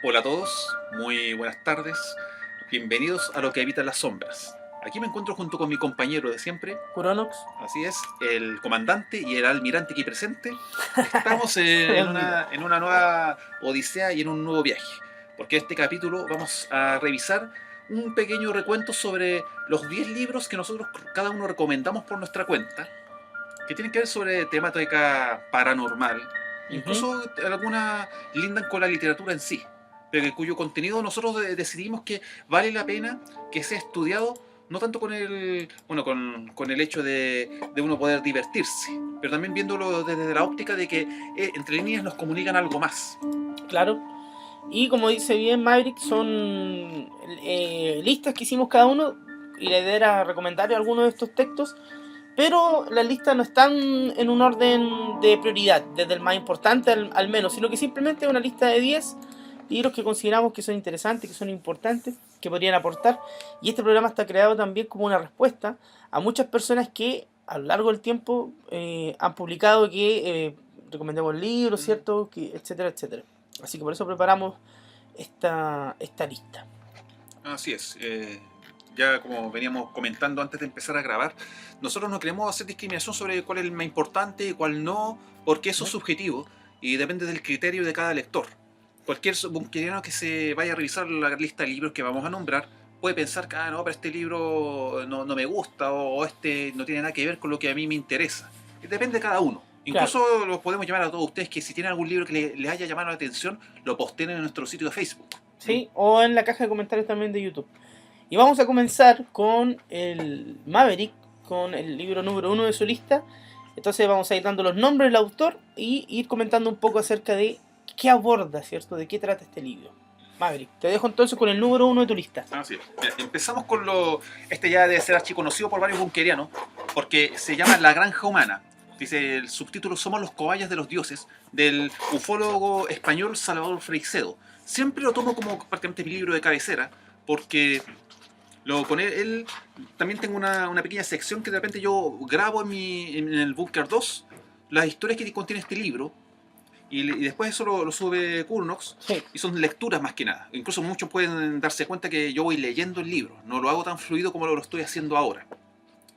Hola a todos, muy buenas tardes, bienvenidos a Lo que habitan las sombras. Aquí me encuentro junto con mi compañero de siempre, Curonox. así es, el comandante y el almirante aquí presente. Estamos en una nueva odisea y en un nuevo viaje, porque este capítulo vamos a revisar un pequeño recuento sobre los 10 libros que nosotros cada uno recomendamos por nuestra cuenta, que tienen que ver sobre temática paranormal, Ujú. incluso algunas lindan con la literatura en sí, pero cuyo contenido nosotros decidimos que vale la pena que sea estudiado, no tanto con con el hecho de uno poder divertirse, pero también viéndolo desde la óptica de que entre líneas nos comunican algo más. Claro. Y como dice bien Maverick, son listas que hicimos cada uno. Y la idea era recomendar algunos de estos textos. Pero las listas no están en un orden de prioridad, desde el más importante al menos, sino que simplemente es una lista de 10 libros que consideramos que son interesantes, que son importantes, que podrían aportar. Y este programa está creado también como una respuesta a muchas personas que a lo largo del tiempo han publicado que recomendamos libros, Mm. ¿cierto? Que, etcétera, etcétera. Así que por eso preparamos esta lista. Así es. Ya como veníamos comentando antes de empezar a grabar, nosotros no queremos hacer discriminación sobre cuál es el más importante y cuál no, porque eso es ¿No? subjetivo y depende del criterio de cada lector. Cualquier bunqueriano que se vaya a revisar la lista de libros que vamos a nombrar puede pensar que, no, pero este libro no me gusta o este no tiene nada que ver con lo que a mí me interesa. Depende de cada uno. Claro. Incluso los podemos llamar a todos ustedes que si tienen algún libro que les haya llamado la atención, lo posteen en nuestro sitio de Facebook. ¿Mm? ¿Sí? O en la caja de comentarios también de YouTube. Y vamos a comenzar con el Maverick, con el libro número 1 de su lista. Entonces vamos a ir dando los nombres del autor y ir comentando un poco acerca de qué aborda, ¿cierto? De qué trata este libro. Maverick, te dejo entonces con el número 1 de tu lista. Así es. Mira, empezamos con lo. Este ya debe ser archiconocido por varios bunkerianos, porque se llama La Granja Humana. Dice el subtítulo: Somos los cobayas de los dioses, del ufólogo español Salvador Freixedo. Siempre lo tomo como prácticamente mi libro de cabecera, porque con él también tengo una pequeña sección que de repente yo grabo en el Búnker 2 las historias que contiene este libro, y después eso lo sube Curnox, Sí, y son lecturas más que nada. Incluso muchos pueden darse cuenta que yo voy leyendo el libro, no lo hago tan fluido como lo estoy haciendo ahora.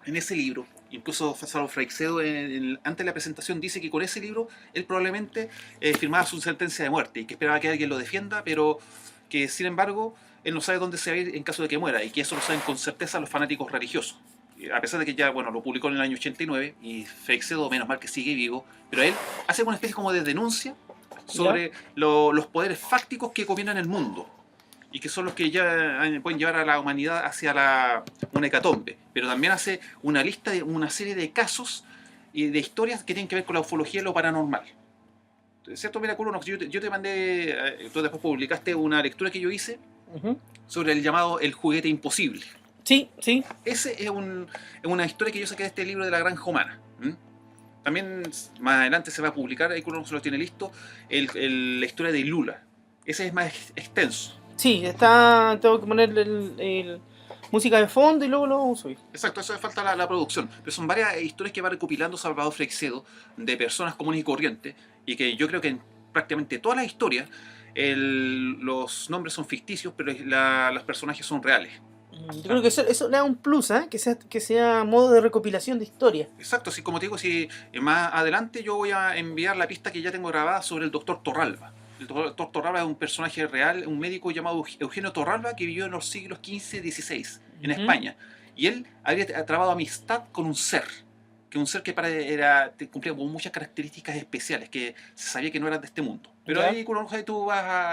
En ese libro, incluso Salvo Freixedo antes de la presentación dice que con ese libro él probablemente firmaba su sentencia de muerte y que esperaba que alguien lo defienda, pero que sin embargo él no sabe dónde se va a ir en caso de que muera, y que eso lo saben con certeza los fanáticos religiosos. A pesar de que ya, bueno, lo publicó en el año 89 y Freixedo, menos mal que sigue vivo, pero él hace una especie como de denuncia ¿ya? sobre los poderes fácticos que gobiernan el mundo y que son los que ya pueden llevar a la humanidad hacia una hecatombe. Pero también hace una lista de una serie de casos y de historias que tienen que ver con la ufología y lo paranormal. ¿Cierto? Mira, Kuronox, yo te mandé, tú después publicaste una lectura que yo hice Ujú. sobre el llamado El juguete imposible. Sí, sí, Ese es una historia que yo saqué de este libro de La Granja Humana. ¿Mm? También más adelante se va a publicar, ahí Kuronox lo tiene listo, la historia de Lula. Ese es más extenso. sí, está. Tengo que ponerle música de fondo y luego lo vamos a subir. Exacto, eso le falta la producción. Pero son varias historias que va recopilando Salvador Freixedo de personas comunes y corrientes, y que yo creo que en prácticamente todas las historias los nombres son ficticios, pero los personajes son reales. Yo Ah, creo que eso le da un plus, ¿eh? Que sea modo de recopilación de historia. exacto, así como te digo, si más adelante yo voy a enviar la pista que ya tengo grabada sobre el doctor Torralba. El doctor Torralba es un personaje real, un médico llamado Eugenio Torralba que vivió en los siglos XV y XVI en Ujú. España. Y él había trabado amistad con un ser, que un ser que cumplía con muchas características especiales, que se sabía que no eran de este mundo. Pero ¿Ya? ahí, tú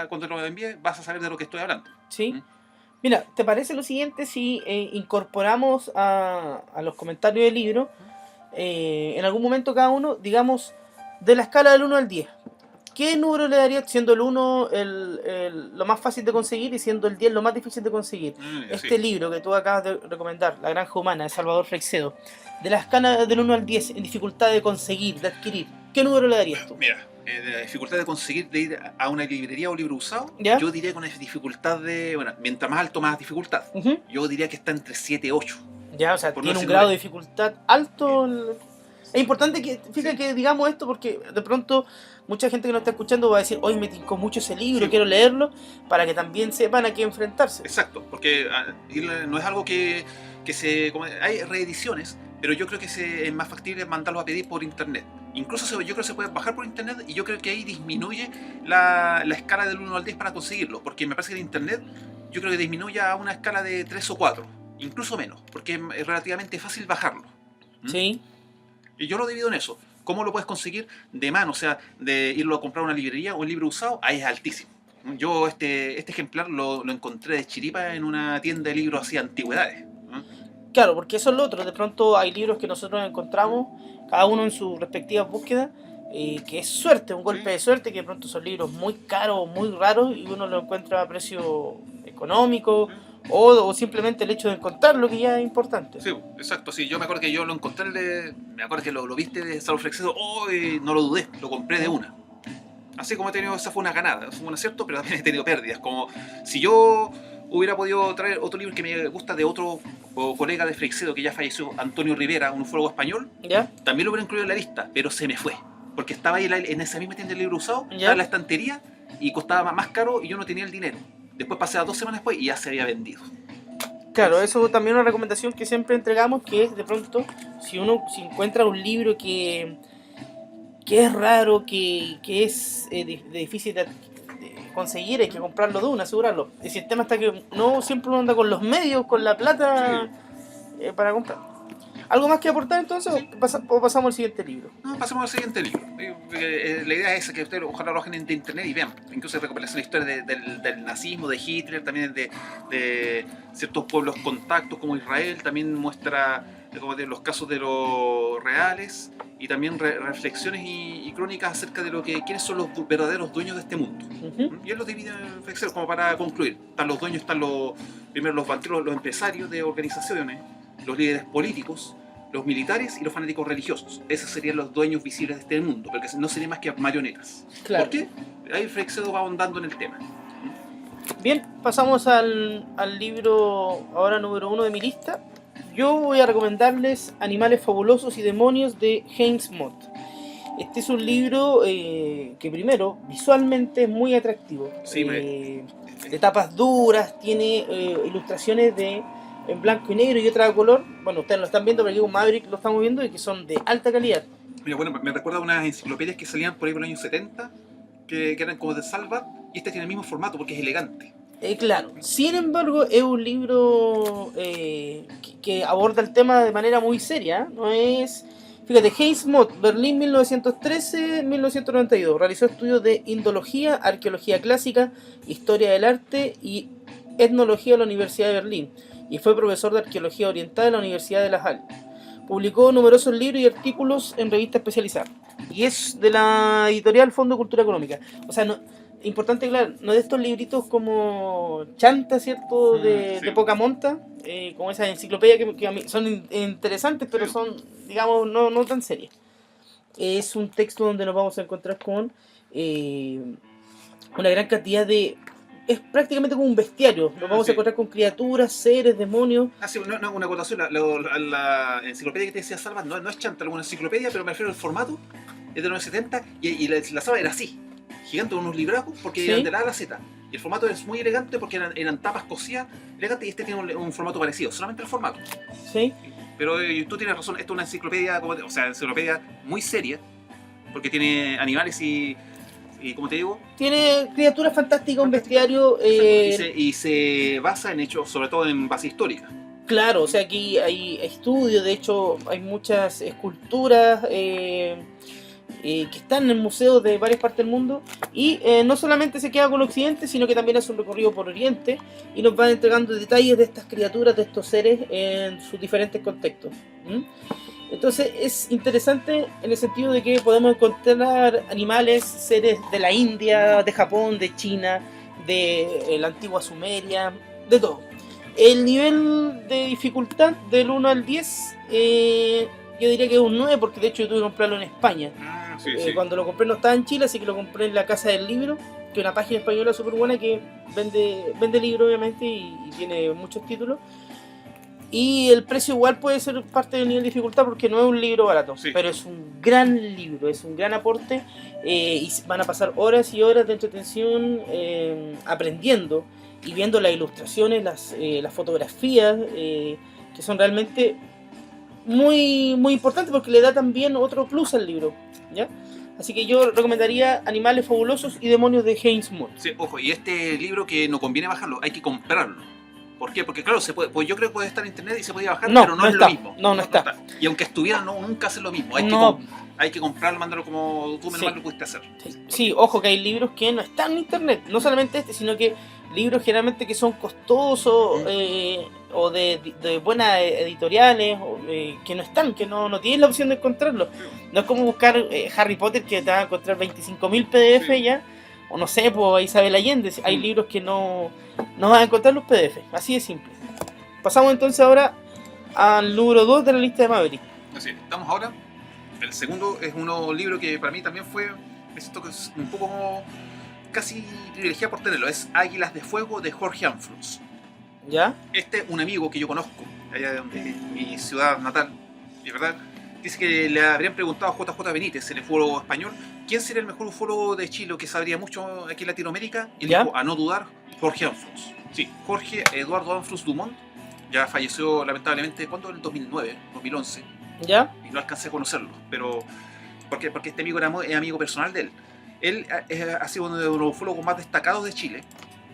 cuando lo envíes, vas a saber de lo que estoy hablando. Sí. ¿Mm? Mira, ¿te parece lo siguiente si incorporamos a los comentarios del libro en algún momento cada uno, digamos, de la escala del 1 al 10? ¿Qué número le darías siendo el 1 lo más fácil de conseguir y siendo el 10 lo más difícil de conseguir? Sí. Este libro que tú acabas de recomendar, La Granja Humana, de Salvador Freixedo, de la escala del 1 al 10 en dificultad de conseguir, de adquirir, ¿qué número le darías tú? Mira, de la dificultad de conseguir de ir a una librería o libro usado, ¿Ya? yo diría que una dificultad de, bueno, mientras más alto, más dificultad. Ujú. Yo diría que está entre 7 y 8, Ya, o sea, por no tiene un decir grado de 9. dificultad alto. Es importante que, fíjate, que digamos esto porque de pronto mucha gente que nos está escuchando va a decir, hoy me tincó mucho ese libro, Sí. quiero leerlo, para que también sepan a qué enfrentarse. Exacto, porque no es algo que hay reediciones, pero yo creo que es más factible mandarlos a pedir por internet. Incluso yo creo que se puede bajar por internet y yo creo que ahí disminuye la escala del 1 al 10 para conseguirlo, porque me parece que en internet yo creo que disminuye a una escala de 3 o 4, incluso menos, porque es relativamente fácil bajarlo. ¿Mm? Sí. Y yo lo divido en eso. ¿Cómo lo puedes conseguir? De mano, o sea, de irlo a comprar a una librería o un libro usado, ahí es altísimo. Yo este ejemplar lo encontré de chiripa en una tienda de libros así, antigüedades. ¿No? Claro, porque eso es lo otro. De pronto hay libros que nosotros encontramos, cada uno en su respectiva búsqueda, que es suerte, un golpe Sí. de suerte, que de pronto son libros muy caros, muy raros, y uno lo encuentra a precio económico, o simplemente el hecho de encontrarlo, que ya es importante. Sí, exacto, sí. Yo me acuerdo que yo lo encontré, me acuerdo que lo viste de Salvo Frexedo, no lo dudé, lo compré de una. Así como he tenido, esa fue una ganada, fue un acierto, pero también he tenido pérdidas. Como si yo hubiera podido traer otro libro que me gusta de otro colega de Freixedo que ya falleció, Antonio Rivera, un ufólogo español, ¿Ya? también lo hubiera incluido en la lista, pero se me fue. Porque estaba ahí en esa misma tienda de libro usado, ¿Ya? estaba en la estantería y costaba más caro y yo no tenía el dinero. Después pasé a 2 semanas después y ya se había vendido. Claro, eso también es una recomendación que siempre entregamos, que es de pronto, si uno encuentra un libro que es raro, que es de difícil de conseguir, hay que comprarlo de una, asegurarlo. El sistema está que no siempre uno anda con los medios, con la plata para comprar. ¿Algo más que aportar entonces o pasamos al siguiente libro? No, pasemos al siguiente libro. La idea es esa, que ustedes ojalá lo bajen de internet y vean. Incluso recopilación de historia del nazismo, de Hitler, también de ciertos pueblos contactos como Israel. También muestra como de los casos de los reales y también reflexiones y crónicas acerca de quiénes son los verdaderos dueños de este mundo. Y él los divide en reflexiones como para concluir. Están los dueños, primero los banqueros, los empresarios de organizaciones, los líderes políticos, los militares y los fanáticos religiosos. Esos serían los dueños visibles de este mundo, pero que no serían más que marionetas. Claro. ¿Por qué? Ahí Freixedo va ahondando en el tema. Bien, pasamos al libro ahora número 1 de mi lista. Yo voy a recomendarles Animales fabulosos y demonios de Heinz Mott. Este es un libro que primero, visualmente es muy atractivo. Sí, de tapas duras, tiene ilustraciones en blanco y negro y otra de color. Bueno, ustedes lo están viendo, pero aquí con Maverick lo estamos viendo y que son de alta calidad. Mira, bueno, me recuerda a unas enciclopedias que salían por ahí por los años 70, que eran como de Salvat, y este tiene el mismo formato porque es elegante. Claro, sin embargo es un libro que aborda el tema de manera muy seria, no es... Fíjate, Heinz Mott, Berlín 1913-1992, realizó estudios de indología, arqueología clásica, historia del arte y etnología en la Universidad de Berlín, y fue profesor de arqueología oriental en la Universidad de La Halle. Publicó numerosos libros y artículos en revistas especializadas, y es de la editorial Fondo de Cultura Económica. O sea, no... Importante, claro, no de estos libritos como chanta, ¿cierto? Sí. De poca monta, como esas enciclopedias que a mí son interesantes, pero Sí. son, digamos, no tan serias. Es un texto donde nos vamos a encontrar con una gran cantidad de... Es prácticamente como un bestiario. Nos vamos a encontrar con criaturas, seres, demonios. Sí, una acotación. La enciclopedia que te decía Salvat no es chanta, alguna enciclopedia, pero me refiero al formato. Es de los 70 y la Salvat era así. Gigante con unos libracos porque Sí. eran de la A a la Z. Y el formato es muy elegante porque eran tapas cosidas elegantes y este tiene un formato parecido, solamente el formato. ¿Sí? Pero tú tienes razón, esto es una enciclopedia, enciclopedia muy seria, porque tiene animales y como te digo, Tiene criaturas fantásticas, un bestiario. y se basa en hechos, sobre todo en base histórica. Claro, o sea, aquí hay estudios, de hecho hay muchas esculturas que están en museos de varias partes del mundo y no solamente se queda con Occidente, sino que también hace un recorrido por Oriente y nos va entregando detalles de estas criaturas, de estos seres en sus diferentes contextos. Entonces es interesante en el sentido de que podemos encontrar animales, seres de la India, de Japón, de China, de la antigua Sumeria, de todo. El nivel de dificultad del 1 al 10 yo diría que es un 9, porque de hecho yo tuve que comprarlo en España. Sí. Cuando lo compré no estaba en Chile, así que lo compré en la Casa del Libro, que es una página española súper buena que vende libros obviamente y tiene muchos títulos. Y el precio igual puede ser parte del nivel de dificultad porque no es un libro barato, Sí. pero es un gran libro, es un gran aporte, y van a pasar horas y horas de entretención aprendiendo y viendo las ilustraciones, las fotografías, que son realmente muy, muy importantes porque le da también otro plus al libro, ¿ya? Así que yo recomendaría Animales Fabulosos y Demonios de James Moore. Sí, ojo, y este libro que no conviene bajarlo, hay que comprarlo. ¿Por qué? Porque claro, se puede, pues yo creo que puede estar en internet y se podía bajar, No, pero no, no es está. lo mismo. No está. Y aunque estuviera, nunca hace lo mismo. No. Hay que comprarlo, mandarlo como tú menos Sí. mal lo pudiste hacer. Sí, ojo que hay libros que no están en internet, no solamente este, sino que libros generalmente que son costosos o de buenas editoriales que no están, que no tienes la opción de encontrarlos. No es como buscar Harry Potter que te va a encontrar 25.000 PDF Sí. ya, o no sé, pues Isabel Allende. Hay libros que no vas a encontrar los PDF, así de simple. Pasamos entonces ahora al número 2 de la lista de Maverick. Así, estamos ahora. El segundo es un libro que para mí también fue, esto que es un poco como casi privilegiado por tenerlo, es Águilas de Fuego de Jorge Amfrus. ¿Ya? Un amigo que yo conozco, allá de donde mi ciudad natal, de verdad, dice que le habrían preguntado a JJ Benítez, el ufólogo español, quién sería el mejor ufólogo de Chile, que sabría mucho aquí en Latinoamérica, y él dijo, a no dudar, Jorge Amfrus. Sí, Jorge Eduardo Amfrus Dumont, ya falleció lamentablemente, ¿cuándo? En el 2009, 2011. ¿Ya? Y no alcancé a conocerlo, pero porque este amigo es amigo personal de él. Él ha sido uno de los ufólogos más destacados de Chile.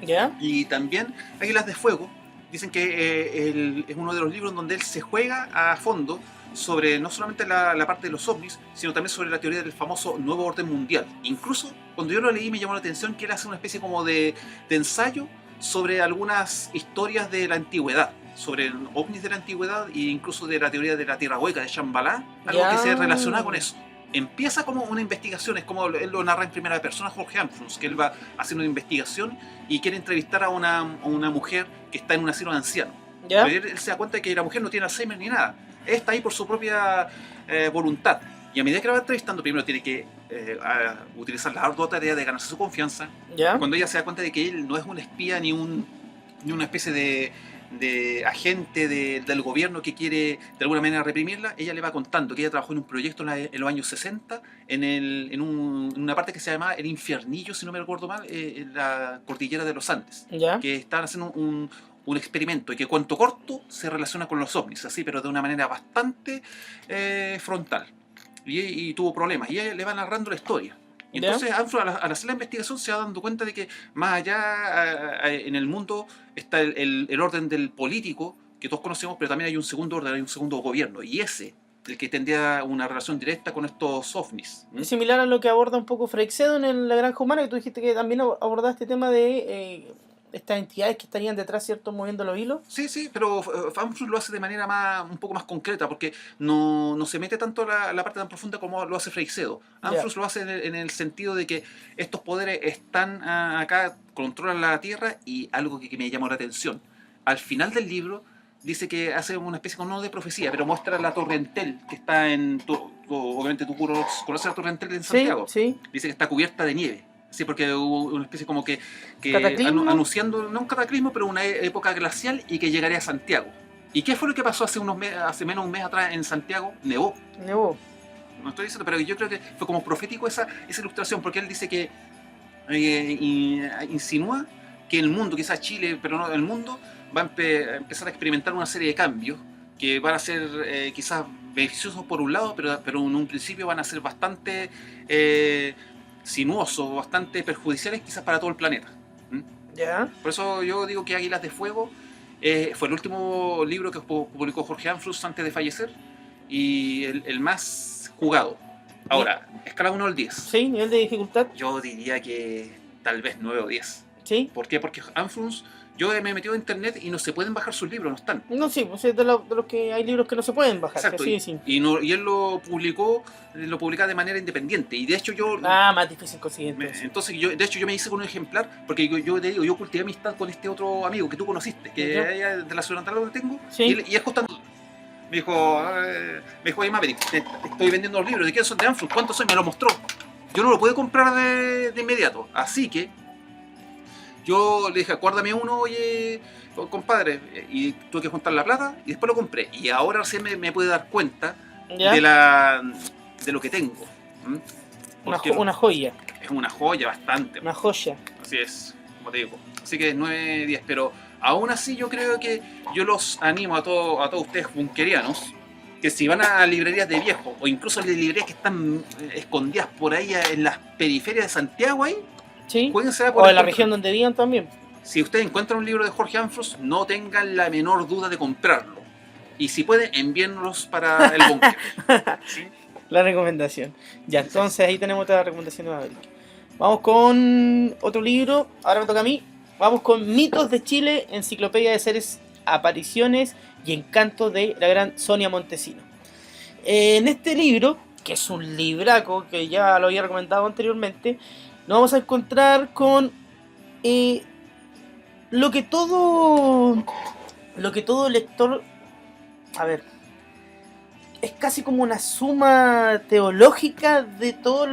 ¿Ya? Y también Águilas de Fuego, dicen que es uno de los libros donde él se juega a fondo sobre no solamente la parte de los ovnis, sino también sobre la teoría del famoso nuevo orden mundial. Incluso cuando yo lo leí me llamó la atención que él hace una especie como de ensayo sobre algunas historias de la antigüedad, sobre ovnis de la antigüedad e incluso de la teoría de la tierra hueca de Shambhala, algo que se relaciona con eso. Empieza como una investigación, es como él lo narra en primera persona Jorge Amfrus, que él va haciendo una investigación y quiere entrevistar a una mujer que está en un asilo de ancianos. ¿Ya? Pero él se da cuenta de que la mujer no tiene Alzheimer ni nada, está ahí por su propia voluntad. Y a medida que la va entrevistando, primero tiene que utilizar la ardua tarea de ganarse su confianza. ¿Ya? Cuando ella se da cuenta de que él no es un espía ni una especie de agente del gobierno que quiere de alguna manera reprimirla, ella le va contando que ella trabajó en un proyecto en los años 60 en una parte que se llamaba el Infiernillo, si no me recuerdo mal, en la cordillera de los Andes, ¿Ya? que estaban haciendo un experimento y que cuento corto se relaciona con los ovnis, así, pero de una manera bastante frontal. Y tuvo problemas, y ella le va narrando la historia. Y entonces Amfrus al hacer la investigación se va dando cuenta de que más allá en el mundo está el orden del político, que todos conocemos, pero también hay un segundo orden, hay un segundo gobierno, y ese, el que tendría una relación directa con estos ovnis. Es similar a lo que aborda un poco Freixedo en La Granja Humana, que tú dijiste que también abordaste este tema de estas entidades que estarían detrás, ¿cierto?, moviendo los hilos. Sí, pero Amfrus lo hace de manera un poco más concreta, porque no se mete tanto la parte tan profunda como lo hace Freixedo. Amfrus lo hace en el sentido de que estos poderes están acá, controlan la Tierra, y algo que me llamó la atención. Al final del libro dice que hace una especie no de profecía, pero muestra la Torre Entel, que está obviamente tú conoces la Torre Entel en Santiago. Sí. Dice que está cubierta de nieve. Sí, porque hubo una especie como que anunciando, no un cataclismo, pero una época glacial y que llegaría a Santiago. ¿Y qué fue lo que pasó hace menos de un mes atrás en Santiago? Nevó. No estoy diciendo, pero yo creo que fue como profético esa ilustración, porque él dice que insinúa que el mundo, quizás Chile, pero no el mundo, va a empezar a experimentar una serie de cambios que van a ser quizás beneficiosos por un lado, pero en un principio van a ser bastante sinuosos, bastante perjudiciales quizás para todo el planeta. ¿Ya? Por eso yo digo que Águilas de Fuego fue el último libro que publicó Jorge Amfrus antes de fallecer y el más jugado. Ahora, escala 1 al 10. Sí, nivel de dificultad. Yo diría que tal vez 9 o 10. Sí. ¿Por qué? Porque Amfrus, yo me he metido en internet y no se pueden bajar sus libros, no están. No, sí, pues es de los que hay libros que no se pueden bajar. Exacto, sí. Y él lo publica de manera independiente. Y de hecho yo... más difícil conseguir. Entonces yo me hice con un ejemplar, porque yo te digo, yo cultivé amistad con este otro amigo que tú conociste, que es de la ciudad natal donde tengo, y es justamente... Me dijo, oye Maverick, estoy vendiendo los libros, ¿de quién son? De Amfrus, ¿cuántos son? Me lo mostró. Yo no lo pude comprar de inmediato, así que Yo le dije, acuérdame uno, oye, compadre, y tuve que juntar la plata y después lo compré. Y ahora recién me pude dar cuenta ¿Ya? de lo que tengo. ¿Mm? Porque Una joya, es una joya bastante. una joya. Así es, como te digo. Así que 9, 10. Pero aún así yo creo que yo los animo a todos ustedes bunkerianos que si van a librerías de viejo o incluso librerías que están escondidas por ahí en las periferias de Santiago ahí, ¿Sí? jueguense por O en la encontrar. región donde vivan también. Si ustedes encuentran un libro de Jorge Ambrose, no tengan la menor duda de comprarlo. Y si pueden, envíenlos para el búnker. ¿Sí? La recomendación. Ya, entonces ahí tenemos otra recomendación de Maverick. Vamos con otro libro. Ahora me toca a mí. Vamos con Mitos de Chile, Enciclopedia de Seres, Apariciones y Encantos de la gran Sonia Montesino. En este libro, que es un libraco que ya lo había recomendado anteriormente, nos vamos a encontrar con lo que todo lector, a ver, es casi como una suma teológica de todo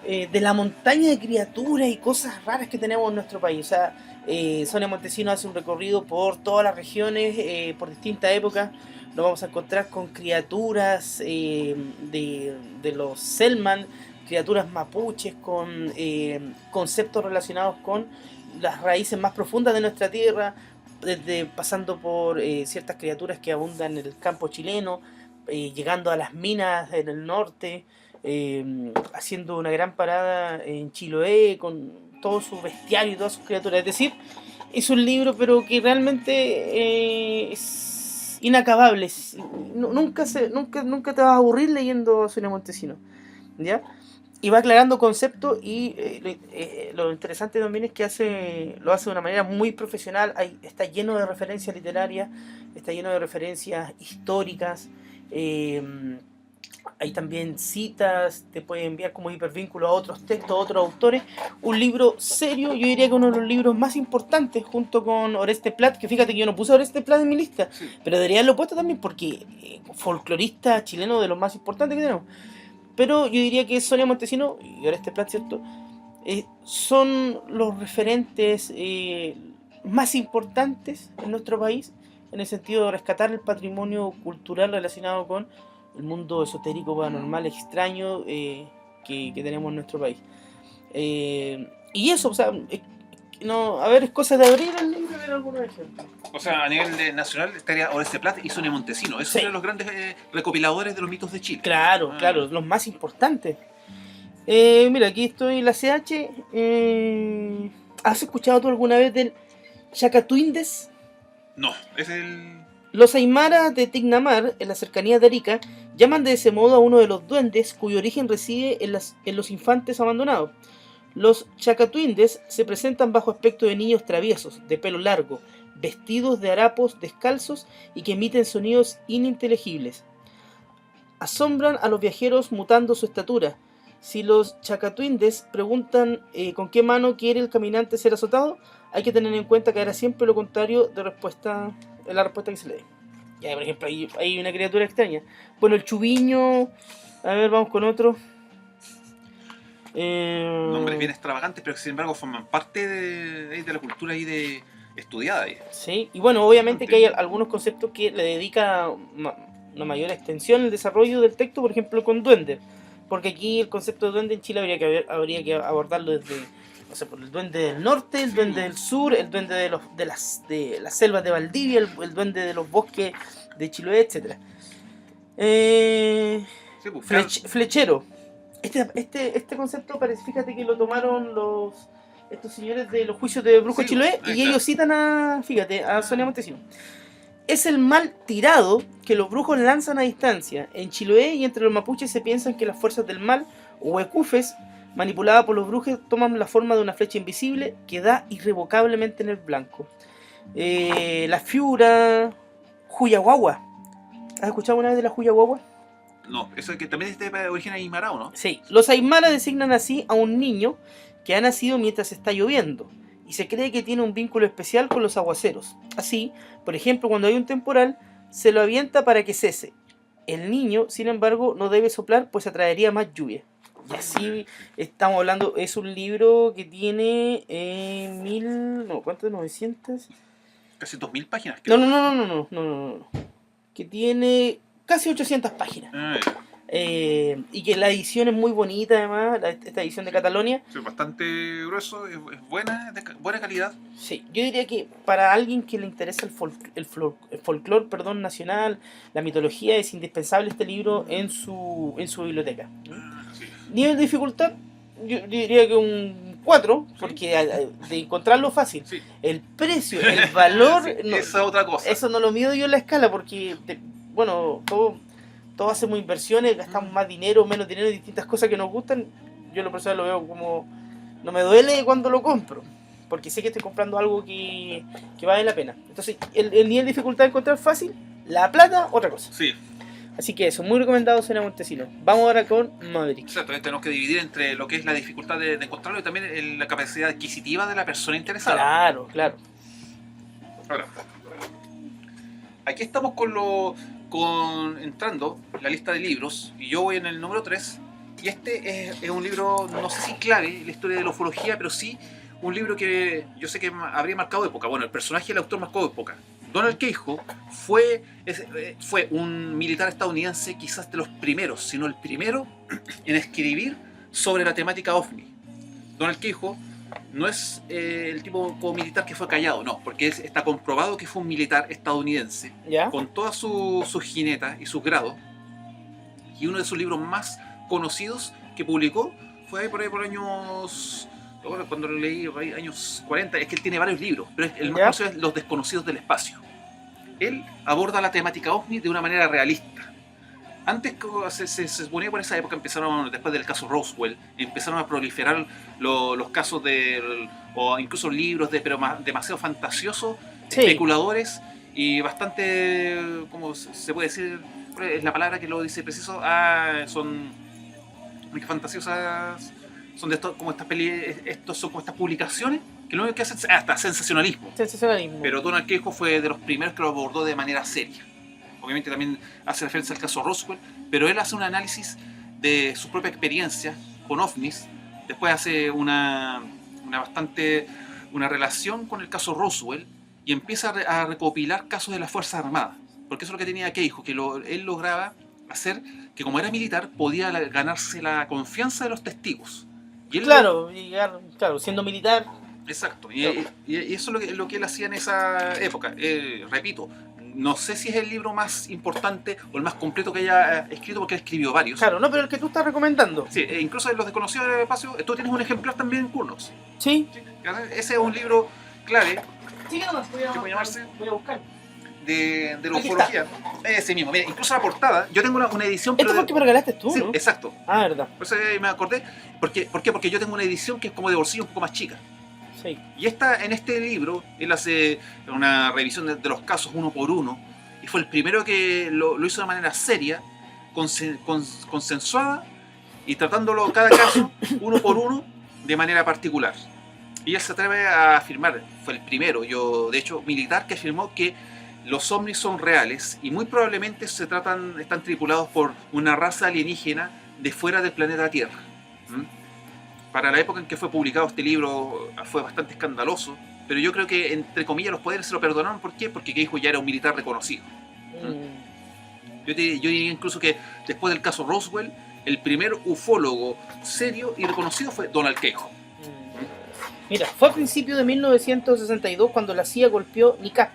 de la montaña de criaturas y cosas raras que tenemos en nuestro país. O sea, Sonia Montesino hace un recorrido por todas las regiones, por distintas épocas. Nos vamos a encontrar con criaturas de los Selman, criaturas mapuches, con conceptos relacionados con las raíces más profundas de nuestra tierra, desde pasando por ciertas criaturas que abundan en el campo chileno, llegando a las minas en el norte, haciendo una gran parada en Chiloé con todo su bestiario y todas sus criaturas. Es decir, es un libro pero que realmente es inacabable. Nunca te vas a aburrir leyendo a Sonia Montesino, ¿ya? Y va aclarando conceptos y lo interesante también es que lo hace de una manera muy profesional. Está lleno de referencias literarias, está lleno de referencias históricas, hay también citas, te puede enviar como hipervínculo a otros textos, a otros autores. Un libro serio, yo diría que uno de los libros más importantes junto con Oreste Plat, que fíjate que yo no puse Oreste Plat en mi lista, Sí. pero debería haberlo puesto también porque folclorista chileno de los más importantes que tenemos. Pero yo diría que Sonia Montesino y Oreste Plat, ¿cierto? Son los referentes más importantes en nuestro país en el sentido de rescatar el patrimonio cultural relacionado con el mundo esotérico, paranormal, extraño que tenemos en nuestro país. Y eso, o sea, no, a ver, es cosa de abrir el libro y ver algunos ejemplos. O sea, a nivel nacional estaría Oreste Plat y Sonia Montesino. Esos Sí. son los grandes recopiladores de los mitos de Chile. Claro, Ah. claro, los más importantes. Mira, aquí estoy en la CH. ¿Has escuchado tú alguna vez del Chacatuindes? No, es el... Los aymaras de Tignamar, en las cercanías de Arica, llaman de ese modo a uno de los duendes cuyo origen reside en los infantes abandonados. Los Chacatuindes se presentan bajo aspecto de niños traviesos, de pelo largo, vestidos de harapos descalzos y que emiten sonidos ininteligibles. Asombran a los viajeros mutando su estatura. Si los Chacatuindes preguntan con qué mano quiere el caminante ser azotado, hay que tener en cuenta que hará siempre lo contrario de la respuesta que se le dé. Ya, por ejemplo, hay una criatura extraña. Bueno, el chubiño. A ver, vamos con otro. Nombres bien extravagantes, pero que sin embargo forman parte de la cultura ahí de estudiada ahí. Sí, y bueno, obviamente que hay algunos conceptos que le dedica una mayor extensión el desarrollo del texto, por ejemplo, con duende. Porque aquí el concepto de duende en Chile habría que abordarlo desde, no sé, por el duende del norte, el duende del sur, el duende de las selvas de Valdivia, el duende de los bosques de Chiloé, etc. Sí, pues, Flechero. Este concepto parece, fíjate que lo tomaron estos señores de los juicios de Brujo Sí, Chiloé ahí y está. ellos citan a Sonia Montesino. Es el mal tirado que los brujos lanzan a distancia. En Chiloé y entre los mapuches se piensan que las fuerzas del mal, o huecufes, manipuladas por los brujos, toman la forma de una flecha invisible que da irrevocablemente en el blanco. La Fiura, Huyaguagua. ¿Has escuchado alguna vez de la Huyaguagua? no, eso que también es de origen aymara, ¿o no? Sí, los aymaras designan así a un niño que ha nacido mientras está lloviendo y se cree que tiene un vínculo especial con los aguaceros. Así, por ejemplo, cuando hay un temporal, se lo avienta para que cese. El niño, sin embargo, no debe soplar pues atraería más lluvia. Y así estamos hablando, es un libro que tiene ¿cuánto? 900. Casi 2000 páginas, No, creo. no, no, no, no, no, no, no, no. Que tiene casi 800 páginas. Ah, ya. Y que la edición es muy bonita, además, esta edición de Catalonia. Sí, bastante grueso, es buena, buena calidad. Sí, yo diría que para alguien que le interesa el folclore, perdón, nacional, la mitología, es indispensable este libro en su biblioteca. Sí. Nivel de dificultad, yo diría que un 4, porque de encontrarlo fácil. Sí. El precio, el valor, Sí, no, esa es otra cosa. eso no lo mido yo en la escala, porque, bueno, todos hacemos inversiones, gastamos más dinero, menos dinero en distintas cosas que nos gustan. Yo en lo personal lo veo como, no me duele cuando lo compro, porque sé que estoy comprando algo que vale la pena. Entonces, el nivel de dificultad de encontrar fácil, la plata, otra cosa. Sí, Así que eso, muy recomendado Cena Montesinos. Vamos ahora con Maverick. exacto. Tenemos que dividir entre lo que es la dificultad de encontrarlo y también la capacidad adquisitiva de la persona interesada. Claro, claro. Ahora, aquí estamos entrando en la lista de libros, y yo voy en el número 3, y este es un libro, no sé si clave en la historia de la ufología, pero sí un libro que yo sé que habría marcado época. Bueno, el personaje del autor marcó época. Donald Keyhoe fue un militar estadounidense, quizás de los primeros, si no el primero, en escribir sobre la temática OVNI. Donald Keyhoe no es el tipo como militar que fue callado, no, porque está comprobado que fue un militar estadounidense, ¿Ya? con todas sus jinetas y sus grados, y uno de sus libros más conocidos que publicó fue ahí por años, cuando lo leí, años 40, es que él tiene varios libros, pero el más ¿Ya? conocido es Los desconocidos del espacio. Él aborda la temática OVNI de una manera realista. Antes se suponía por esa época, después del caso Roswell, empezaron a proliferar los casos o incluso libros pero demasiado fantasiosos, Sí. especuladores y bastante, ¿cómo se puede decir? Es la palabra que lo dice preciso. Son muy fantasiosas, son de estos, como estos son como estas publicaciones que lo único que hacen es hasta sensacionalismo. Sensacionalismo. Pero Donald Keyhoe fue de los primeros que lo abordó de manera seria. Obviamente también hace referencia al caso Roswell, pero él hace un análisis de su propia experiencia con ovnis. Después hace una relación con el caso Roswell y empieza a recopilar casos de las Fuerzas Armadas. Porque eso es lo que tenía Keyhoe, que él lograba hacer que, como era militar, podía ganarse la confianza de los testigos. Y él Claro, siendo militar. Exacto, y eso es lo que él hacía en esa época. Repito, no sé si es el libro más importante o el más completo que haya escrito, porque él escribió varios. Claro, no, pero el que tú estás recomendando. Sí, incluso en Los desconocidos del espacio, tú tienes un ejemplar también en Kurnos. Sí. Ese es un libro clave Sí, nomás, voy ¿Qué puede llamarse? voy a buscar. de la Aquí ufología. Ese mismo, mira, incluso la portada, yo tengo una edición... Esto fue el que me regalaste tú, Sí, ¿no? exacto. Ah, verdad. Por eso me acordé. ¿Por qué? Porque yo tengo una edición que es como de bolsillo un poco más chica. Sí. Y en este libro, él hace una revisión de los casos uno por uno, y fue el primero que lo hizo de manera seria, consensuada, y tratándolo cada caso, uno por uno, de manera particular. Y él se atreve a afirmar, fue el primero, de hecho, militar, que afirmó que los ovnis son reales, y muy probablemente están tripulados por una raza alienígena de fuera del planeta Tierra. Para la época en que fue publicado este libro fue bastante escandaloso, pero yo creo que, entre comillas, los poderes se lo perdonaron. ¿Por qué? Porque Keyhoe ya era un militar reconocido. Yo diría incluso que después del caso Roswell, el primer ufólogo serio y reconocido fue Donald Keyhoe. Mira, fue a principios de 1962 cuando la CIA golpeó NICAP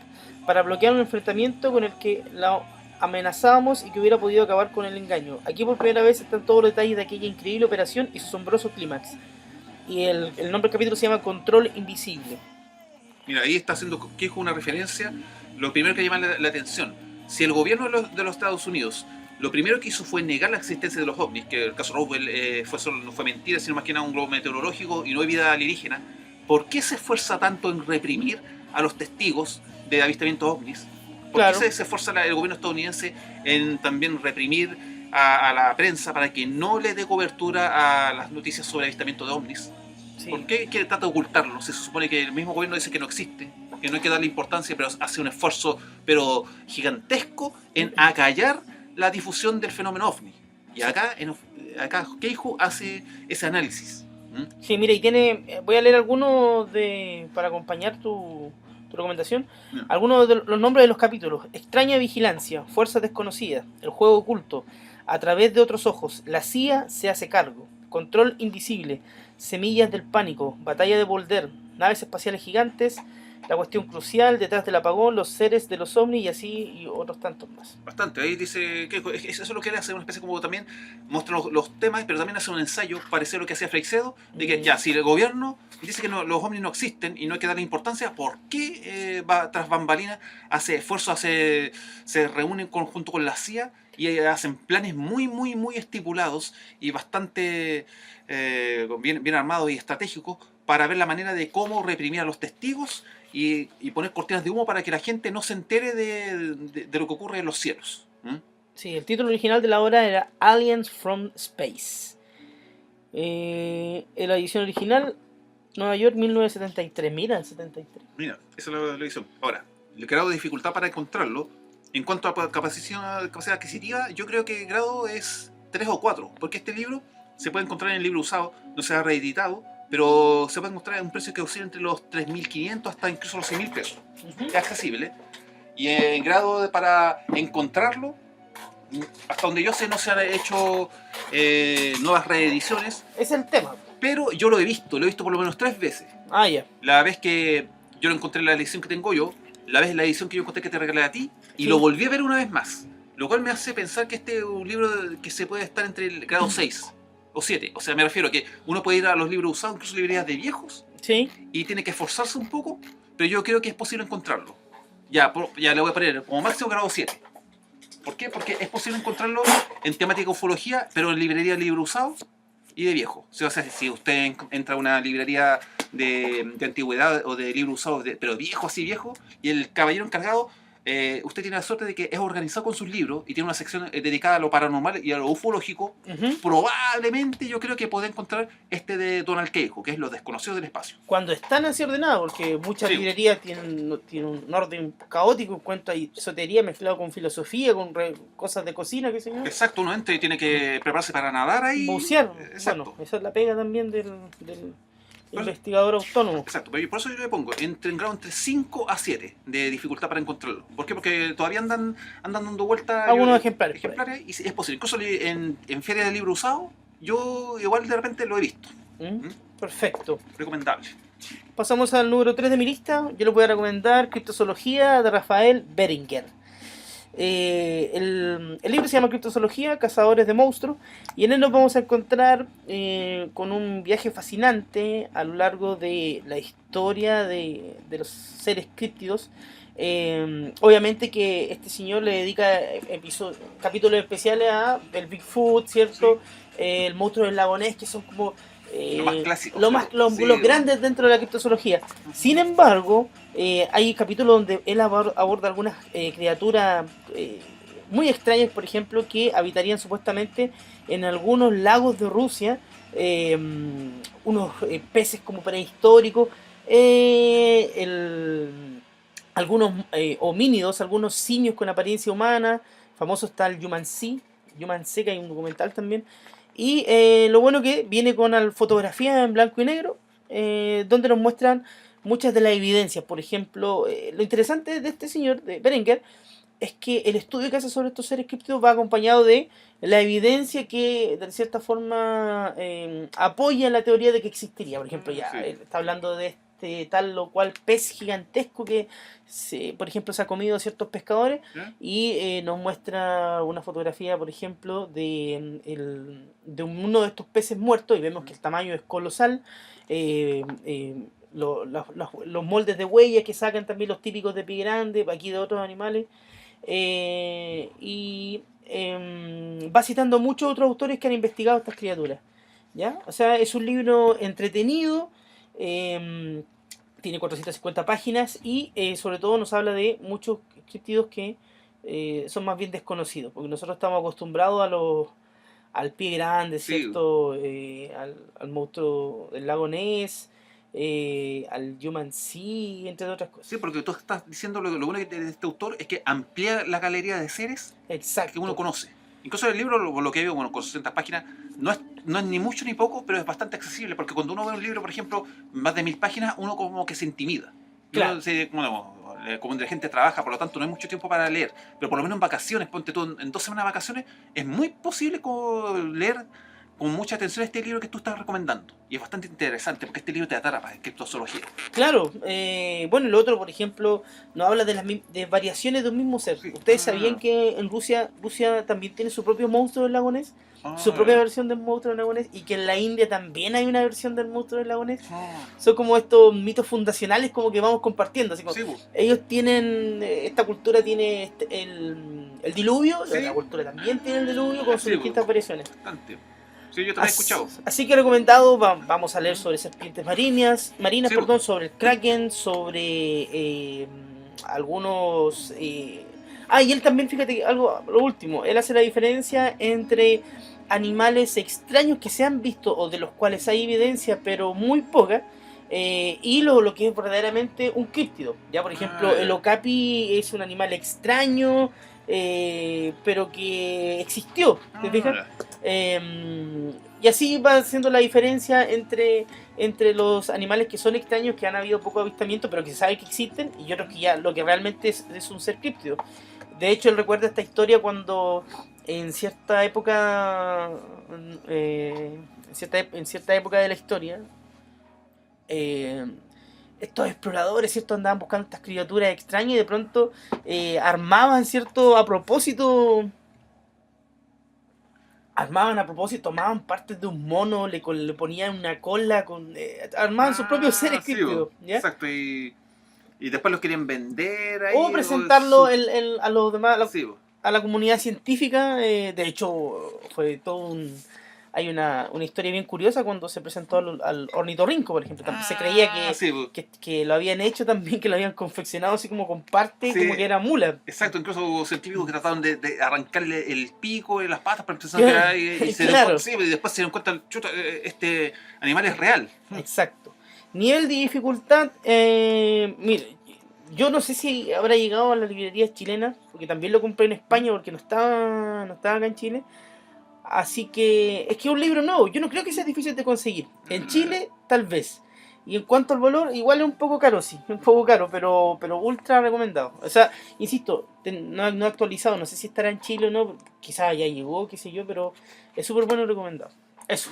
para bloquear un enfrentamiento con el que la amenazábamos y que hubiera podido acabar con el engaño. Aquí por primera vez están todos los detalles de aquella increíble operación y su asombroso clímax. Y el nombre del capítulo se llama Control Invisible. Mira, ahí está haciendo Keyhoe una referencia. Lo primero que llama la atención: si el gobierno de los Estados Unidos lo primero que hizo fue negar la existencia de los ovnis, que el caso Roswell no fue mentira, sino más que nada un globo meteorológico y no hay vida alienígena, ¿por qué se esfuerza tanto en reprimir a los testigos de avistamientos ovnis? ¿Por qué se esfuerza el gobierno estadounidense en también reprimir a la prensa para que no le dé cobertura a las noticias sobre avistamientos de ovnis? Sí. ¿Por qué trata de ocultarlo? Se supone que el mismo gobierno dice que no existe, que no hay que darle importancia, pero hace un esfuerzo gigantesco en acallar la difusión del fenómeno ovni. Y acá Keijo hace ese análisis. ¿Mm? Sí, mira, y tiene. Voy a leer algunos para acompañar tu recomendación. No. Algunos de los nombres de los capítulos: Extraña vigilancia, Fuerzas desconocidas, El juego oculto, A través de otros ojos, La CIA se hace cargo, Control invisible, Semillas del pánico, Batalla de Volder, Naves espaciales gigantes, La cuestión crucial, Detrás del apagón, Los seres de los ovnis y así y otros tantos más. Bastante, ahí dice que eso es lo que él hace, una especie como también muestra los temas, pero también hace un ensayo parecido a lo que hacía Freixedo, de que ya, si el gobierno dice que los ovnis no existen y no hay que darle importancia, ¿por qué va tras bambalinas, hace esfuerzos, se reúnen junto con la CIA y hacen planes muy estipulados y bastante bien armados y estratégicos para ver la manera de cómo reprimir a los testigos y poner cortinas de humo para que la gente no se entere de lo que ocurre en los cielos? ¿Mm? Sí, el título original de la obra era Aliens from Space. En la edición original, Nueva York, 1973. Mira, el 73. Mira, esa es la edición. Ahora, el grado de dificultad para encontrarlo, en cuanto a capacidad adquisitiva, yo creo que el grado es 3 o 4, porque este libro se puede encontrar en el libro usado, no se ha reeditado, pero se puede encontrar a un precio que oscila entre los 3.500 hasta incluso los 6.000 pesos. Es accesible. Y en grado para encontrarlo, hasta donde yo sé, no se han hecho nuevas reediciones, Es el tema. pero yo lo he visto por lo menos 3 veces. Ah, ya. La vez que yo lo encontré en la edición que tengo yo, la edición que yo encontré que te regalé a ti, y Sí. lo volví a ver una vez más. Lo cual me hace pensar que este es un libro que se puede estar entre el grado 6 o 7. O sea, me refiero a que uno puede ir a los libros usados, incluso librerías de viejos, Sí. y tiene que esforzarse un poco, pero yo creo que es posible encontrarlo. Ya le voy a poner como máximo grado 7. ¿Por qué? Porque es posible encontrarlo en temática ufología, pero en librería de libros usados y de viejo. O sea, si usted entra a una librería de antigüedad o de libros usados, pero viejo, así viejo, y el caballero encargado, usted tiene la suerte de que es organizado con sus libros y tiene una sección dedicada a lo paranormal y a lo ufológico. Probablemente yo creo que puede encontrar este de Donald Keijo, que es Los desconocidos del espacio. Cuando están así ordenados, porque muchas Sí. librerías tienen un orden caótico en cuanto a esotería mezclado con filosofía, con cosas de cocina, qué sé yo. Exacto, uno entra y tiene que prepararse para nadar ahí. Bucear. Exacto. Bueno, esa es la pega también del investigador autónomo. Exacto, pero por eso yo le pongo en grado entre 5 a 7 de dificultad para encontrarlo. ¿Por qué? Porque todavía andan dando vueltas Algunos ejemplares. y es posible. Incluso en ferias de libro usado, yo igual de repente lo he visto. Perfecto. Recomendable. Pasamos al número 3 de mi lista. Yo les voy a recomendar Criptozoología de Rafael Beringer. El libro se llama Criptozoología, Cazadores de Monstruos, y en él nos vamos a encontrar con un viaje fascinante a lo largo de la historia de los seres críptidos. Obviamente que este señor le dedica capítulos especiales a el Bigfoot, ¿cierto? El monstruo del lago Ness, que son como Lo más clásico. los grandes dentro de la criptozoología. Sin embargo, hay capítulos donde él aborda algunas criaturas muy extrañas, por ejemplo, que habitarían supuestamente en algunos lagos de Rusia, unos peces como prehistóricos, algunos homínidos, algunos simios con apariencia humana. Famoso está el Yumansi, que hay un documental también. Y lo bueno que viene con fotografías en blanco y negro, donde nos muestran muchas de las evidencias. Por ejemplo, lo interesante de este señor, de Berenguer, es que el estudio que hace sobre estos seres críptidos va acompañado de la evidencia que, de cierta forma, apoya la teoría de que existiría. Por ejemplo, ya él está hablando de tal o cual pez gigantesco que, por ejemplo, se ha comido a ciertos pescadores, y nos muestra una fotografía, por ejemplo, de uno de estos peces muertos, y vemos que el tamaño es colosal. Los moldes de huellas que sacan también los típicos de pie grande, aquí de otros animales, y va citando muchos otros autores que han investigado estas criaturas, ¿ya? O sea, es un libro entretenido, tiene 450 páginas y sobre todo nos habla de muchos críptidos que son más bien desconocidos, porque nosotros estamos acostumbrados al pie grande, ¿cierto? Al monstruo del lago Ness, al Yumansi, entre otras cosas. Sí, porque tú estás diciendo lo bueno de este autor es que amplía la galería de seres que uno conoce. Incluso el libro, lo que veo, bueno, con 60 páginas, no es ni mucho ni poco, pero es bastante accesible, porque cuando uno ve un libro, por ejemplo, más de 1000 páginas, uno como que se intimida. Claro. Como la gente trabaja, por lo tanto no hay mucho tiempo para leer, pero por lo menos en vacaciones, ponte tú en 2 semanas de vacaciones, es muy posible leer con mucha atención este libro que tú estás recomendando. Y es bastante interesante, porque este libro te atrapa, es criptozoología. Claro, bueno, el otro, por ejemplo, nos habla de variaciones de un mismo ser. Sí. ¿Ustedes sabían que en Rusia también tiene su propio monstruo del lago Ness? Su propia versión del monstruo del lago Ness, y que en la India también hay una versión del monstruo del lago Ness. Son como estos mitos fundacionales como que vamos compartiendo. Así como Sí, ellos tienen, esta cultura tiene el diluvio, sí. la cultura también tiene el diluvio con sus distintas variaciones. Bastante. Sí, yo también he escuchado. Así que recomendado, vamos a leer sobre serpientes marinas, Sí, sobre el kraken, sobre algunos... y él también, fíjate, algo, lo último, él hace la diferencia entre animales extraños que se han visto o de los cuales hay evidencia, pero muy poca, y lo que es verdaderamente un críptido. Ya, por ejemplo, el okapi es un animal extraño, pero que existió, ¿te fijas? Y así va haciendo la diferencia entre los animales que son extraños, que han habido poco avistamiento, pero que se sabe que existen, y otros que ya lo que realmente es un ser críptido. De hecho, él recuerda esta historia cuando en cierta época, en cierta época de la historia, estos exploradores, ¿cierto?, andaban buscando estas criaturas extrañas y de pronto armaban, a propósito, tomaban partes de un mono, le ponían una cola, armaban sus propios seres críptidos. Sí, exacto, y después los querían vender ahí. O presentarlo a los demás, a la comunidad científica. De hecho, fue todo hay una historia bien curiosa cuando se presentó al ornitorrinco, por ejemplo. Se creía que lo habían hecho también, que lo habían confeccionado así como con parte, como que era mula. Exacto, incluso hubo científicos que trataron de arrancarle el pico y las patas para empezar a y después se dieron cuenta, chuta, este animal es real. Exacto. Nivel de dificultad, mire, yo no sé si habrá llegado a las librerías chilenas, porque también lo compré en España porque no estaba acá en Chile. Así que es que es un libro nuevo, yo no creo que sea difícil de conseguir. En Chile, tal vez. Y en cuanto al valor, igual es un poco caro, sí, un poco caro, pero ultra recomendado. O sea, insisto, no he actualizado, no sé si estará en Chile o no, quizás ya llegó, qué sé yo, pero es súper bueno y recomendado. Eso.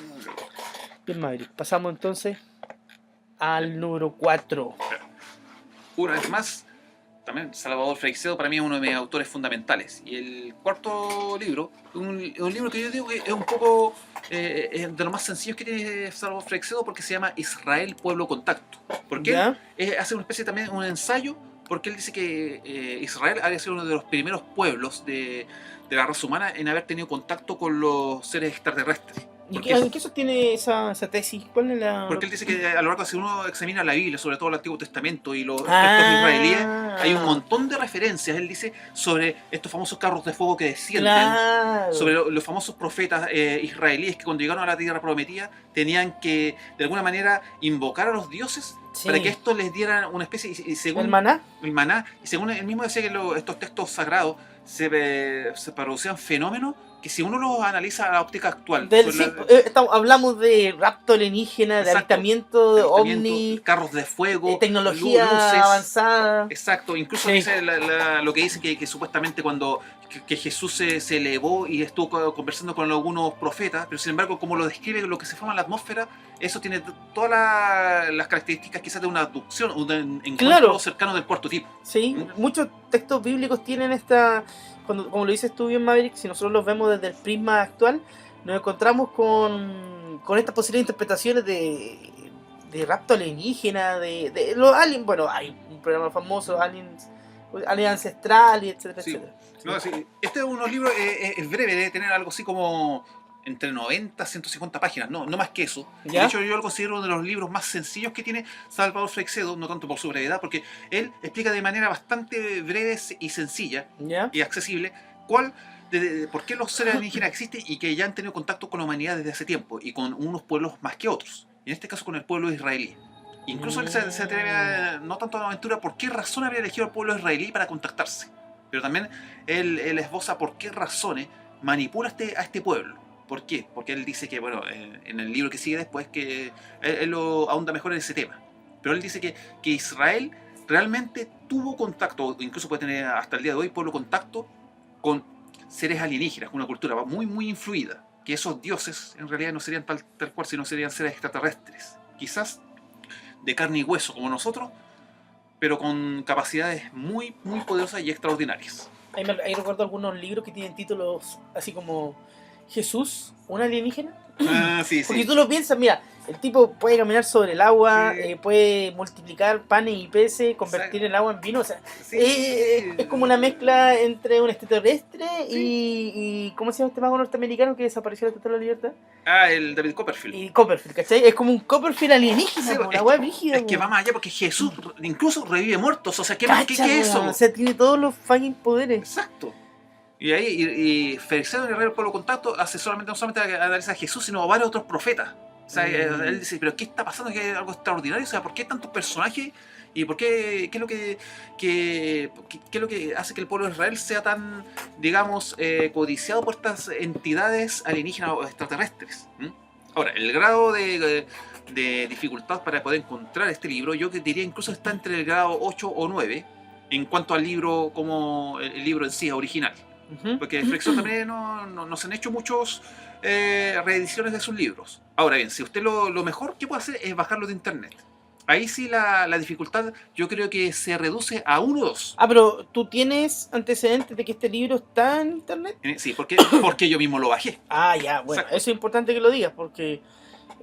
Bien, Maverick. Pasamos entonces al número 4. Una vez más, también Salvador Freixedo para mí es uno de mis autores fundamentales. Y el cuarto libro, un libro que yo digo que es un poco de los más sencillos que tiene Salvador Freixedo, porque se llama Israel, Pueblo, Contacto. Porque él hace una especie también, un ensayo, porque él dice que Israel había sido uno de los primeros pueblos de la raza humana en haber tenido contacto con los seres extraterrestres. ¿Y qué sostiene esa tesis? ¿Cuál es la...? Porque él dice que a lo largo, si uno examina la Biblia, sobre todo el Antiguo Testamento y los textos israelíes, hay un montón de referencias, él dice, sobre estos famosos carros de fuego que descienden, sobre los famosos profetas israelíes que cuando llegaron a la tierra prometida tenían que, de alguna manera, invocar a los dioses para que estos les dieran una especie, y según ¿El maná? El maná, y según él mismo decía que estos textos sagrados se producían fenómenos que si uno los analiza a la óptica actual... hablamos de rapto alienígena, de avistamiento, de ovni... Carros de fuego... tecnología luces, avanzada... Exacto, incluso dice lo que dice que supuestamente cuando que Jesús se elevó y estuvo conversando con algunos profetas, pero sin embargo, como lo describe lo que se forma en la atmósfera, eso tiene todas las características quizás de una abducción, un encuentro cercano del cuarto tipo. Sí, muchos textos bíblicos tienen esta... como lo dices tú bien, Maverick, si nosotros los vemos desde el prisma actual, nos encontramos con estas posibles interpretaciones de rapto alienígena, de los aliens. Bueno, hay un programa famoso, Alien Ancestral, y etcétera, etcétera. No, sí. Este es unos libros, es breve, debe tener algo así como entre 90 y 150 páginas, no más que eso. De hecho, yo lo considero uno de los libros más sencillos que tiene Salvador Freixedo, no tanto por su brevedad, porque él explica de manera bastante breve y sencilla y accesible por qué los seres alienígenas existen y que ya han tenido contacto con la humanidad desde hace tiempo y con unos pueblos más que otros. Y en este caso con el pueblo israelí. Incluso él se atreve no tanto a la aventura por qué razón habría elegido al pueblo israelí para contactarse. Pero también él esboza por qué razones manipula a este pueblo. ¿Por qué? Porque él dice que, bueno, en el libro que sigue después, que él lo ahonda mejor en ese tema. Pero él dice que Israel realmente tuvo contacto, incluso puede tener hasta el día de hoy, pueblo contacto con seres alienígenas, con una cultura muy, muy influida. Que esos dioses en realidad no serían tal cual, sino serían seres extraterrestres. Quizás de carne y hueso como nosotros, pero con capacidades muy, muy poderosas y extraordinarias. Ahí recuerdo algunos libros que tienen títulos así como Jesús, un alienígena. Ah, sí, Porque sí. tú lo piensas, mira, el tipo puede caminar sobre el agua, Sí. puede multiplicar panes y peces, convertir el agua en vino, o sea, Sí. es como una mezcla entre un extraterrestre Sí. y ¿cómo se llama este mago norteamericano que desapareció de la Estatua de la Libertad? Ah, el David Copperfield. Y Copperfield, ¿cachai? Es como un Copperfield alienígena, Sí, una weá brígida. es que va más allá porque Jesús incluso revive muertos. O sea, ¿qué Cacha, es eso? weón, o sea, tiene todos los fucking poderes. Exacto. Y ahí, Feliciano Guerrero Pueblo Contacto hace no solamente analiza a Jesús, sino a varios otros profetas. O sea, él dice, pero ¿qué está pasando? ¿Qué es algo extraordinario? O sea, ¿por qué tantos personajes? ¿Y por qué es lo que es lo que hace que el pueblo de Israel sea tan, digamos, codiciado por estas entidades alienígenas o extraterrestres? ¿Mm? Ahora, el grado de dificultad para poder encontrar este libro, yo que diría incluso está entre el grado 8 o 9 en cuanto al libro, como el libro en sí, original. Porque Flexo también no se han hecho muchos reediciones de sus libros. Ahora bien, si usted lo mejor que puede hacer es bajarlo de internet. Ahí sí la dificultad yo creo que se reduce a 1 o 2. Ah, pero tú tienes antecedentes de que este libro está en internet. Sí, porque yo mismo lo bajé. Ah, ya, bueno, Exacto. eso es importante que lo digas porque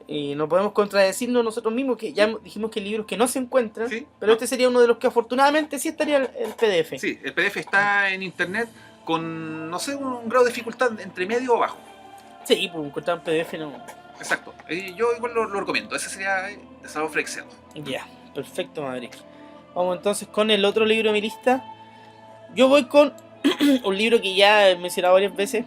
no podemos contradecirnos nosotros mismos, que ya dijimos que hay libros que no se encuentran, Sí, pero no. este sería uno de los que afortunadamente sí estaría el PDF. Sí, el PDF está en internet con, no sé, un grado de dificultad entre medio o bajo. Sí, pues encontrar un PDF no. Exacto. Yo igual lo recomiendo. Ese sería de Salvador Freixedo. Ya, perfecto, Madrid. Vamos entonces con el otro libro de mi lista. Yo voy con un libro que ya he mencionado varias veces,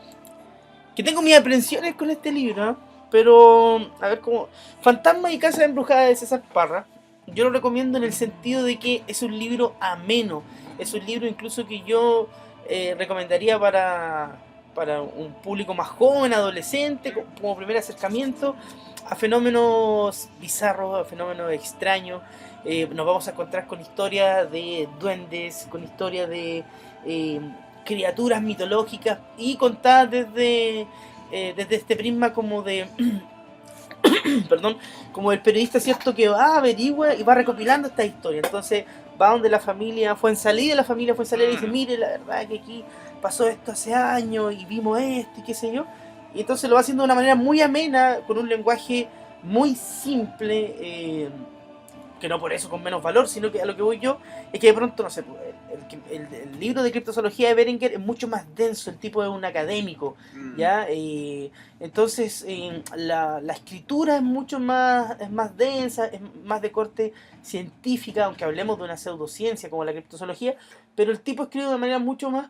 que tengo mis aprensiones con este libro, ¿no? Pero, a ver, como Fantasma y Casa Embrujada de César Parra. Yo lo recomiendo en el sentido de que es un libro ameno. Es un libro incluso que yo recomendaría para un público más joven, adolescente, como primer acercamiento a fenómenos bizarros, a fenómenos extraños. Nos vamos a encontrar con historias de duendes, con historias de criaturas mitológicas y contadas desde este prisma como de perdón, como el periodista, cierto, que va, averigua y va recopilando esta historia. Entonces va donde la familia fue en salida y dice, mire, la verdad que aquí pasó esto hace años y vimos esto y qué sé yo. Y entonces lo va haciendo de una manera muy amena, con un lenguaje muy simple, que no por eso con menos valor, sino que a lo que voy yo es que de pronto, no sé, el libro de criptozoología de Berenguer es mucho más denso, el tipo es un académico, ¿ya? Entonces la escritura es mucho más densa, es más de corte científica, aunque hablemos de una pseudociencia como la criptozoología, pero el tipo escribe de manera mucho más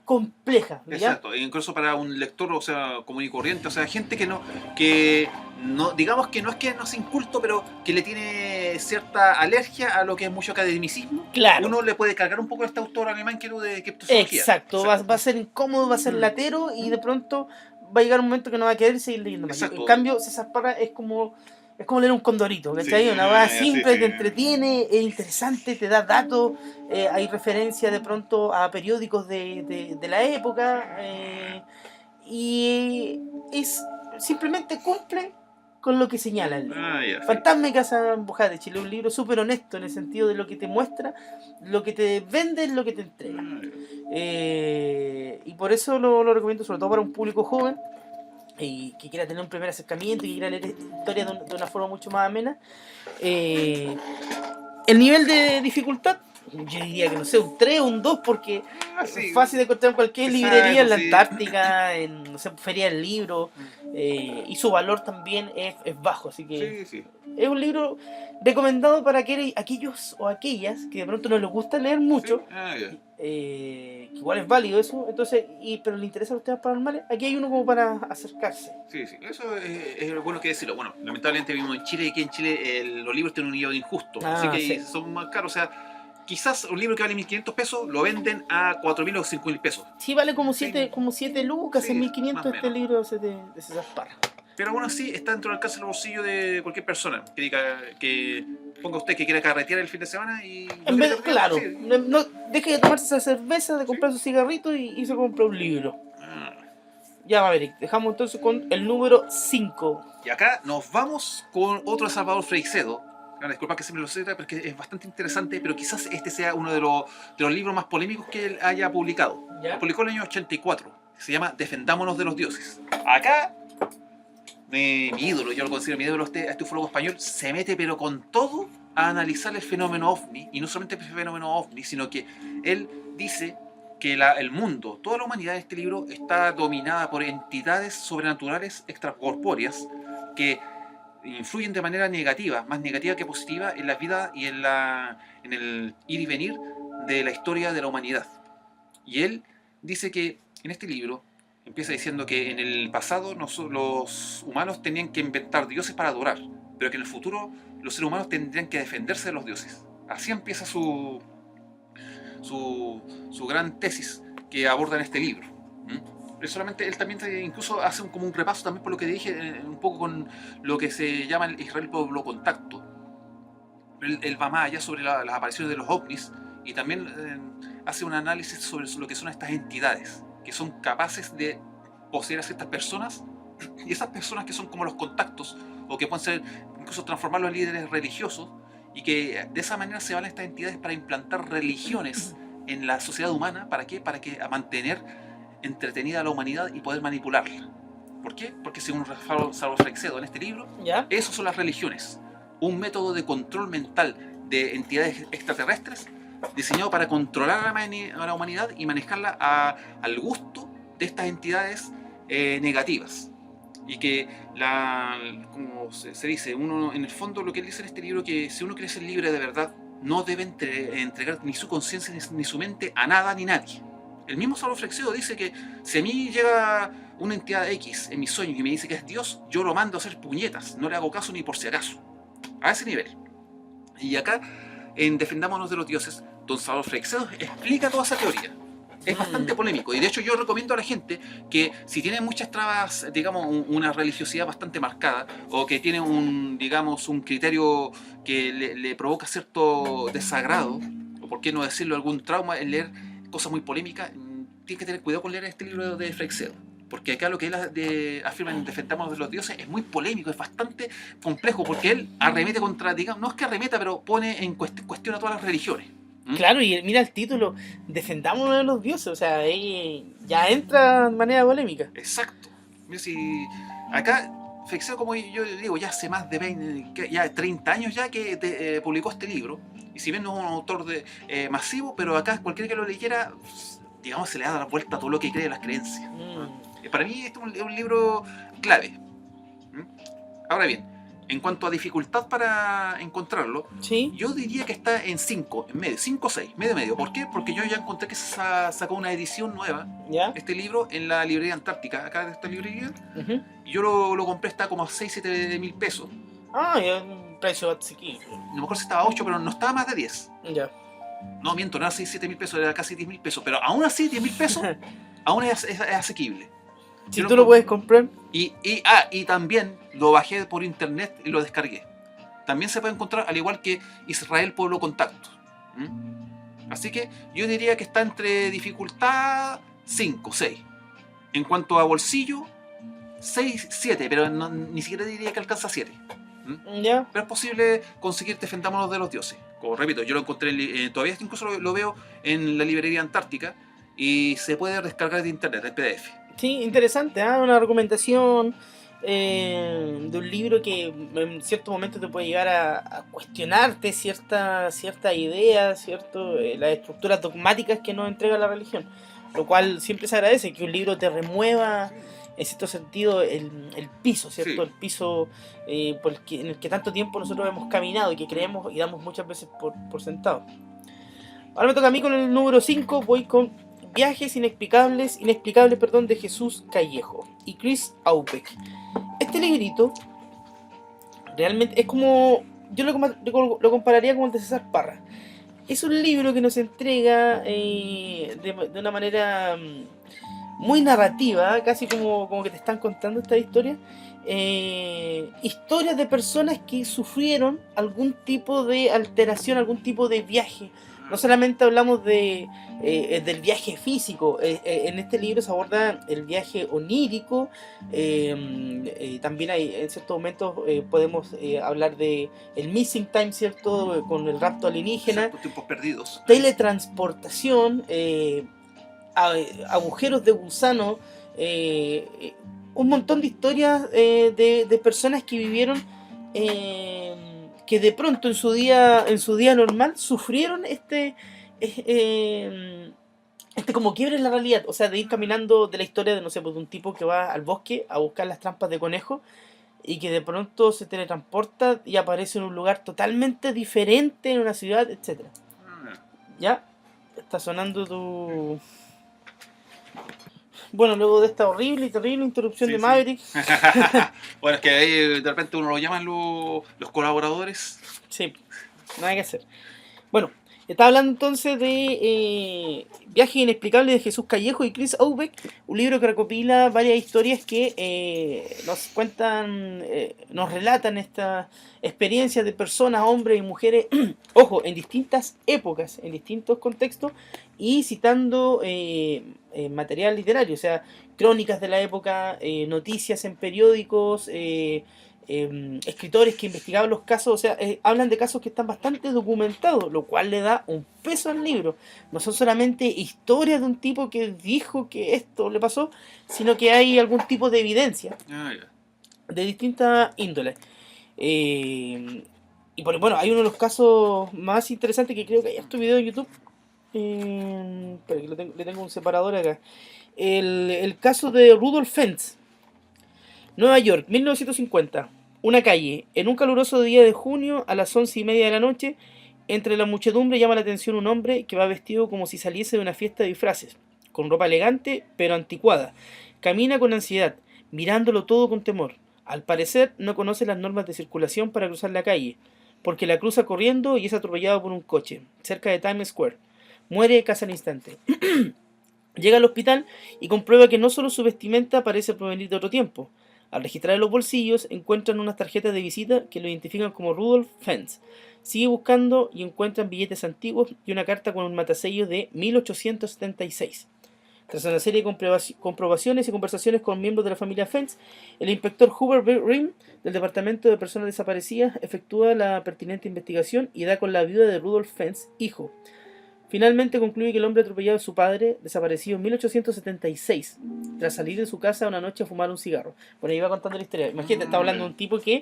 compleja, ¿ya? Exacto, incluso para un lector, o sea, común y corriente, o sea, gente que no, digamos que no es que no sea inculto, pero que le tiene cierta alergia a lo que es mucho academicismo. Claro. Uno le puede cargar un poco a este autor alemán que lo de criptozoología. Exacto, va a ser incómodo, va a ser latero y de pronto va a llegar un momento que no va a querer seguir leyendo más. En cambio, César Parra es como leer un Condorito, ¿cachai? Una cosa simple, te entretiene, es interesante, te da datos, hay referencias de pronto a periódicos de la época, y simplemente cumple con lo que señala el libro. Fantasma y Casa Embrujada de Chile, un libro súper honesto en el sentido de lo que te muestra, lo que te vende, lo que te entrega. Y por eso lo recomiendo, sobre todo para un público joven y que quiera tener un primer acercamiento y que quiera leer historias de una forma mucho más amena. El nivel de dificultad, yo diría que no sé, un 3 o un 2, porque es fácil de encontrar en cualquier librería, en la Antártica, en, no sé, feria del libro, y su valor también es bajo, así que es un libro recomendado para aquellos o aquellas que de pronto no les gusta leer mucho, que igual es válido eso, entonces, pero le interesan los temas paranormales, aquí hay uno como para acercarse. Sí, eso es bueno que decirlo. Bueno, lamentablemente vivimos en Chile y aquí en Chile los libros tienen un nivel injusto, así que son más caros, o sea, quizás un libro que vale 1.500 pesos lo venden a 4.000 o 5.000 pesos. Sí, vale como Sí. 7 lucas, Sí, en más 1500 o este menos. libro de César Parra. Pero aún así está dentro del alcance del bolsillo de cualquier persona que diga, que ponga usted que quiera carretear el fin de semana y no En quiere vez de, carretear, claro, sí. no, deje de tomarse esa cerveza, de Sí. comprar su cigarrito y se compra un libro. Ah. Ya, Maverick, dejamos entonces con el número 5. Y acá nos vamos con otro de Salvador Freixedo. Disculpa que siempre lo sé, porque es bastante interesante, pero quizás este sea uno de los libros más polémicos que él haya publicado. ¿Ya? Lo publicó en el año 84. Se llama Defendámonos de los dioses. Acá, mi ídolo, yo lo considero mi ídolo, este ufólogo español, se mete pero con todo a analizar el fenómeno OVNI. Y no solamente el fenómeno OVNI, sino que él dice que el mundo, toda la humanidad en este libro está dominada por entidades sobrenaturales extracorpóreas que influyen de manera negativa, más negativa que positiva, en la vida y en el ir y venir de la historia de la humanidad. Y él dice que en este libro empieza diciendo que en el pasado los humanos tenían que inventar dioses para adorar, pero que en el futuro los seres humanos tendrían que defenderse de los dioses. Así empieza su gran tesis que aborda en este libro. Solamente él también incluso hace como un repaso también por lo que dije, un poco con lo que se llama el Israel Pueblo Contacto. Él va más allá sobre las apariciones de los ovnis y también hace un análisis sobre lo que son estas entidades que son capaces de poseer a ciertas personas, y esas personas que son como los contactos o que pueden ser incluso transformarlos en líderes religiosos, y que de esa manera se van estas entidades para implantar religiones en la sociedad humana. ¿Para qué? Para que a mantener entretenida a la humanidad y poder manipularla. ¿Por qué? Porque según Salvador Freixedo en este libro, ¿Ya? esas son las religiones, un método de control mental de entidades extraterrestres diseñado para controlar a la humanidad y manejarla al gusto de estas entidades negativas. Y que, como se dice, uno en el fondo lo que él dice en este libro, que si uno quiere ser libre de verdad, no debe entregar ni su conciencia ni su mente a nada ni nadie. El mismo Salvador Freixedo dice que si a mí llega una entidad X en mis sueños y me dice que es Dios, yo lo mando a hacer puñetas, no le hago caso ni por si acaso. A ese nivel. Y acá, en Defendámonos de los dioses, don Salvador Freixedo explica toda esa teoría. Es bastante polémico, y de hecho yo recomiendo a la gente que si tiene muchas trabas, digamos, una religiosidad bastante marcada, o que tiene un criterio que le provoca cierto desagrado, o por qué no decirlo, algún trauma en leer cosas muy polémicas, tiene que tener cuidado con leer este libro de Freixedo. Porque acá lo que él afirma en Defendámonos de los dioses es muy polémico, es bastante complejo, porque él arremete contra, digamos, no es que arremeta, pero pone en cuestión a todas las religiones. Claro, y mira el título, Defendámonos de los dioses, o sea, ahí ya entra de manera polémica. Exacto. Mira, si acá Freixedo, como yo digo, ya hace más de 20, ya 30 años ya que publicó este libro, y si bien no es un autor masivo, pero acá cualquiera que lo leyera, digamos, se le da la vuelta a todo lo que cree las creencias. Para mí este es un libro clave. Ahora bien, en cuanto a dificultad para encontrarlo, Sí. yo diría que está en 5, en medio, 5 o 6, medio. ¿Por qué? Porque yo ya encontré que se sacó una edición nueva, ¿Ya? este libro, en la librería Antártica, acá de esta librería, Uh-huh. y yo lo compré, está como a 6-7 mil pesos. Ah, ya es un precio asequible. No me acuerdo si estaba a 8, pero no estaba más de 10. Ya. No, miento, no era 6-7 mil pesos, era casi 10 mil pesos, pero aún así 10 mil pesos aún es asequible. Si Yo tú lo puedes comprar. Y también lo bajé por internet y lo descargué. También se puede encontrar, al igual que Israel Pueblo Contacto. Así que yo diría que está entre dificultad 5, 6. En cuanto a bolsillo, 6, 7, pero ni siquiera diría que alcanza 7. Ya. Pero es posible conseguir Defendámonos de los dioses. Como repito, yo lo encontré, todavía incluso lo veo en la librería Antártica, y se puede descargar de internet, el PDF. Sí, interesante, ¿eh? Una recomendación de un libro que en cierto momento te puede llegar a cuestionarte cierta idea, las estructuras dogmáticas que nos entrega la religión, lo cual siempre se agradece, que un libro te remueva en cierto sentido el piso, ¿cierto? Sí. El piso en el que tanto tiempo nosotros hemos caminado y que creemos y damos muchas veces por sentado. Ahora me toca a mí con el número 5, voy con Viajes inexplicables, de Jesús Callejo y Chris Aubeck. Este librito realmente es como, yo lo compararía con el de César Parra. Es un libro que nos entrega de una manera muy narrativa, casi como que te están contando esta historia. Historias de personas que sufrieron algún tipo de alteración, algún tipo de viaje. No solamente hablamos del viaje físico, en este libro se aborda el viaje onírico, también hay, en ciertos momentos podemos hablar de el missing time, ¿cierto? Con el rapto alienígena, Ciertos tiempos perdidos. teletransportación, agujeros de gusano, un montón de historias de personas que vivieron que de pronto en su día normal sufrieron como quiebre en la realidad, o sea, de ir caminando de la historia de, no sé, pues, de un tipo que va al bosque a buscar las trampas de conejo y que de pronto se teletransporta y aparece en un lugar totalmente diferente, en una ciudad, etcétera. ¿Ya? Está sonando tu... Bueno, luego de esta horrible y terrible interrupción de Maverick. Bueno, es que ahí de repente uno lo llaman los colaboradores. Sí, nada que hacer. Bueno, estaba hablando entonces de Viaje Inexplicable de Jesús Callejo y Chris Aubeck, un libro que recopila varias historias que nos cuentan, nos relatan estas experiencias de personas, hombres y mujeres, ojo, en distintas épocas, en distintos contextos, y citando material literario, o sea, crónicas de la época, noticias en periódicos, escritores que investigaban los casos, o sea, hablan de casos que están bastante documentados, lo cual le da un peso al libro. No son solamente historias de un tipo que dijo que esto le pasó, sino que hay algún tipo de evidencia de distintas índoles. Y bueno, hay uno de los casos más interesantes que creo que hay este video en YouTube. Espera, que le tengo un separador acá. El caso de Rudolf Fentz. Nueva York, 1950. Una calle. En un caluroso día de junio, a las 11:30 de la noche, entre la muchedumbre llama la atención un hombre que va vestido como si saliese de una fiesta de disfraces, con ropa elegante pero anticuada. Camina con ansiedad, mirándolo todo con temor. Al parecer, no conoce las normas de circulación para cruzar la calle, porque la cruza corriendo y es atropellado por un coche, cerca de Times Square. Muere casi al instante. Llega al hospital y comprueba que no solo su vestimenta parece provenir de otro tiempo. Al registrar en los bolsillos, encuentran unas tarjetas de visita que lo identifican como Rudolf Fentz. Sigue buscando y encuentran billetes antiguos y una carta con un matasellos de 1876. Tras una serie de comprobaciones y conversaciones con miembros de la familia Fentz, el inspector Hubert B. Rim del Departamento de Personas Desaparecidas efectúa la pertinente investigación y da con la viuda de Rudolf Fentz, hijo. Finalmente concluye que el hombre atropellado es su padre, desaparecido en 1876, tras salir de su casa una noche a fumar un cigarro. Por ahí va contando la historia. Imagínate, está hablando de un tipo que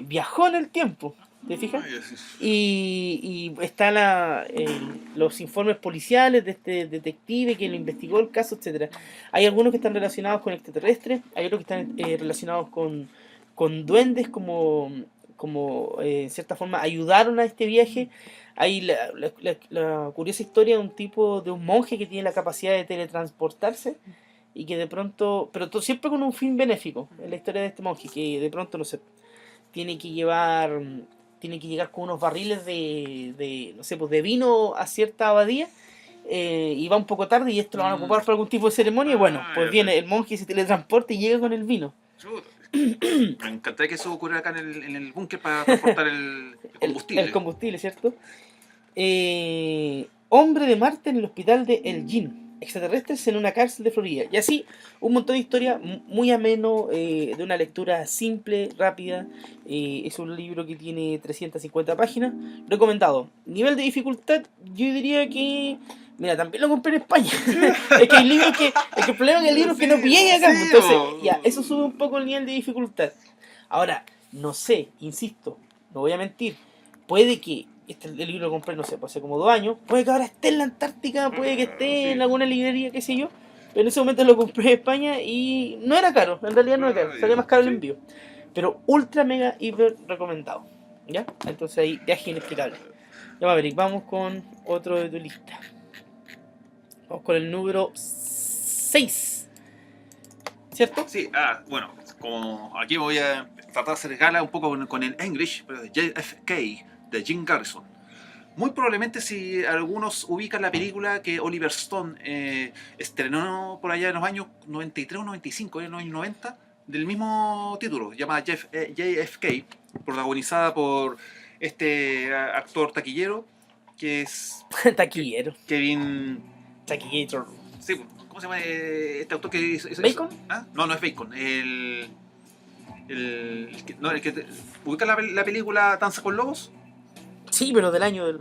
viajó en el tiempo, ¿te fijas? Y está los informes policiales de este detective que lo investigó el caso, etcétera. Hay algunos que están relacionados con extraterrestres, hay otros que están relacionados con duendes, como en cierta forma ayudaron a este viaje. Hay la curiosa historia de un tipo, de un monje que tiene la capacidad de teletransportarse y que de pronto, pero siempre con un fin benéfico, en la historia de este monje, que de pronto, no sé, tiene que llegar con unos barriles no sé, pues de vino a cierta abadía, y va un poco tarde y esto lo van a ocupar para algún tipo de ceremonia, y bueno, pues viene el monje, se teletransporta y llega con el vino. Me encantaría que eso ocurriera acá en el búnker para transportar el combustible. El combustible, ¿cierto? Hombre de Marte en el hospital de Elgin. Extraterrestres en una cárcel de Florida. Y así, un montón de historia muy ameno, de una lectura simple, rápida. Es un libro que tiene 350 páginas. Recomendado. Nivel de dificultad, yo diría que... Mira, también lo compré en España. Es que el problema es que el libro es que no pillé acá. Sí, entonces, ya, eso sube un poco el nivel de dificultad. Ahora, no sé, insisto, no voy a mentir. Puede que el libro lo compré, no sé, hace como 2 años. Puede que ahora esté en la Antártica, puede que esté en alguna librería, qué sé yo. Pero en ese momento lo compré en España y no era caro. En realidad no era caro. Salía más caro el envío. Pero ultra, mega, hiper recomendado. ¿Ya? Entonces ahí, Viaje Inexplicable. Ya, Maverick, vamos con otro de tu lista. Vamos con el número 6. ¿Cierto? Sí, bueno, como aquí voy a tratar de hacer gala un poco con el English, pero JFK, de Jim Garrison. Muy probablemente si algunos ubican la película que Oliver Stone estrenó por allá en los años 93 o 95, en los años 90, del mismo título, llamada JFK, protagonizada por este actor taquillero, que es Taquillero. Kevin... Taquillator. Sí, ¿cómo se llama este autor que hizo? ¿Bacon? ¿Ah? No, no es Bacon. El que ubica la película Danza con Lobos. Sí, pero del año del...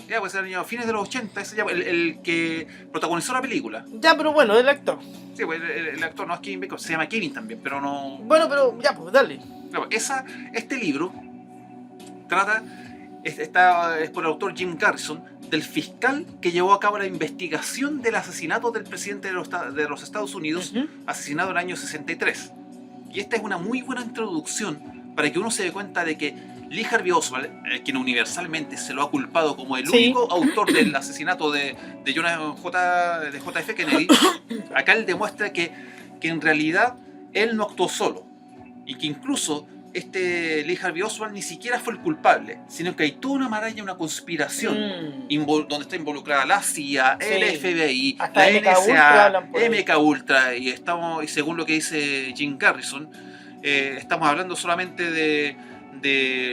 Ya, pues el año fines de los 80, ese ya, el que protagonizó la película. Ya, pero bueno, del actor. Sí, pues el actor no es Kevin Bacon, se llama Kevin también, pero no. Bueno, pero ya, pues dale. Claro, este libro trata, es por el autor Jim Garrison, del fiscal que llevó a cabo la investigación del asesinato del presidente de los Estados Unidos, Ujú. asesinado en el año 63. Y esta es una muy buena introducción para que uno se dé cuenta de que Lee Harvey Oswald, quien universalmente se lo ha culpado como el Sí. único autor del asesinato de JF Kennedy, acá él demuestra que en realidad él no actuó solo y que incluso este Lee Harvey Oswald ni siquiera fue el culpable, sino que hay toda una maraña, una conspiración donde está involucrada la CIA, Sí. el FBI, Hasta la MK Ultra NSA, hablan por ahí. MK Ultra, y según lo que dice Jim Garrison, estamos hablando solamente de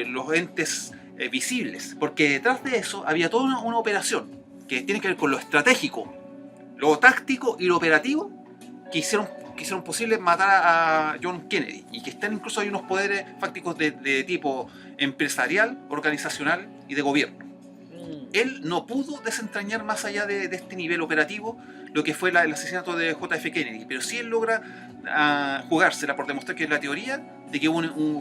los entes visibles, porque detrás de eso había toda una operación que tiene que ver con lo estratégico, lo táctico y lo operativo que hicieron posible matar a John Kennedy, y que están incluso hay unos poderes fácticos de tipo empresarial, organizacional y de gobierno. Él no pudo desentrañar más allá de este nivel operativo lo que fue el asesinato de JF Kennedy, pero sí él logra jugársela por demostrar que la teoría de que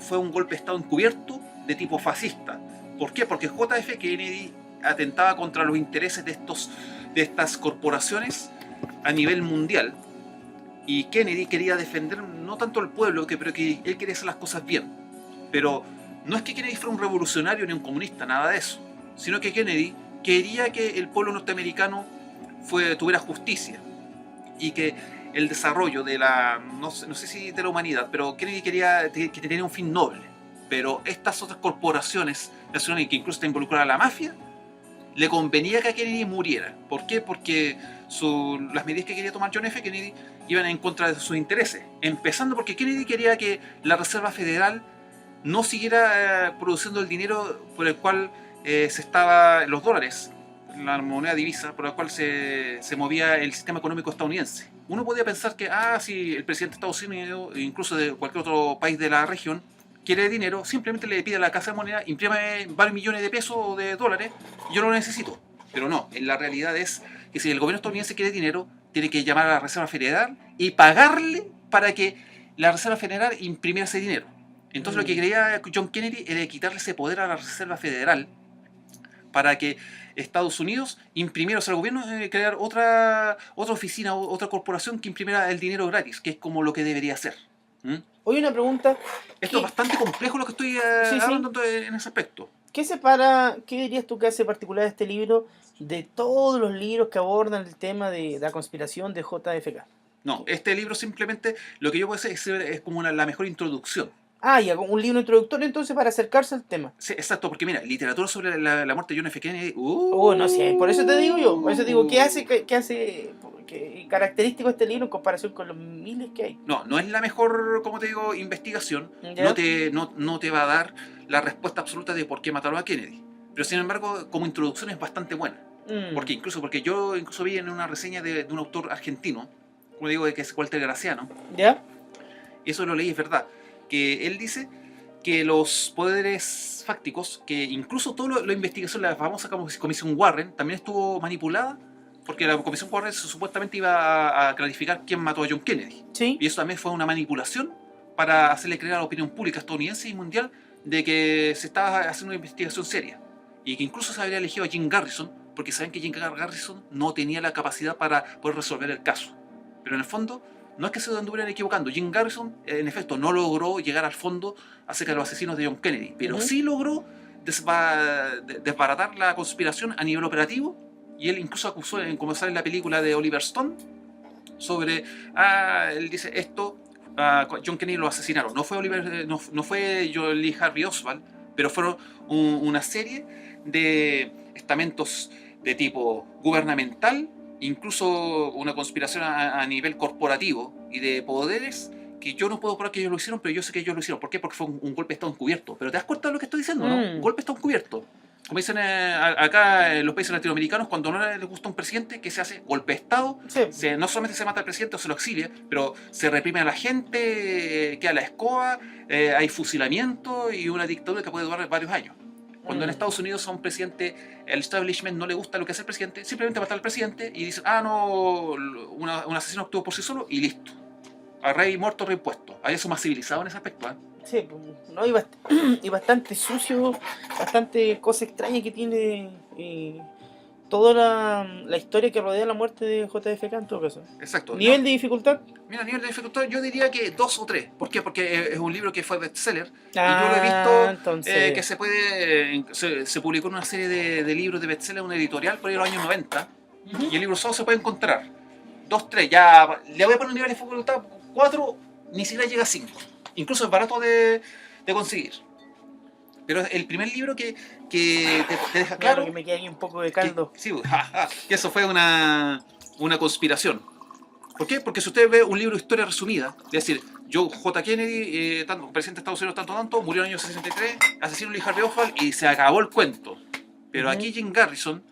fue un golpe de estado encubierto de tipo fascista. ¿Por qué? Porque JF Kennedy atentaba contra los intereses de estas corporaciones a nivel mundial, y Kennedy quería defender no tanto al pueblo, pero que él quería hacer las cosas bien. Pero no es que Kennedy fuera un revolucionario ni un comunista, nada de eso, sino que Kennedy quería que el pueblo norteamericano tuviera justicia y que el desarrollo de no sé si de la humanidad, pero Kennedy quería que tenía un fin noble. Pero estas otras corporaciones nacionales, que incluso está involucrada la mafia, le convenía que a Kennedy muriera. ¿Por qué? Porque las medidas que quería tomar John F. Kennedy iban en contra de sus intereses. Empezando porque Kennedy quería que la Reserva Federal no siguiera produciendo el dinero por el cual los dólares, la moneda divisa, por la cual se movía el sistema económico estadounidense. Uno podía pensar que, si el presidente de Estados Unidos, incluso de cualquier otro país de la región, quiere dinero, simplemente le pide a la casa de moneda, imprime varios millones de pesos o de dólares, y yo lo necesito. Pero no, en la realidad es que si el gobierno estadounidense quiere dinero, tiene que llamar a la Reserva Federal y pagarle para que la Reserva Federal imprimiera ese dinero. Entonces lo que quería John Kennedy era quitarle ese poder a la Reserva Federal para que Estados Unidos imprimiera, o sea, el gobierno crear otra oficina, otra corporación que imprimiera el dinero gratis, que es como lo que debería hacer. Oye, una pregunta. Esto es bastante complejo lo que estoy hablando en ese aspecto. ¿Qué dirías tú que hace particular este libro de todos los libros que abordan el tema de la conspiración de JFK? No, este libro simplemente, lo que yo puedo decir es como la mejor introducción. Ya, un libro introductorio entonces para acercarse al tema. Sí, exacto, porque mira, literatura sobre la muerte de John F. Kennedy. No sé, por eso te digo yo. Por eso digo, ¿qué hace característico este libro en comparación con los miles que hay? No es la mejor, como te digo, investigación. ¿Ya? No te va a dar la respuesta absoluta de por qué mataron a Kennedy. Pero sin embargo, como introducción es bastante buena. Porque yo vi en una reseña de un autor argentino, como digo, que es Walter Graciano. ¿Ya? Y eso lo leí, es verdad. Que él dice que los poderes fácticos, que incluso toda la investigación, la famosa comisión Warren, también estuvo manipulada, porque la comisión Warren supuestamente iba a clarificar quién mató a John Kennedy. Sí. Y eso también fue una manipulación para hacerle creer a la opinión pública estadounidense y mundial de que se estaba haciendo una investigación seria. Y que incluso se habría elegido a Jim Garrison, porque saben que Jim Garrison no tenía la capacidad para poder resolver el caso. Pero en el fondo, no es que se anduvieran equivocando. Jim Garrison, en efecto, no logró llegar al fondo acerca de los asesinos de John Kennedy, pero sí logró desbaratar la conspiración a nivel operativo, y él incluso acusó, como sale en la película de Oliver Stone, sobre, él dice esto, John Kennedy lo asesinaron. No fue Lee Harvey Oswald, pero fueron una serie de estamentos de tipo gubernamental, incluso una conspiración a nivel corporativo y de poderes que yo no puedo probar que ellos lo hicieron, pero yo sé que ellos lo hicieron. ¿Por qué? Porque fue un golpe de Estado encubierto. Pero ¿te das cuenta de lo que estoy diciendo, no? Un golpe de Estado encubierto. Como dicen acá en los países latinoamericanos, cuando no les gusta un presidente, ¿qué se hace? Golpe de Estado. Sí. No solamente se mata al presidente o se lo exilia, pero se reprime a la gente, queda la escoba, hay fusilamiento y una dictadura que puede durar varios años. Cuando en Estados Unidos a un presidente, el establishment no le gusta lo que hace el presidente, simplemente mata al presidente y dicen, no, un asesino actuó por sí solo y listo. A rey muerto, rey puesto. Hay eso más civilizado en ese aspecto, ¿eh? Sí, no, y bastante sucio, bastante cosa extraña que tiene toda la historia que rodea la muerte de JFK en todo caso. Exacto. ¿Nivel de dificultad? Mira, nivel de dificultad yo diría que 2 o 3. ¿Por qué? Porque es un libro que fue bestseller. Y yo lo he visto entonces... que se puede... Se publicó en una serie de libros de bestseller, una editorial por ahí en los años 90. Y el libro solo se puede encontrar. 2, 3. Ya le voy a poner un nivel de dificultad 4, ni siquiera llega a 5. Incluso es barato de conseguir. Pero el primer libro que te deja claro... que me queda aquí un poco de caldo. Que eso fue una conspiración. ¿Por qué? Porque si usted ve un libro de historia resumida, es decir, J. Kennedy, presidente de Estados Unidos, tanto, murió en el año 63, asesino Lee Harvey Oswald y se acabó el cuento. Pero aquí Jim Garrison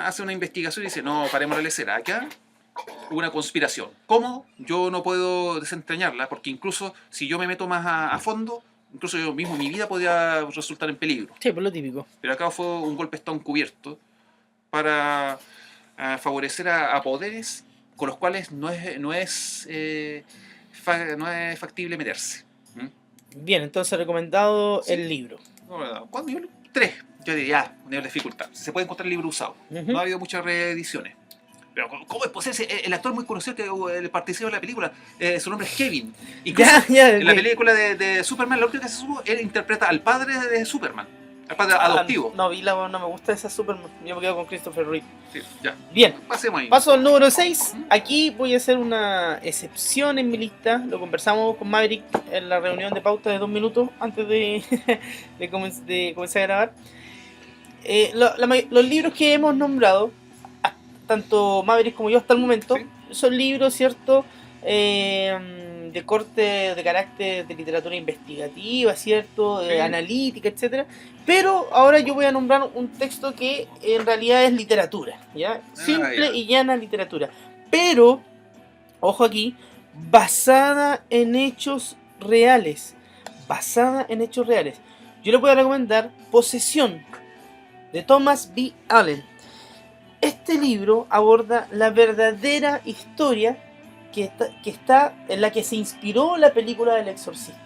hace una investigación y dice, no, paremos la lecera, acá hubo una conspiración. ¿Cómo? Yo no puedo desentrañarla, porque incluso si yo me meto más a fondo, incluso yo mismo, mi vida podría resultar en peligro. Sí, por lo típico. Pero acá fue un golpe de Estado encubierto para favorecer a poderes con los cuales no es factible meterse. Bien, entonces recomendado el libro. ¿Cuánto nivel? 3, yo diría, nivel de dificultad. Se puede encontrar el libro usado. No ha habido muchas reediciones. Pero ¿cómo es posible? El actor muy conocido que participó en la película, su nombre es Kevin. Incluso en la película de Superman, la última que se supo, él interpreta al padre de Superman, al padre adoptivo. No me gusta esa Superman. Yo me quedo con Christopher Reeve. Sí, ya. Bien, Pasemos ahí. paso al número 6. Aquí voy a hacer una excepción en mi lista. Lo conversamos con Maverick en la reunión de pauta de 2 minutos antes de comenzar a grabar. Los libros que hemos nombrado, tanto Maverick como yo hasta el momento, son libros, ¿cierto? De corte, de carácter de literatura investigativa, ¿cierto? Analítica, etcétera. Pero ahora yo voy a nombrar un texto que en realidad es literatura, ¿ya? Simple y llana literatura. Pero, ojo aquí, basada en hechos reales. Basada en hechos reales. Yo le voy a recomendar Posesión, de Thomas B. Allen. Este libro aborda la verdadera historia que está en la que se inspiró la película del Exorcista.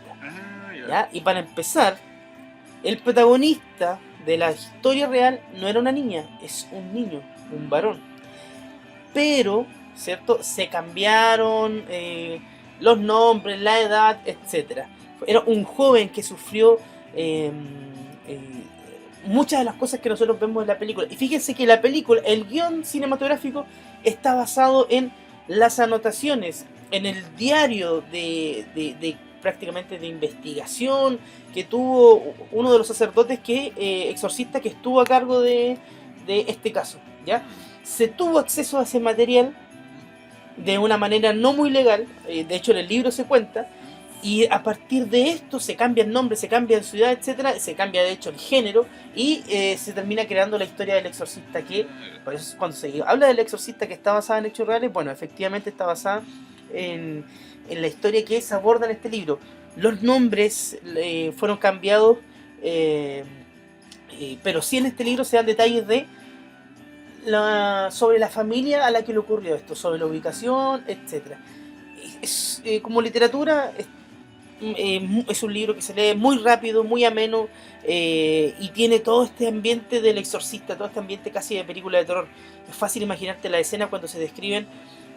¿Ya? Y para empezar, el protagonista de la historia real no era una niña, es un niño, un varón. Pero, ¿cierto? Se cambiaron los nombres, la edad, etc. Era un joven que sufrió muchas de las cosas que nosotros vemos en la película. Y fíjense que la película, el guión cinematográfico, está basado en las anotaciones, en el diario de prácticamente de investigación que tuvo uno de los sacerdotes exorcista que estuvo a cargo de este caso, ¿ya? Se tuvo acceso a ese material de una manera no muy legal, de hecho en el libro se cuenta, y a partir de esto se cambia el nombre, se cambia de ciudad, etcétera, se cambia de hecho el género y se termina creando la historia del exorcista, que por eso cuando se habla del exorcista que está basada en hechos reales, bueno, efectivamente está basada en la historia que se aborda en este libro. Los nombres fueron cambiados, pero sí en este libro se dan detalles sobre la familia a la que le ocurrió esto, sobre la ubicación, etcétera. Como literatura es un libro que se lee muy rápido, muy ameno, y tiene todo este ambiente del exorcista, todo este ambiente casi de película de terror. Es fácil imaginarte la escena cuando se describen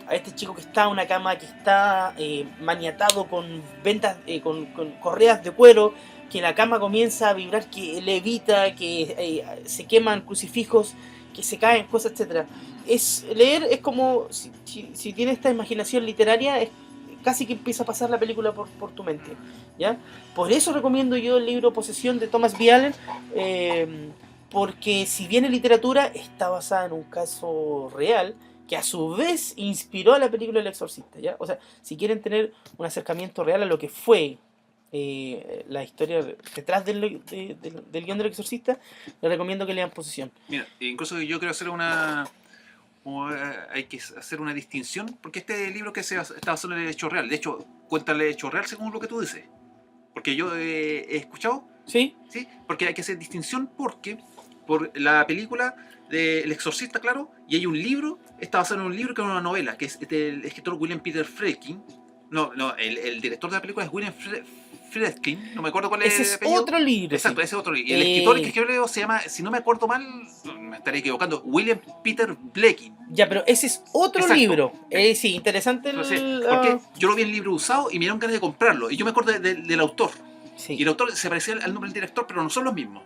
a este chico que está en una cama, que está maniatado con ventas, con correas de cuero, que la cama comienza a vibrar, que levita, que se queman crucifijos, que se caen cosas, etcétera. Leer es como si tienes esta imaginación literaria, es casi que empieza a pasar la película por tu mente, ¿ya? Por eso recomiendo yo el libro Posesión de Thomas B. Allen, porque si bien es literatura, está basada en un caso real que a su vez inspiró a la película El Exorcista, ¿ya? O sea, si quieren tener un acercamiento real a lo que fue la historia detrás del guión del Exorcista, les recomiendo que lean Posesión. Mira, incluso yo quiero hacer hay que hacer una distinción, porque este libro que está basado en el hecho real, de hecho, cuenta el hecho real según lo que tú dices. Porque yo he escuchado, ¿Sí? ¿sí? Porque hay que hacer distinción porque por la película de El Exorcista, claro, y hay un libro, está basado en un libro que es una novela, que es del escritor William Peter Friedkin. No, el director de la película es William Friedkin, no me acuerdo cuál es Ese el es apellido. otro libro. Exacto, Sí. ese es otro libro. Y el escritor que escribió se llama, si no me acuerdo mal, me estaré equivocando, William Peter Bleckin. Ya, pero ese es otro Exacto. libro. Sí, interesante el... Porque yo lo vi en libro usado y me dieron ganas de comprarlo. Y yo me acuerdo del autor. Sí. Y el autor se parecía al nombre del director, pero no son los mismos.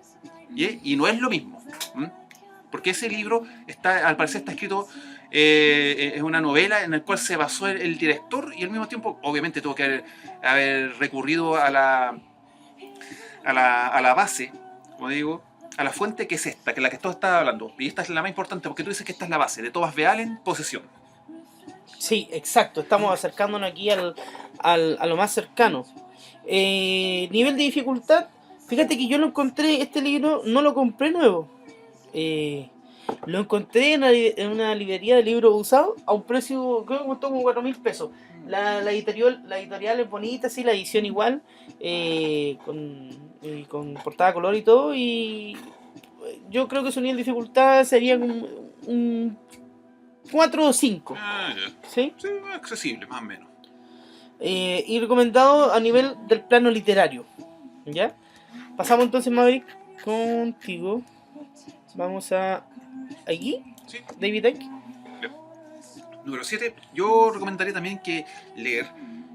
Y no es lo mismo. Porque ese libro, al parecer, está escrito, es una novela en la cual se basó el director y al mismo tiempo, obviamente, tuvo que haber recurrido a la base, como digo, a la fuente que es esta, que es la que todos están hablando. Y esta es la más importante porque tú dices que esta es la base de Thomas B. Allen, Posesión. Sí, exacto. Estamos acercándonos aquí a lo más cercano. Nivel de dificultad. Fíjate que yo lo encontré, este libro no lo compré nuevo. Lo encontré en una librería de libros usados a un precio, creo que costó como 4.000 pesos. La editorial es bonita, sí, la edición igual, con portada color y todo. Y yo creo que su nivel de dificultad sería un 4 o 5. Ah, ya. ¿Sí? Sí, accesible, más o menos. Y recomendado a nivel del plano literario. ¿Ya? Pasamos entonces, Maverick, contigo. Vamos a... ¿Aquí? Sí. David Icke. Número 7. Yo recomendaría también que leer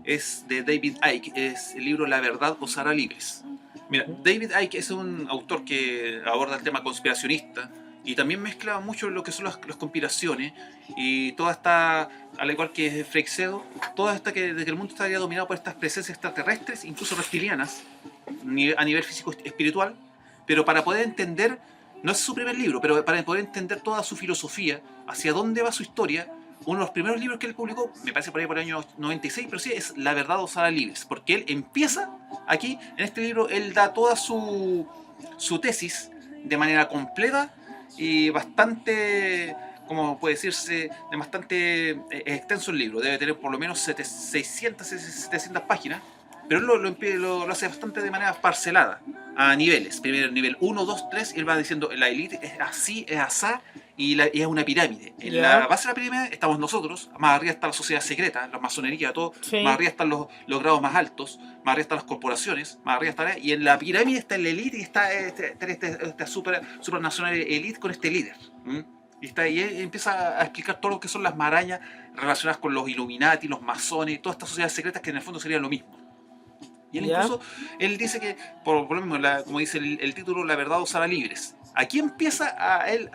es de David Icke, es el libro La verdad os hará libres. Mira, David Icke es un autor que aborda el tema conspiracionista y también mezcla mucho lo que son las conspiraciones y toda esta, al igual que Freixedo, toda esta de que el mundo estaría dominado por estas presencias extraterrestres, incluso reptilianas, a nivel físico espiritual, pero para poder entender, no es su primer libro, pero para poder entender toda su filosofía, hacia dónde va su historia, uno de los primeros libros que él publicó, me parece por ahí por el año 96, pero sí, es La verdad os hará libres, porque él empieza aquí, en este libro, él da toda su tesis de manera completa y bastante, como puede decirse, de bastante extenso el libro, debe tener por lo menos 600, 700 páginas, pero él lo hace bastante de manera parcelada, a niveles. Primero nivel 1, 2, 3, y él va diciendo, la élite es así, es asá, y es una pirámide. En la base de la pirámide estamos nosotros, más arriba está la sociedad secreta, la masonería, todo, sí. Más arriba están los grados más altos, más arriba están las corporaciones, más arriba está, y en la pirámide está la élite y está esta supernacional élite con este líder. Y él empieza a explicar todo lo que son las marañas relacionadas con los Illuminati, los masones, todas estas sociedades secretas que en el fondo serían lo mismo. Y él incluso, él dice que, por lo mismo, como dice el título, La verdad os hará libres. Aquí empieza en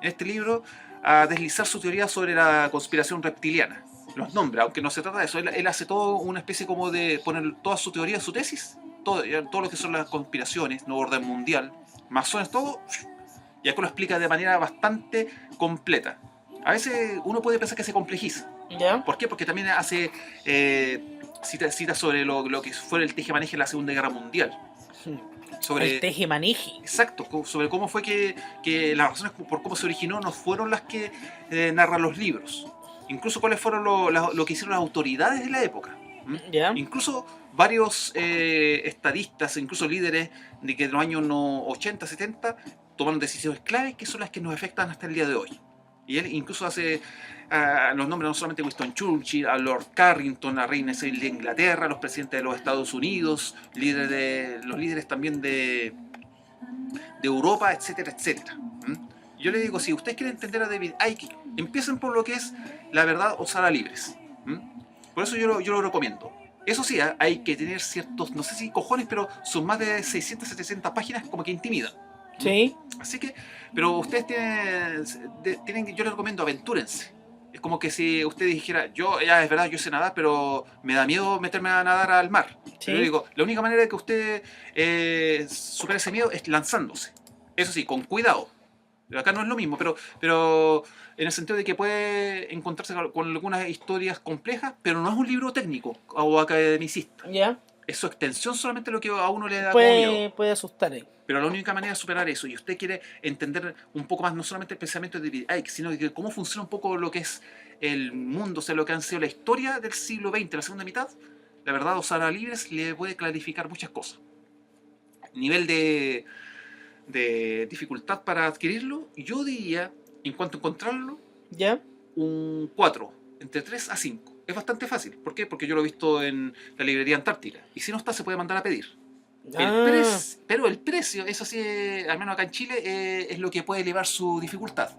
este libro a deslizar su teoría sobre la conspiración reptiliana. Los nombra, aunque no se trata de eso. Él hace todo una especie como de poner toda su teoría, su tesis, todo lo que son las conspiraciones, nuevo orden mundial, masones, todo, y acá lo explica de manera bastante completa. A veces uno puede pensar que se complejiza. ¿Por qué? Porque también hace... Cita sobre lo que fue el tejemaneje en la Segunda Guerra Mundial. Sobre, el tejemaneje. Exacto, sobre cómo fue que las razones por cómo se originó no fueron las que narran los libros. Incluso cuáles fueron lo que hicieron las autoridades de la época. Incluso varios estadistas, incluso líderes de que en los años 80, 70 tomaron decisiones claves que son las que nos afectan hasta el día de hoy. Y él incluso hace los nombres no solamente a Winston Churchill, a Lord Carrington, a Reina Isabel de Inglaterra, a los presidentes de los Estados Unidos, los líderes también de Europa, etcétera, etcétera. Yo le digo, si ustedes quieren entender a David Icke, empiecen por lo que es La verdad os hará libres. Por eso yo lo recomiendo. Eso sí, hay que tener ciertos, no sé si cojones, pero son más de 600, 700 páginas como que intimidan. Sí. Así que, pero ustedes tienen, yo les recomiendo, aventúrense. Es como que si usted dijera, ya es verdad, yo sé nadar, pero me da miedo meterme a nadar al mar. Sí. Yo digo, la única manera de que usted supere ese miedo es lanzándose. Eso sí, con cuidado. Acá no es lo mismo, pero en el sentido de que puede encontrarse con algunas historias complejas, pero no es un libro técnico o academicista. ¿Ya? Es su extensión solamente lo que a uno le da como miedo. Puede asustar ahí. Pero la única manera de superar eso, y usted quiere entender un poco más, no solamente el pensamiento de David Icke, sino de cómo funciona un poco lo que es el mundo, o sea, lo que han sido la historia del siglo XX, la segunda mitad, la verdad, Osara Libres le puede clarificar muchas cosas. Nivel de dificultad para adquirirlo, yo diría, en cuanto a encontrarlo, ¿Ya? un 4, entre 3 a 5. Es bastante fácil. ¿Por qué? Porque yo lo he visto en la librería Antártica. Y si no está, se puede mandar a pedir. Pero el precio, eso sí, al menos acá en Chile, es lo que puede elevar su dificultad.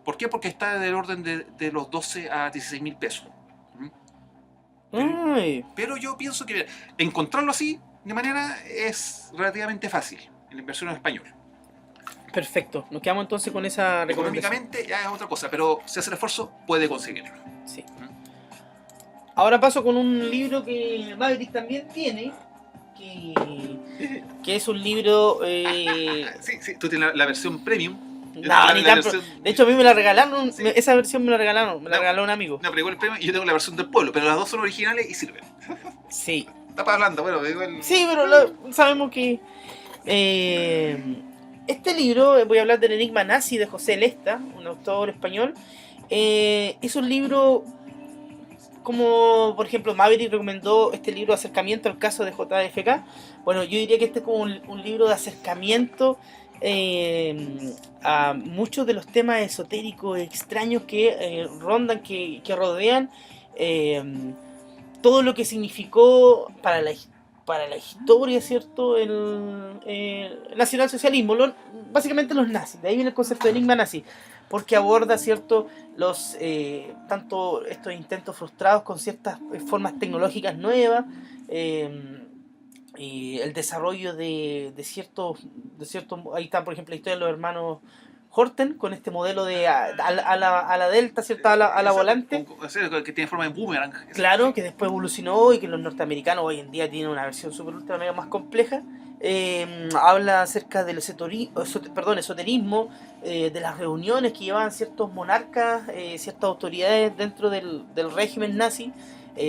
¿Por qué? Porque está del orden de los 12 a 16 mil pesos. Ay, Pero yo pienso que mira, encontrarlo así, de manera, es relativamente fácil en la inversión en español. perfecto. Nos quedamos entonces con esa recomendación. Económicamente ya es otra cosa, pero si hace el esfuerzo, puede conseguirlo. Sí. Ahora paso con un libro que Maverick también tiene, que es un libro... Sí, tú tienes la versión premium. No, ni tan de hecho, a mí me la regalaron, Sí. esa versión me la regalaron, me la regaló un amigo. No, pero igual el premium, yo tengo la versión del pueblo, pero las dos son originales y sirven. Sí. Está para hablando, bueno, igual... Sí, pero sabemos que... este libro, voy a hablar del Enigma Nazi de José Lesta, un autor español. Es un libro... Como por ejemplo Maverick recomendó este libro Acercamiento al caso de JFK. Bueno, yo diría que este es como un libro de acercamiento a muchos de los temas esotéricos extraños que rondan, que rodean todo lo que significó para la historia, ¿cierto? El nacionalsocialismo, básicamente los nazis. De ahí viene el concepto de enigma nazi, porque aborda, ¿cierto?, tanto estos intentos frustrados con ciertas formas tecnológicas nuevas, y el desarrollo de ciertos, ahí está por ejemplo la historia de los hermanos Horten con este modelo de a la delta, ¿cierto?, a la volante. Que tiene forma de boomerang. Claro, que después evolucionó y que los norteamericanos hoy en día tienen una versión super ultra mega más compleja. Habla acerca del esoterismo, de las reuniones que llevaban ciertos monarcas, ciertas autoridades dentro del régimen nazi,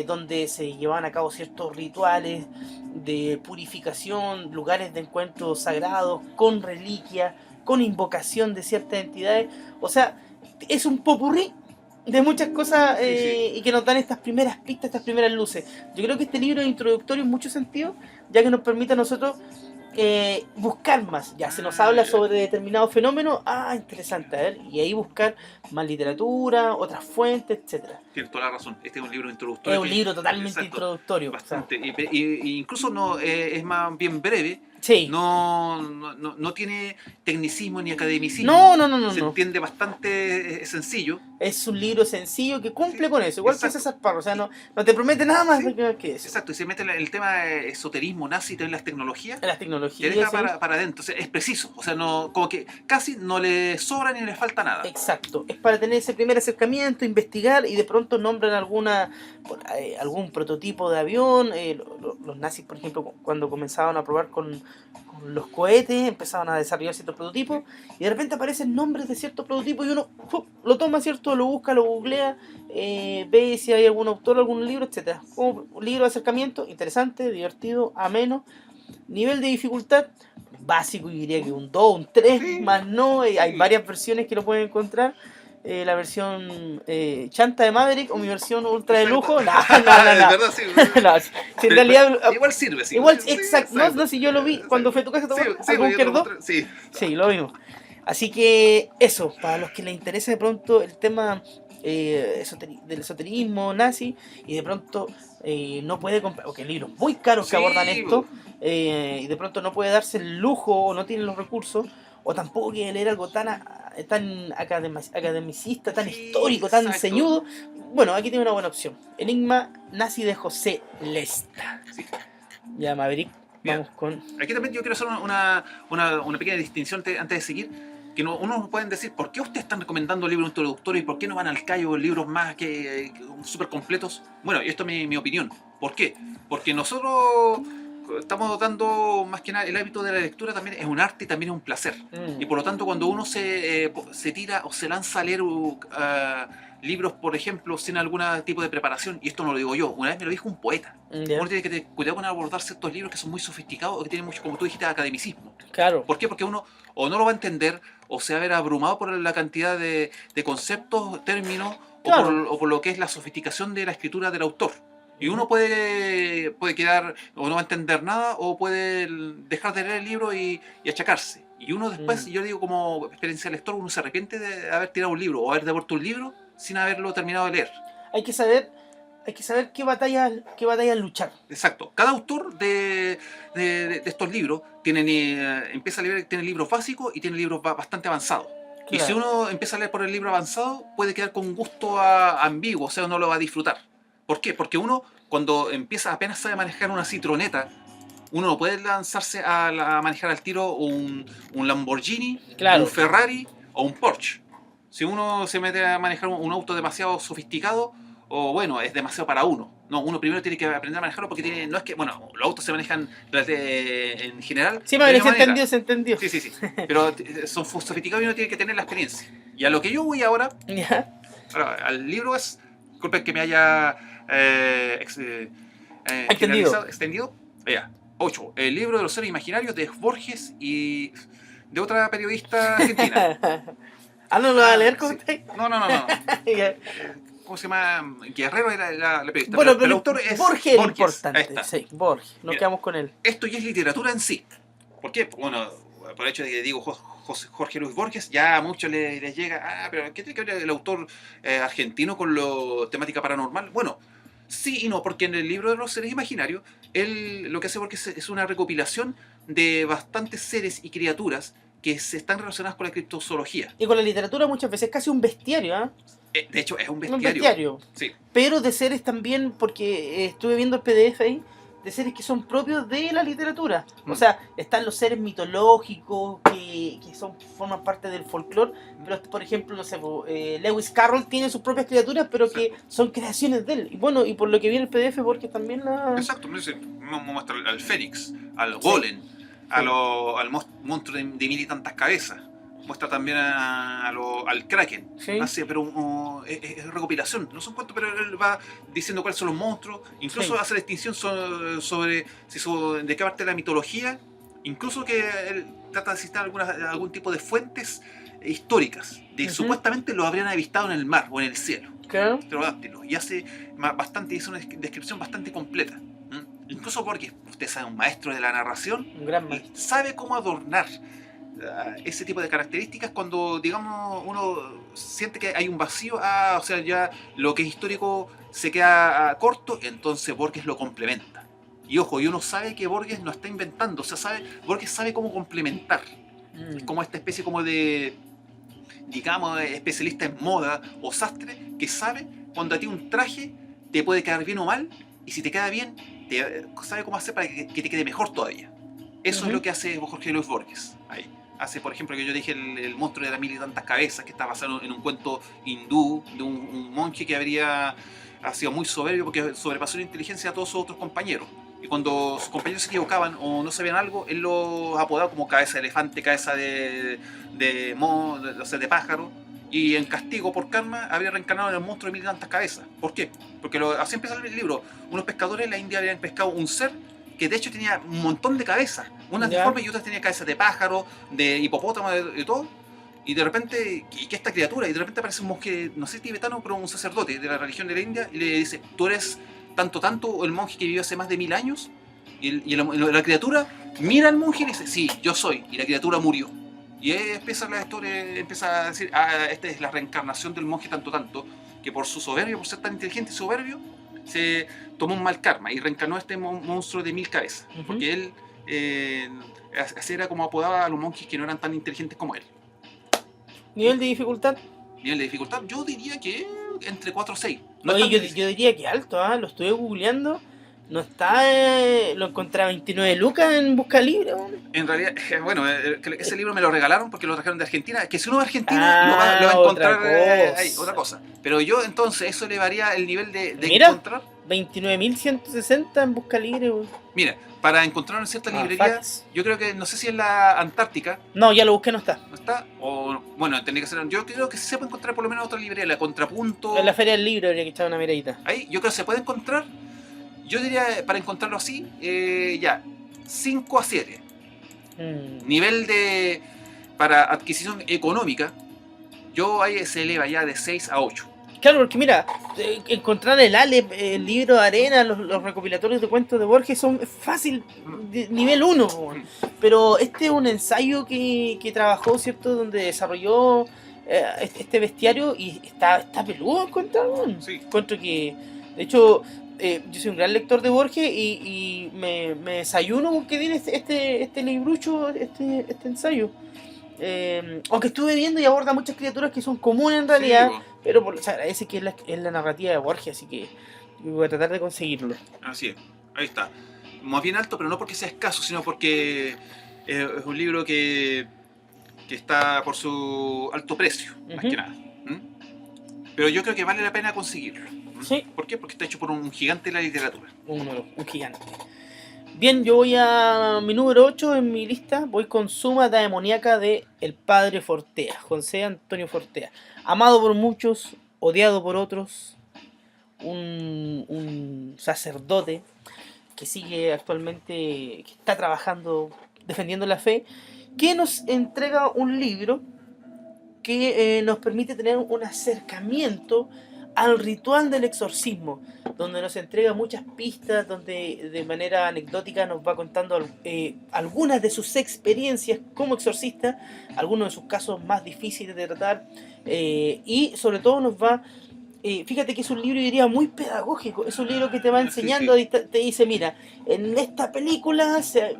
donde se llevaban a cabo ciertos rituales de purificación, lugares de encuentro sagrados, con reliquias, con invocación de ciertas entidades. O sea, es un popurrí de muchas cosas y que nos dan estas primeras pistas, estas primeras luces. Yo creo que este libro es introductorio en muchos sentidos, ya que nos permite a nosotros buscar más. Ya se nos habla sobre determinados fenómenos, interesante, a ver, y ahí buscar más literatura, otras fuentes, etcétera. Tienes toda la razón, este es un libro introductorio. Es un libro totalmente exacto, introductorio. Bastante, o sea. y incluso no es más bien breve. Sí. No tiene tecnicismo ni academicismo. No. Se entiende bastante sencillo. Es un libro sencillo que cumple con eso, igual que César Parro, o sea, no te promete nada más que eso. Exacto, y se mete el tema de esoterismo nazi, también las tecnologías. Las tecnologías. Te deja para adentro, o sea, es preciso, o sea, no, como que casi no le sobra ni le falta nada. Exacto, es para tener ese primer acercamiento, investigar y de pronto nombran algún prototipo de avión. Los nazis, por ejemplo, cuando comenzaban a probar con los cohetes, empezaban a desarrollar ciertos prototipos y de repente aparecen nombres de ciertos prototipos y uno lo toma, ¿cierto? Lo busca, lo googlea, ve si hay algún autor, algún libro, etcétera. Como un libro de acercamiento, interesante, divertido, ameno. Nivel de dificultad básico, yo diría que un 2, un 3, más no, hay varias versiones que lo pueden encontrar. La versión chanta de Maverick o mi versión ultra de lujo. No. verdad, sí. No, si en realidad, igual sirve, sí. Igual, exacto. No, si yo lo vi cuando fui a tu casa, sí, lo vimos. Así que eso, para los que les interesa de pronto el tema del esoterismo nazi y de pronto no puede comprar, porque hay libros muy caros que abordan esto, y de pronto no puede darse el lujo o no tiene los recursos, o tampoco quiere leer algo tan academicista, tan histórico, tan ceñudo. Bueno, aquí tiene una buena opción. Enigma Nazi de José Lesta. Sí. Ya, Maverick, vamos con... Aquí también yo quiero hacer una pequeña distinción antes de seguir. Que unos pueden decir, ¿por qué ustedes están recomendando libros introductorios y por qué no van al callo libros más que súper completos? Bueno, y esto es mi opinión. ¿Por qué? Porque nosotros, estamos dando más que nada el hábito de la lectura también es un arte y también es un placer. Y por lo tanto, cuando uno se tira o se lanza a leer libros, por ejemplo, sin algún tipo de preparación, y esto no lo digo yo, una vez me lo dijo un poeta. Ya. Uno tiene que tener cuidado con abordar ciertos libros que son muy sofisticados o que tienen mucho, como tú dijiste, academicismo. Claro. ¿Por qué? Porque uno o no lo va a entender o se va a ver abrumado por la cantidad de conceptos, términos Claro. o por lo que es la sofisticación de la escritura del autor. Y uno puede quedar o no va a entender nada o puede dejar de leer el libro y achacarse. Y uno después, yo digo como experiencia de lector, uno se arrepiente de haber tirado un libro o haber devuelto un libro sin haberlo terminado de leer. Hay que saber qué batallas luchar. Exacto. Cada autor de estos libros empieza a leer, tiene libros básicos y tiene libros bastante avanzados. Claro. Y si uno empieza a leer por el libro avanzado, puede quedar con un gusto ambiguo, o sea, no lo va a disfrutar. ¿Por qué? Porque uno, cuando apenas sabe manejar una citroneta, uno no puede lanzarse a manejar al tiro un Lamborghini, Claro. un Ferrari o un Porsche. Si uno se mete a manejar un auto demasiado sofisticado, o bueno, es demasiado para uno. No, uno primero tiene que aprender a manejarlo porque no es que, bueno, los autos se manejan en general. Sí, de una manera. se entendió. Sí. Pero son sofisticados y uno tiene que tener la experiencia. Y a lo que yo voy ahora, Ya. al libro es, disculpen que me haya extendido. Ya. 8. El libro de los seres imaginarios de Borges y de otra periodista argentina. ¿No lo vas a leer? ¿Cómo Sí. está ahí? No. Ya. ¿Cómo se llama? Guerrero era la periodista. Bueno, pero el autor es Borges es Borges. importante. Ahí está. Sí, Borges. Nos Mira. quedamos con él. Esto ya es literatura en sí. ¿Por qué? Bueno, por el hecho de que digo Jorge Luis Borges, ya a muchos les llega, pero ¿qué tiene que ver el autor argentino con la temática paranormal? Bueno, sí y no, porque en el libro de los seres imaginarios, él lo que hace Borges es una recopilación de bastantes seres y criaturas que se están relacionadas con la criptozoología. Y con la literatura muchas veces casi un bestiario, ¿ah? De hecho, es un Un bestiario. bestiario. Sí. Pero de seres también, porque estuve viendo el PDF ahí, de seres que son propios de la literatura. O sea, están los seres mitológicos que forman parte del folclore, pero por ejemplo, no sé, Lewis Carroll tiene sus propias criaturas, pero que son creaciones de él. Y bueno, y por lo que vi en el PDF, porque también la... Exacto, me muestra al Fénix, al Golem, al monstruo de mil y tantas cabezas. Muestra también al Kraken. Sí. Hace, pero es recopilación, no son cuentos, pero él va diciendo cuáles son los monstruos. Incluso hace la distinción sobre de qué parte de la mitología. Incluso que él trata de citar algún tipo de fuentes históricas. Supuestamente lo habrían avistado en el mar o en el cielo. Claro. Pterodáctilos. Y hace una descripción bastante completa. Incluso porque usted sabe, un maestro de la narración, Un gran maestro. sabe cómo adornar ese tipo de características cuando, digamos, uno siente que hay un vacío, o sea, ya lo que es histórico se queda corto, entonces Borges lo complementa. Y ojo, y uno sabe que Borges no está inventando, o sea, Borges sabe cómo complementar, como esta especie como de, digamos, especialista en moda o sastre, que sabe cuando a ti un traje te puede quedar bien o mal, y si te queda bien, sabe cómo hacer para que te quede mejor todavía. Eso es lo que hace Jorge Luis Borges ahí. Hace, por ejemplo, que yo dije el monstruo de las mil y tantas cabezas, que está basado en un cuento hindú de un monje que ha sido muy soberbio porque sobrepasó la inteligencia a todos sus otros compañeros. Y cuando sus compañeros se equivocaban o no sabían algo, él los apodaba como cabeza de elefante, cabeza de pájaro. Y en castigo por karma había reencarnado en el monstruo de mil y tantas cabezas. ¿Por qué? Porque así empieza el libro. Unos pescadores en la India habían pescado un ser que de hecho tenía un montón de cabezas, unas deformes y otras tenía cabezas de pájaro, de hipopótamo, de todo, y de repente, y que esta criatura, y de repente aparece un monje, no sé tibetano, pero un sacerdote de la religión de la India, y le dice, tú eres tanto el monje que vivió hace más de 1000 años, y la criatura mira al monje y le dice, sí, yo soy, y la criatura murió. Y empieza la historia, empieza a decir, esta es la reencarnación del monje tanto, que por su soberbio, por ser tan inteligente y soberbio, se tomó un mal karma y reencarnó este monstruo de 1000 cabezas. Porque él, así era como apodaba a los monjes que no eran tan inteligentes como él. ¿Nivel de dificultad? Nivel de dificultad, yo diría que entre 4 o 6. No, yo diría que alto, lo estuve googleando. No está, lo encontré a 29 lucas en Busca Libre. En realidad, bueno, ese libro me lo regalaron porque lo trajeron de Argentina. Que si uno va a Argentina, lo va a encontrar otra cosa. ahí, otra cosa. Pero yo entonces, eso elevaría el nivel de Mira, encontrar. 29.160 en busca libre. Mira, para encontrar en ciertas librerías, Facts. yo creo que, no sé si en la Antártica, No, ya lo busqué, no está. ¿no está? O, bueno, tendría que ser, yo creo que sí se puede encontrar por lo menos otra librería, la Contrapunto. En la Feria del Libro habría que echar una miradita. Ahí, yo creo que se puede encontrar. Yo diría, para encontrarlo así, ya, 5 a 7. Nivel de, para adquisición económica, yo ahí se eleva ya de 6 a 8. Claro, porque mira, encontrar el Alep, el libro de arena, los recopilatorios de cuentos de Borges son fácil, nivel 1. Pero este es un ensayo que trabajó, ¿cierto? Donde desarrolló este bestiario y está peludo encontrarlo. Sí. Encuentro que, de hecho, yo soy un gran lector de Borges y me desayuno que tiene este librucho, este ensayo. Aunque estuve viendo y aborda muchas criaturas que son comunes en realidad, Sí, pero se agradece que es la narrativa de Borges, así que yo voy a tratar de conseguirlo. así es, ahí está. Más bien alto, pero no porque sea escaso, sino porque es un libro que está por su alto precio, más que nada. Pero yo creo que vale la pena conseguirlo. Sí. ¿Por qué? Porque está hecho por un gigante de la literatura. Un gigante. Bien, yo voy a mi número 8 en mi lista. Voy con Suma Demoníaca de El Padre Fortea, José Antonio Fortea. Amado por muchos, odiado por otros. Un sacerdote que sigue actualmente, que está trabajando, defendiendo la fe, que nos entrega un libro que nos permite tener un acercamiento al ritual del exorcismo, donde nos entrega muchas pistas, donde de manera anecdótica nos va contando algunas de sus experiencias como exorcista, algunos de sus casos más difíciles de tratar, y sobre todo nos va... fíjate que es un libro, diría, muy pedagógico. Es un libro que te va enseñando, Sí. te dice, mira, en esta película se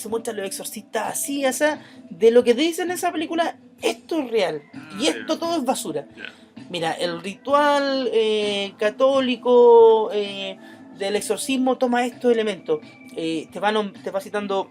muestran los exorcistas así, así. De lo que te dicen en esa película, esto es real. Y esto todo es basura. Mira, el ritual católico del exorcismo toma estos elementos. Te va citando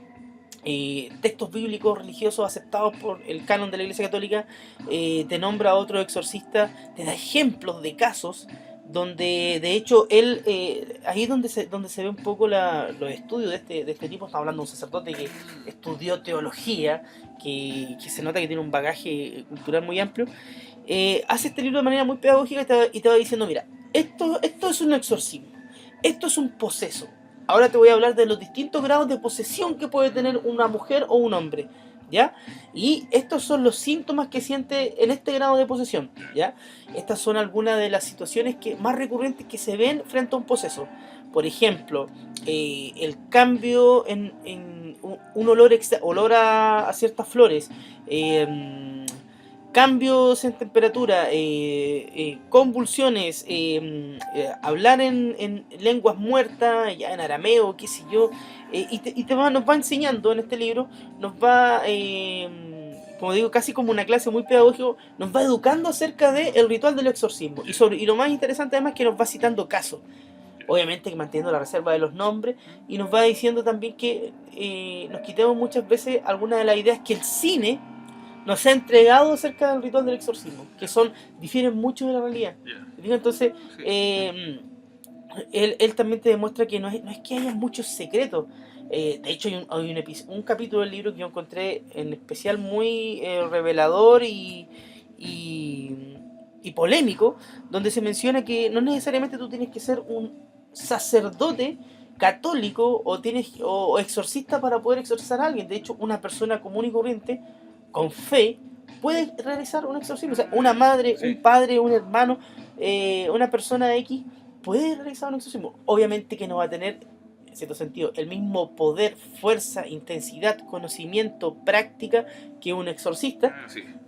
textos bíblicos religiosos aceptados por el canon de la Iglesia Católica, te nombra a otro exorcista, te da ejemplos de casos donde de hecho él, ahí es donde se ve un poco los estudios de este tipo. Estamos hablando de un sacerdote que estudió teología, que se nota que tiene un bagaje cultural muy amplio. Hace este libro de manera muy pedagógica y te va diciendo, mira, esto es un exorcismo, esto es un poseso. Ahora te voy a hablar de los distintos grados de posesión que puede tener una mujer o un hombre, ¿ya? Y estos son los síntomas que siente en este grado de posesión, ¿ya? Estas son algunas de las situaciones más recurrentes que se ven frente a un poseso. Por ejemplo, el cambio en un olor a ciertas flores, cambios en temperatura, convulsiones, hablar en lenguas muertas, ya en arameo, qué sé yo, nos va enseñando en este libro, nos va, como digo, casi como una clase muy pedagógica, nos va educando acerca del ritual del exorcismo. Y lo más interesante además es que nos va citando casos. Obviamente que manteniendo la reserva de los nombres, y nos va diciendo también que nos quitemos muchas veces algunas de las ideas que el cine nos ha entregado acerca del ritual del exorcismo, que difieren mucho de la realidad. Entonces, él también te demuestra que no es que haya muchos secretos. De hecho, hay un capítulo del libro que yo encontré en especial muy revelador y polémico, donde se menciona que no necesariamente tú tienes que ser un sacerdote católico o exorcista para poder exorcizar a alguien. De hecho, una persona común y corriente con fe puede realizar un exorcismo. O sea, una madre, un padre, un hermano, una persona X puede realizar un exorcismo. Obviamente que no va a tener, en cierto sentido, el mismo poder, fuerza, intensidad, conocimiento, práctica que un exorcista,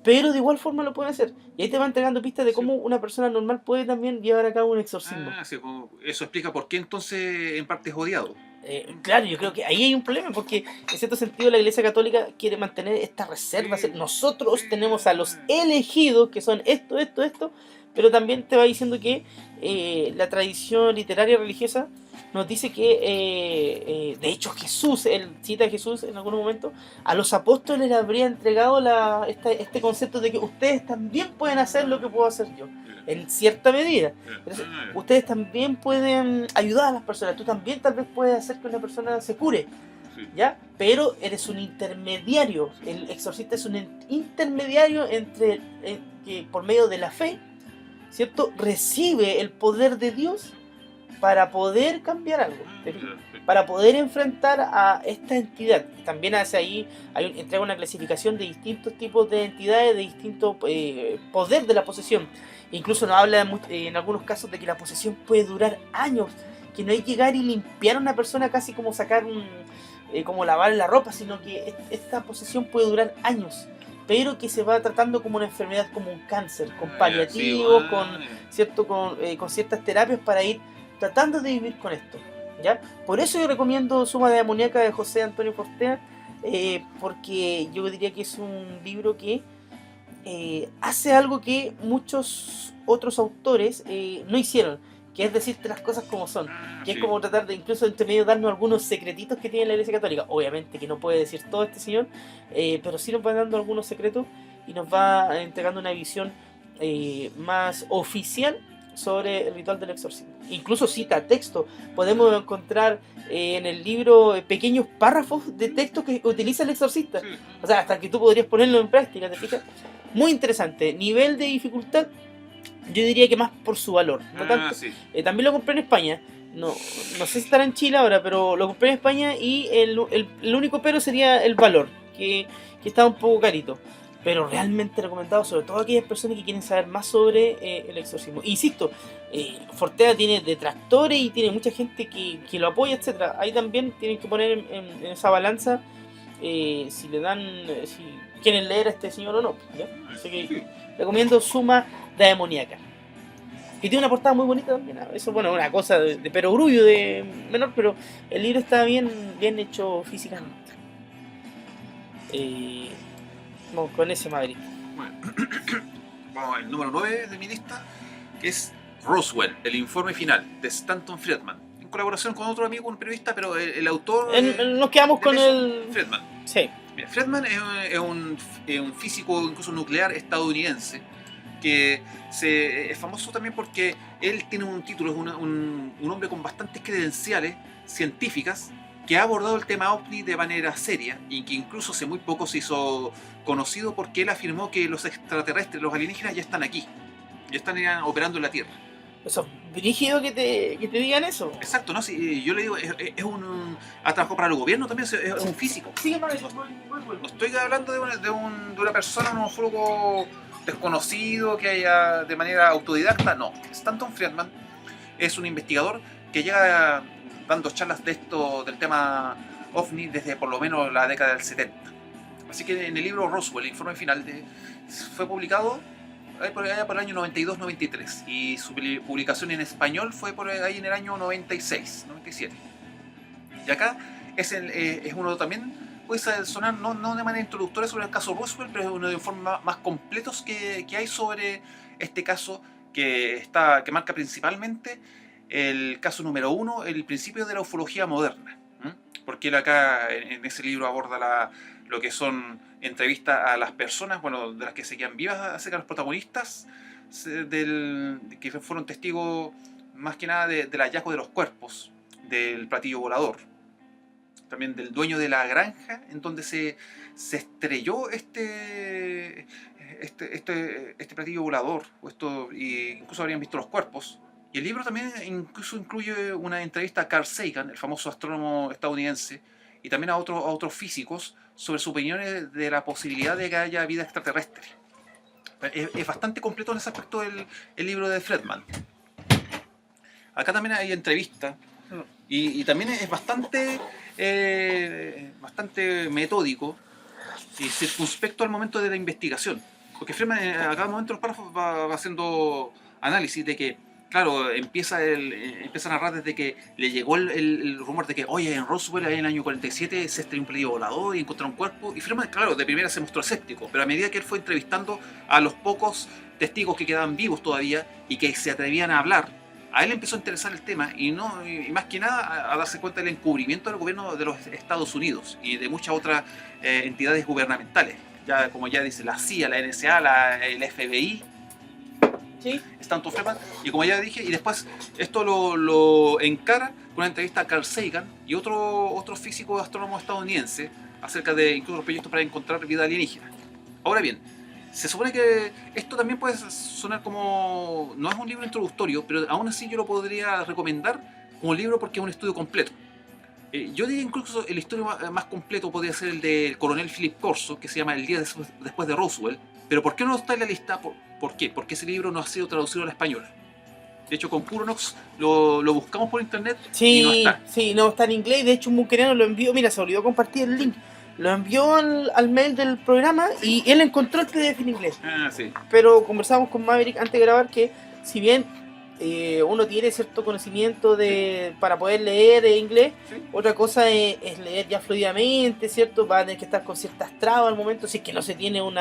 pero de igual forma lo puede hacer. Y ahí te va entregando pistas de cómo una persona normal puede también llevar a cabo un exorcismo. Eso explica por qué entonces en parte es odiado. Claro, yo creo que ahí hay un problema, porque en cierto sentido la Iglesia Católica quiere mantener esta reserva. Nosotros tenemos a los elegidos, que son esto, pero también te va diciendo que la tradición literaria religiosa nos dice que, de hecho, Jesús, él cita a Jesús en algún momento, a los apóstoles les habría entregado este concepto de que ustedes también pueden hacer lo que puedo hacer yo, en cierta medida. Entonces, ustedes también pueden ayudar a las personas, tú también tal vez puedes hacer que una persona se cure, ¿ya? Pero eres un intermediario, el exorcista es un intermediario entre que por medio de la fe, ¿cierto? Recibe el poder de Dios para poder cambiar algo, para poder enfrentar a esta entidad. También hace ahí, entrega una clasificación de distintos tipos de entidades, de distintos poder de la posesión. Incluso nos habla en algunos casos de que la posesión puede durar años, que no hay que llegar y limpiar a una persona casi como sacar como lavar la ropa, sino que esta posesión puede durar años, pero que se va tratando como una enfermedad, como un cáncer, con paliativos, con ciertas terapias para ir tratando de vivir con esto, ¿ya? Por eso yo recomiendo Suma Demoníaca de José Antonio Fortea, porque yo diría que es un libro que hace algo que muchos otros autores no hicieron, que es decirte las cosas como son, que es como tratar de incluso entre medio darnos algunos secretitos que tiene la Iglesia Católica. Obviamente que no puede decir todo este señor, pero sí nos va dando algunos secretos y nos va entregando una visión más oficial sobre el ritual del exorcismo. Incluso cita texto. Podemos encontrar en el libro pequeños párrafos de texto que utiliza el exorcista. O sea, hasta que tú podrías ponerlo en práctica, ¿te fijas? Muy interesante. Nivel de dificultad, yo diría que más por su valor. No tanto. También lo compré en España. No sé si estará en Chile ahora, pero lo compré en España y el único pero sería el valor, que está un poco carito. Pero realmente recomendado, sobre todo a aquellas personas que quieren saber más sobre el exorcismo. Insisto, Fortea tiene detractores y tiene mucha gente que lo apoya, etcétera. Ahí también tienen que poner en esa balanza si quieren leer a este señor o no, ¿ya? Así que recomiendo Suma Demoníaca, que tiene una portada muy bonita también, ¿no? Eso, bueno, una cosa de perogrullo de menor, pero el libro está bien hecho físicamente. Vamos con ese Madrid. Bueno, vamos al número 9 de mi lista, que es Roswell, el informe final, de Stanton Friedman, en colaboración con otro amigo, un periodista, pero el autor... nos quedamos con el... Friedman. Sí. Mira, Friedman es un físico, incluso nuclear, estadounidense, que es famoso también porque él tiene un título, es un hombre con bastantes credenciales científicas, que ha abordado el tema OVNI de manera seria y que incluso hace muy poco se hizo conocido porque él afirmó que los extraterrestres, los alienígenas ya están aquí, ya están operando en la Tierra. Eso, brígido que te digan eso. Exacto, ¿no? Sí, yo le digo, ha trabajado para el gobierno también, es un físico. Sí, no estoy hablando de una persona, un ufólogo desconocido que haya de manera autodidacta, no. Stanton Friedman es un investigador que llega dando charlas del tema OVNI desde por lo menos la década del 70. Así que en el libro Roswell, el informe final, fue publicado por el año 92-93 y su publicación en español fue por ahí en el año 96-97. Y acá es uno también, puede sonar no de manera introductoria sobre el caso Roswell, pero es uno de los informes más completos que hay sobre este caso que marca principalmente el caso número 1, el principio de la ufología moderna. Porque él acá en ese libro aborda lo que son entrevistas a las personas, bueno, de las que se quedan vivas acerca de los protagonistas, que fueron testigos más que nada del hallazgo de los cuerpos, del platillo volador, también del dueño de la granja en donde se estrelló este platillo volador, y incluso habrían visto los cuerpos. Y el libro también incluso incluye una entrevista a Carl Sagan, el famoso astrónomo estadounidense, y también a otros físicos sobre sus opiniones de la posibilidad de que haya vida extraterrestre. Es bastante completo en ese aspecto el libro de Friedman. Acá también hay entrevistas y también es bastante metódico y circunspecto al momento de la investigación. Porque Friedman a cada momento de los párrafos va haciendo análisis de que, claro, empieza a narrar desde que le llegó el rumor de que, oye, en Roswell, ahí en el año 47, se estrelló un platillo volador y encontraron un cuerpo. Y Friedman, claro, de primera se mostró escéptico, pero a medida que él fue entrevistando a los pocos testigos que quedaban vivos todavía y que se atrevían a hablar, a él le empezó a interesar el tema y más que nada a darse cuenta del encubrimiento del gobierno de los Estados Unidos y de muchas otras entidades gubernamentales, ya como ya dice la CIA, la NSA, el FBI, Sí. Stanton Friedman, y como ya dije, y después esto lo encara con una entrevista a Carl Sagan y otro físico astrónomo estadounidense acerca de incluso los proyectos para encontrar vida alienígena. Ahora bien, se supone que esto también puede sonar como... no es un libro introductorio, pero aún así yo lo podría recomendar como libro porque es un estudio completo. Yo diría incluso el estudio más completo podría ser el del coronel Philip Corso, que se llama El día después de Roswell. Pero ¿por qué no está en la lista? ¿Por qué? Porque ese libro no ha sido traducido al español. De hecho, con Curonox lo buscamos por internet y no Sí, está. sí, no está en inglés. De hecho, un bunkeriano lo envió. Mira, se olvidó compartir el link. Lo envió al mail del programa y él encontró el PDF en inglés. Ah, sí. Pero conversamos con Maverick antes de grabar que, si bien uno tiene cierto conocimiento para poder leer inglés, Sí. otra cosa es leer ya fluidamente, ¿cierto? Va a tener que estar con ciertas trabas al momento, si es que no se tiene un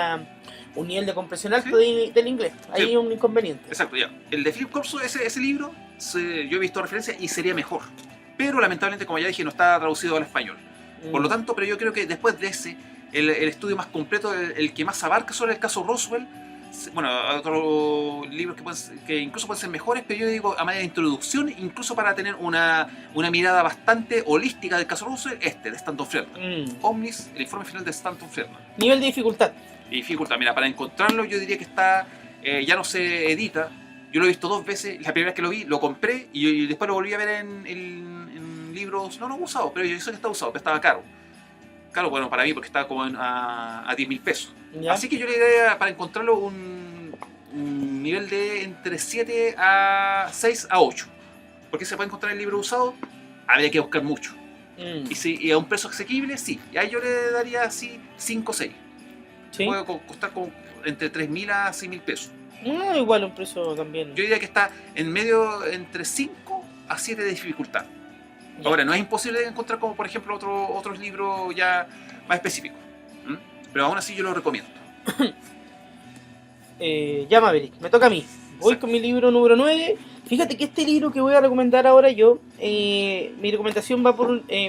nivel de comprensión alto del inglés. Ahí hay un inconveniente. Exacto, ya. El de Philip Corso, ese libro, yo he visto referencias y sería mejor. Pero lamentablemente, como ya dije, no está traducido al español. Por lo tanto, pero yo creo que después de ese, el estudio más completo, el que más abarca sobre el caso Roswell, bueno, otros libros que incluso pueden ser mejores, pero yo digo a manera de introducción, incluso para tener una mirada bastante holística del caso Roswell, de Stanton Friedman. Omnis, el informe final de Stanton Friedman. Nivel de dificultad. Y dificultad, mira, para encontrarlo yo diría que está, ya no se edita. Yo lo he visto 2 veces, la primera vez que lo vi, lo compré y después lo volví a ver en libros, no usados, pero yo sé que está usado, pero estaba caro. Caro, bueno, para mí porque estaba como a 10.000 pesos. ¿Ya? Así que yo le diría para encontrarlo un nivel de entre 7 a 6 a 8. Porque se puede encontrar el libro usado, habría que buscar mucho. Y a un precio asequible, sí. Y ahí yo le daría así 5 o 6. ¿Sí? Puede costar como entre 3.000 a 6.000 pesos. Igual un precio también. Yo diría que está en medio entre 5 a 7 de dificultad. Ya. Ahora, no es imposible de encontrar como por ejemplo otros libros ya más específicos. Pero aún así yo lo recomiendo. Ya Maverick, me toca a mí. Voy Exacto. con mi libro número 9. Fíjate que este libro que voy a recomendar ahora yo, mi recomendación va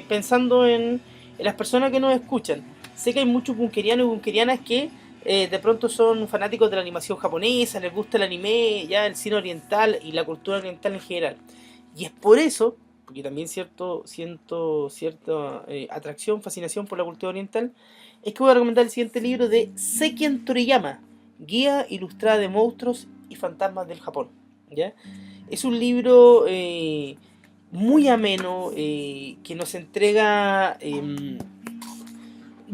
pensando en las personas que nos escuchan. Sé que hay muchos bunkerianos y bunkerianas que de pronto son fanáticos de la animación japonesa, les gusta el anime, ya el cine oriental y la cultura oriental en general. Y es por eso, porque también siento cierta atracción, fascinación por la cultura oriental, es que voy a recomendar el siguiente libro de Sekien Toriyama, Guía Ilustrada de Monstruos y Fantasmas del Japón. ¿Ya? Es un libro muy ameno que nos entrega...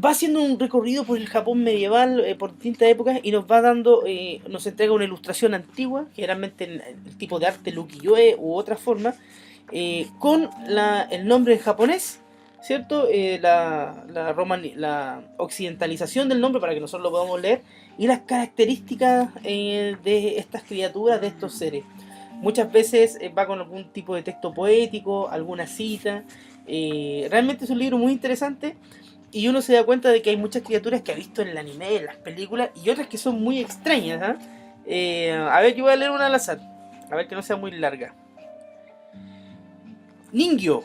va haciendo un recorrido por el Japón medieval, por distintas épocas, y nos va dando, nos entrega una ilustración antigua, generalmente el tipo de arte ukiyo-e u otra forma, con el nombre en japonés, ¿cierto? La occidentalización del nombre para que nosotros lo podamos leer, y las características de estas criaturas, de estos seres. Muchas veces va con algún tipo de texto poético, alguna cita. Realmente es un libro muy interesante. Y uno se da cuenta de que hay muchas criaturas que ha visto en el anime, en las películas, y otras que son muy extrañas. A ver, yo voy a leer una al azar. A ver que no sea muy larga. Ningyo.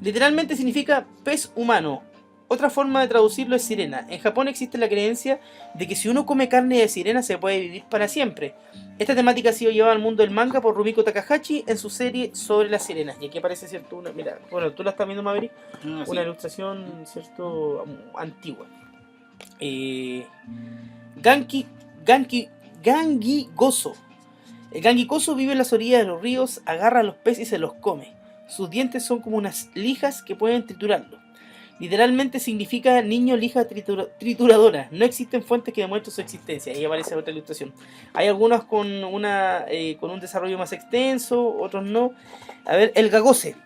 Literalmente significa pez humano. Otra forma de traducirlo es sirena. En Japón existe la creencia de que si uno come carne de sirena se puede vivir para siempre. Esta temática ha sido llevada al mundo del manga por Rumiko Takahashi en su serie sobre las sirenas. Y aquí aparece, ¿cierto? Mira, bueno, tú la estás viendo, Maverick. Una ilustración, ¿cierto? Antigua. Gangi Gozo. El Gangi Gozo vive en las orillas de los ríos, agarra a los peces y se los come. Sus dientes son como unas lijas que pueden triturarlo. Literalmente significa niño lija trituradora. No existen fuentes que demuestren su existencia. Ahí aparece otra ilustración. Hay algunas con un desarrollo más extenso, otros no. A ver, el Gagose.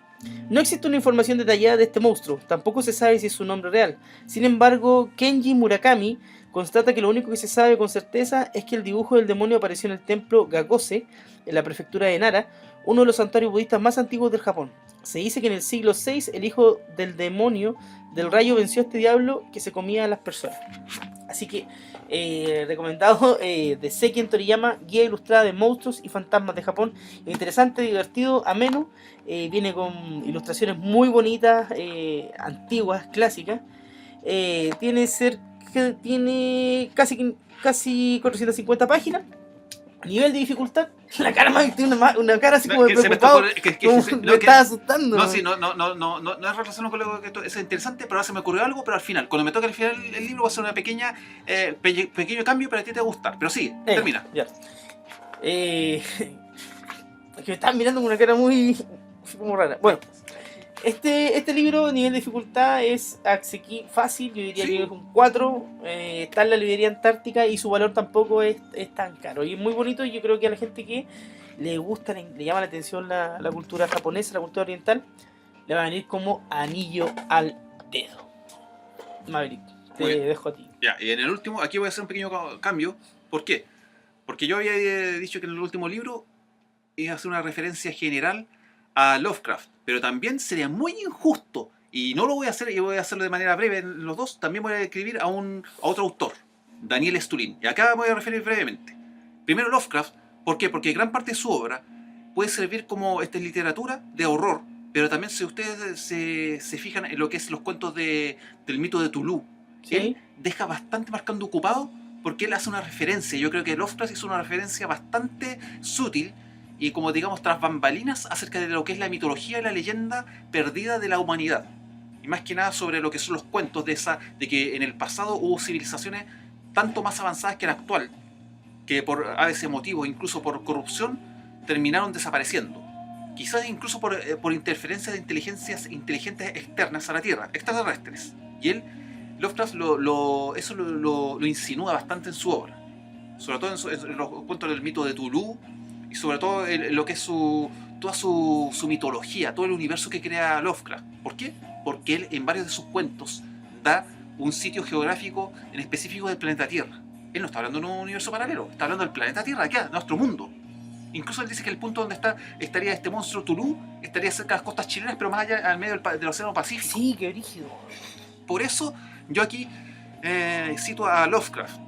No existe una información detallada de este monstruo. Tampoco se sabe si es su nombre real. Sin embargo, Kenji Murakami constata que lo único que se sabe con certeza es que el dibujo del demonio apareció en el templo Gagose, en la prefectura de Nara, uno de los santuarios budistas más antiguos del Japón. Se dice que en el siglo VI el hijo del demonio del rayo venció a este diablo que se comía a las personas. Así que recomendado, de Seki Toriyama, guía ilustrada de monstruos y fantasmas de Japón. Interesante, divertido, ameno. Viene con ilustraciones muy bonitas, antiguas, clásicas. Tiene casi 450 páginas. Nivel de dificultad, la cara más tiene una cara así como de preocupado, me estaba asustando. No, sí, no es relacionado con lo que es interesante, pero ahora se me ocurrió algo, pero al final, cuando me toque al final el libro va a ser una pequeño cambio, pero a ti te va a gustar. Pero sí, termina. Ya. Es que me estaban mirando con una cara muy como rara. Bueno, este libro, nivel de dificultad, es fácil, yo diría que es un 4. Está en la librería Antártica y su valor tampoco es tan caro. Y es muy bonito, y yo creo que a la gente que le gusta, le llama la atención la cultura japonesa, la cultura oriental, le va a venir como anillo al dedo. Maverick, te dejo a ti. Ya, y en el último, aquí voy a hacer un pequeño cambio. ¿Por qué? Porque yo había dicho que en el último libro iba a hacer una referencia general a Lovecraft, pero también sería muy injusto, y no lo voy a hacer, y voy a hacerlo de manera breve en los dos. También voy a escribir a otro autor, Daniel Stulin, y acá me voy a referir brevemente. Primero Lovecraft, ¿por qué? Porque gran parte de su obra puede servir como literatura de horror, pero también si ustedes se fijan en lo que es los cuentos del mito de Tulu, ¿sí? Él deja bastante marcando ocupado, porque él hace una referencia. Yo creo que Lovecraft hizo una referencia bastante sutil y, como digamos, tras bambalinas, acerca de lo que es la mitología y la leyenda perdida de la humanidad. Y más que nada sobre lo que son los cuentos de que en el pasado hubo civilizaciones tanto más avanzadas que la actual, que por a veces motivos, incluso por corrupción, terminaron desapareciendo. Quizás incluso por interferencias de inteligencias inteligentes externas a la Tierra, extraterrestres. Y él, Lovecraft, eso lo insinúa bastante en su obra. Sobre todo en los cuentos del mito de Tulu, y sobre todo en lo que es toda su mitología, todo el universo que crea Lovecraft. ¿Por qué? Porque él en varios de sus cuentos da un sitio geográfico en específico del planeta Tierra. Él no está hablando de un universo paralelo, está hablando del planeta Tierra, acá, de nuestro mundo. Incluso él dice que el punto donde estaría este monstruo Tulu estaría cerca de las costas chilenas, pero más allá, al medio del Océano Pacífico. Sí, qué brígido. Por eso yo aquí cito a Lovecraft.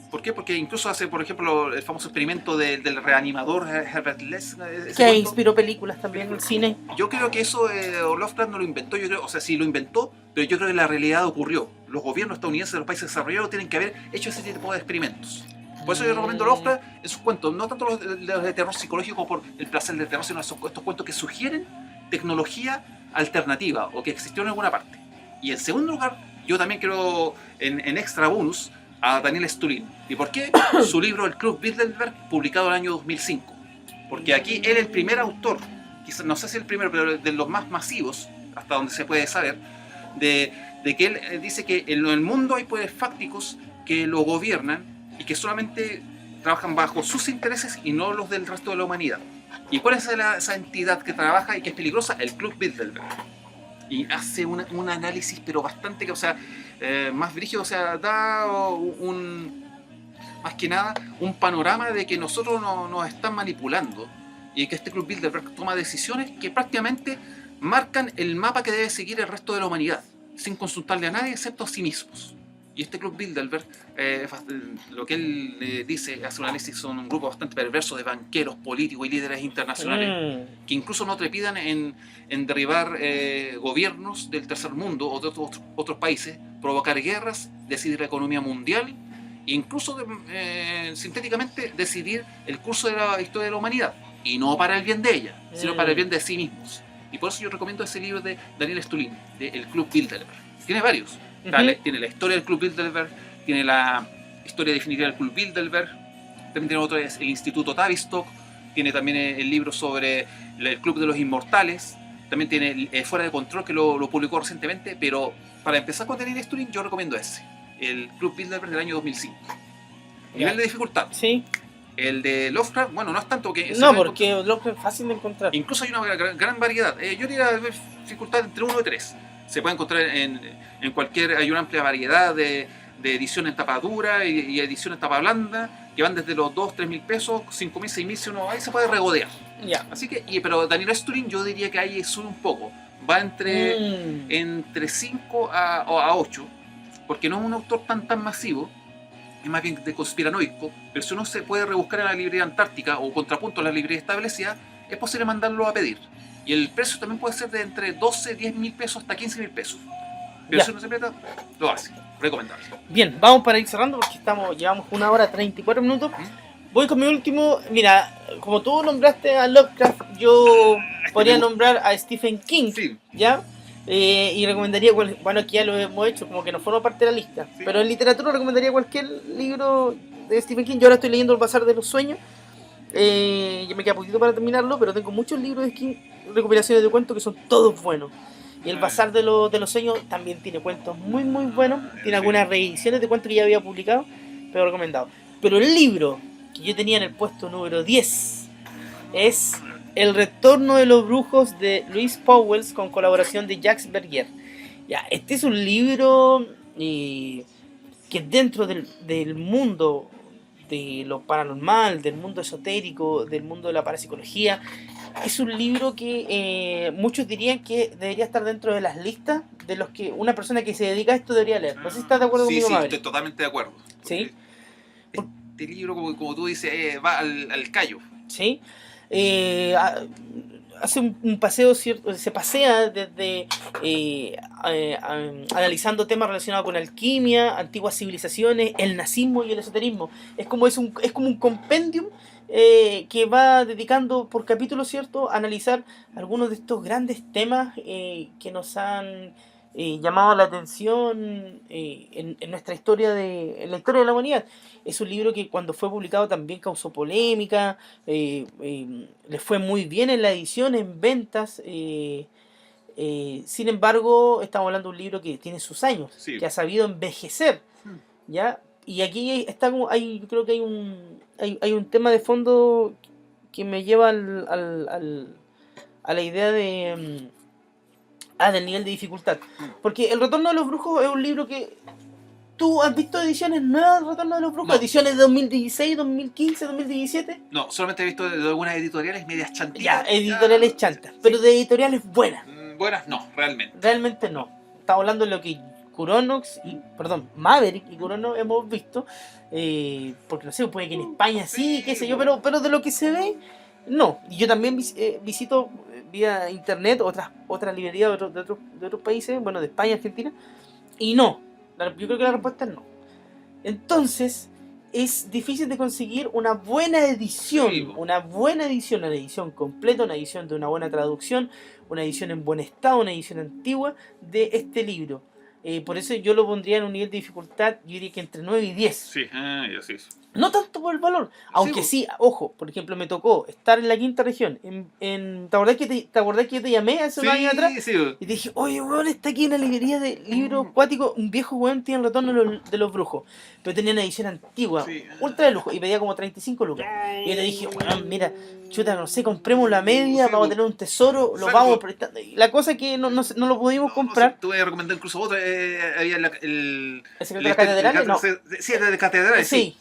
¿Por qué? Porque incluso hace, por ejemplo, el famoso experimento del reanimador Herbert Less. Que inspiró películas también en el cine. Yo creo que eso Lovecraft no lo inventó. Yo creo, o sea, sí lo inventó, pero yo creo que la realidad ocurrió. Los gobiernos estadounidenses de los países desarrollados tienen que haber hecho ese tipo de experimentos. Por eso yo recomiendo Lovecraft en sus cuentos, no tanto los de terror psicológico por el placer del terror, sino estos cuentos que sugieren tecnología alternativa o que existió en alguna parte. Y en segundo lugar, yo también quiero en extra bonus a Daniel Stulin. ¿Y por qué? Su libro El Club Bilderberg, publicado en el año 2005. Porque aquí él es el primer autor, quizás no sé si el primero, pero de los más masivos, hasta donde se puede saber, de que él dice que en el mundo hay poderes fácticos que lo gobiernan y que solamente trabajan bajo sus intereses y no los del resto de la humanidad. ¿Y cuál es esa entidad que trabaja y que es peligrosa? El Club Bilderberg. Y hace un análisis, pero bastante, o sea, más brígido, o sea, da más que nada un panorama de que nosotros nos están manipulando y que este Club Bilderberg toma decisiones que prácticamente marcan el mapa que debe seguir el resto de la humanidad, sin consultarle a nadie excepto a sí mismos. Y este Club Bilderberg, lo que él dice, hace un análisis, son un grupo bastante perverso de banqueros, políticos y líderes internacionales que incluso no trepidan en derribar gobiernos del tercer mundo o de otros países, provocar guerras, decidir la economía mundial e incluso sintéticamente decidir el curso de la historia de la humanidad, y no para el bien de ella, sino para el bien de sí mismos. Y por eso yo recomiendo ese libro de Daniel Stulin, de El Club Bilderberg. Tiene varios. Tiene la historia del Club Bilderberg, tiene la historia definitiva del Club Bilderberg, también tiene otro, es el Instituto Tavistock, tiene también el libro sobre el Club de los Inmortales, también tiene Fuera de Control, que lo publicó recientemente, pero para empezar con Daniel Stulin yo recomiendo ese, el Club Bilderberg del año 2005. Nivel de dificultad. Sí. El de Lovecraft, bueno, no es tanto que... No, porque Lovecraft es fácil de encontrar. Incluso hay una gran variedad. Yo diría dificultad entre 1 y 3. Se puede encontrar en cualquier... Hay una amplia variedad de edición en tapa dura y edición en tapa blanda, que van desde los 2, 3 mil pesos, 5 mil, 6 mil, si uno ahí se puede regodear. Ya. Así que, pero Daniel Sturing yo diría que ahí sube un poco. Va entre 5 a 8, porque no es un autor tan masivo, es más bien de conspiranoico, pero si uno se puede rebuscar en la librería antártica o contrapunto a la librería establecida, es posible mandarlo a pedir. Y el precio también puede ser de entre 12, 10 mil pesos hasta 15 mil pesos. Pero Ya. si uno se aprieta, lo hace. Recomendable. Bien, vamos para ir cerrando porque llevamos 1 hora 34 minutos. Voy con mi último. Mira, como tú nombraste a Lovecraft, yo podría nombrar a Stephen King, Sí. ¿ya? Y recomendaría, bueno, aquí ya lo hemos hecho, como que no forma parte de la lista. Sí. Pero en literatura recomendaría cualquier libro de Stephen King. Yo ahora estoy leyendo El Bazar de los Sueños. Ya me queda poquito para terminarlo, pero tengo muchos libros de King, recopilaciones de cuentos que son todos buenos. Y El Bazar de los Sueños también tiene cuentos muy buenos. Tiene algunas reediciones de cuentos que ya había publicado, pero recomendado. Pero el libro que yo tenía en el puesto número 10 es El Retorno de los Brujos de Louise Powells con colaboración de Jacques Verrier. Ya, este es un libro que dentro del mundo de lo paranormal, del mundo esotérico, del mundo de la parapsicología, es un libro que muchos dirían que debería estar dentro de las listas de los que una persona que se dedica a esto debería leer. No sé si estás de acuerdo conmigo, Sí, Maverick. estoy totalmente de acuerdo. ¿Sí? Este libro, como tú dices, va al callo. ¿Sí? Hace un paseo, ¿cierto? Se pasea desde analizando temas relacionados con alquimia, antiguas civilizaciones, el nazismo y el esoterismo. Es como un compendium que va dedicando por capítulo, ¿cierto?, a analizar algunos de estos grandes temas que nos han llamado la atención en nuestra historia en la historia de la humanidad. Es un libro que cuando fue publicado también causó polémica, le fue muy bien en la edición, en ventas. Sin embargo, estamos hablando de un libro que tiene sus años, Sí. que ha sabido envejecer, ¿ya? Y aquí está como, yo creo que hay un tema de fondo que me lleva a la idea del nivel de dificultad. Porque El Retorno de los Brujos es un libro que ¿tú has visto ediciones nuevas del Retorno de los Brujos? No. ¿Ediciones de 2016, 2015, 2017? No, solamente he visto de algunas editoriales medias chantitas. Ya, editoriales chantas, pero de editoriales buenas. Buenas no, realmente. Realmente no. Estamos hablando de lo que Maverick y Kurono hemos visto, porque no sé, puede que en España sí, qué sé yo, pero de lo que se ve, no. Y yo también visito vía internet otras librerías de otros países, bueno, de España, Argentina, y no. Yo creo que la respuesta es no. Entonces, es difícil de conseguir una buena edición, Sí. una edición completa, una edición de una buena traducción, una edición en buen estado, una edición antigua de este libro. Por eso yo lo pondría en un nivel de dificultad, yo diría que entre 9 y 10. Sí, ya sí. No tanto por el valor, aunque sí, ojo, por ejemplo, me tocó estar en la quinta región. ¿Te acordás que yo te llamé hace unos años atrás? Sí. Y te dije, oye, weón, está aquí en la librería de libros acuáticos, un viejo weón tiene El Retorno de los Brujos. Pero tenía una edición antigua, ultra de lujo, y pedía como 35 lucas. Y yo le dije, weón, mira, chuta, no sé, compremos la media, vamos a tener un tesoro, lo vamos prestando. Y la cosa es que no lo pudimos comprar. Te voy a recomendar incluso otra, había ¿El secreto de las catedrales? No. Sí, el de catedrales, sí.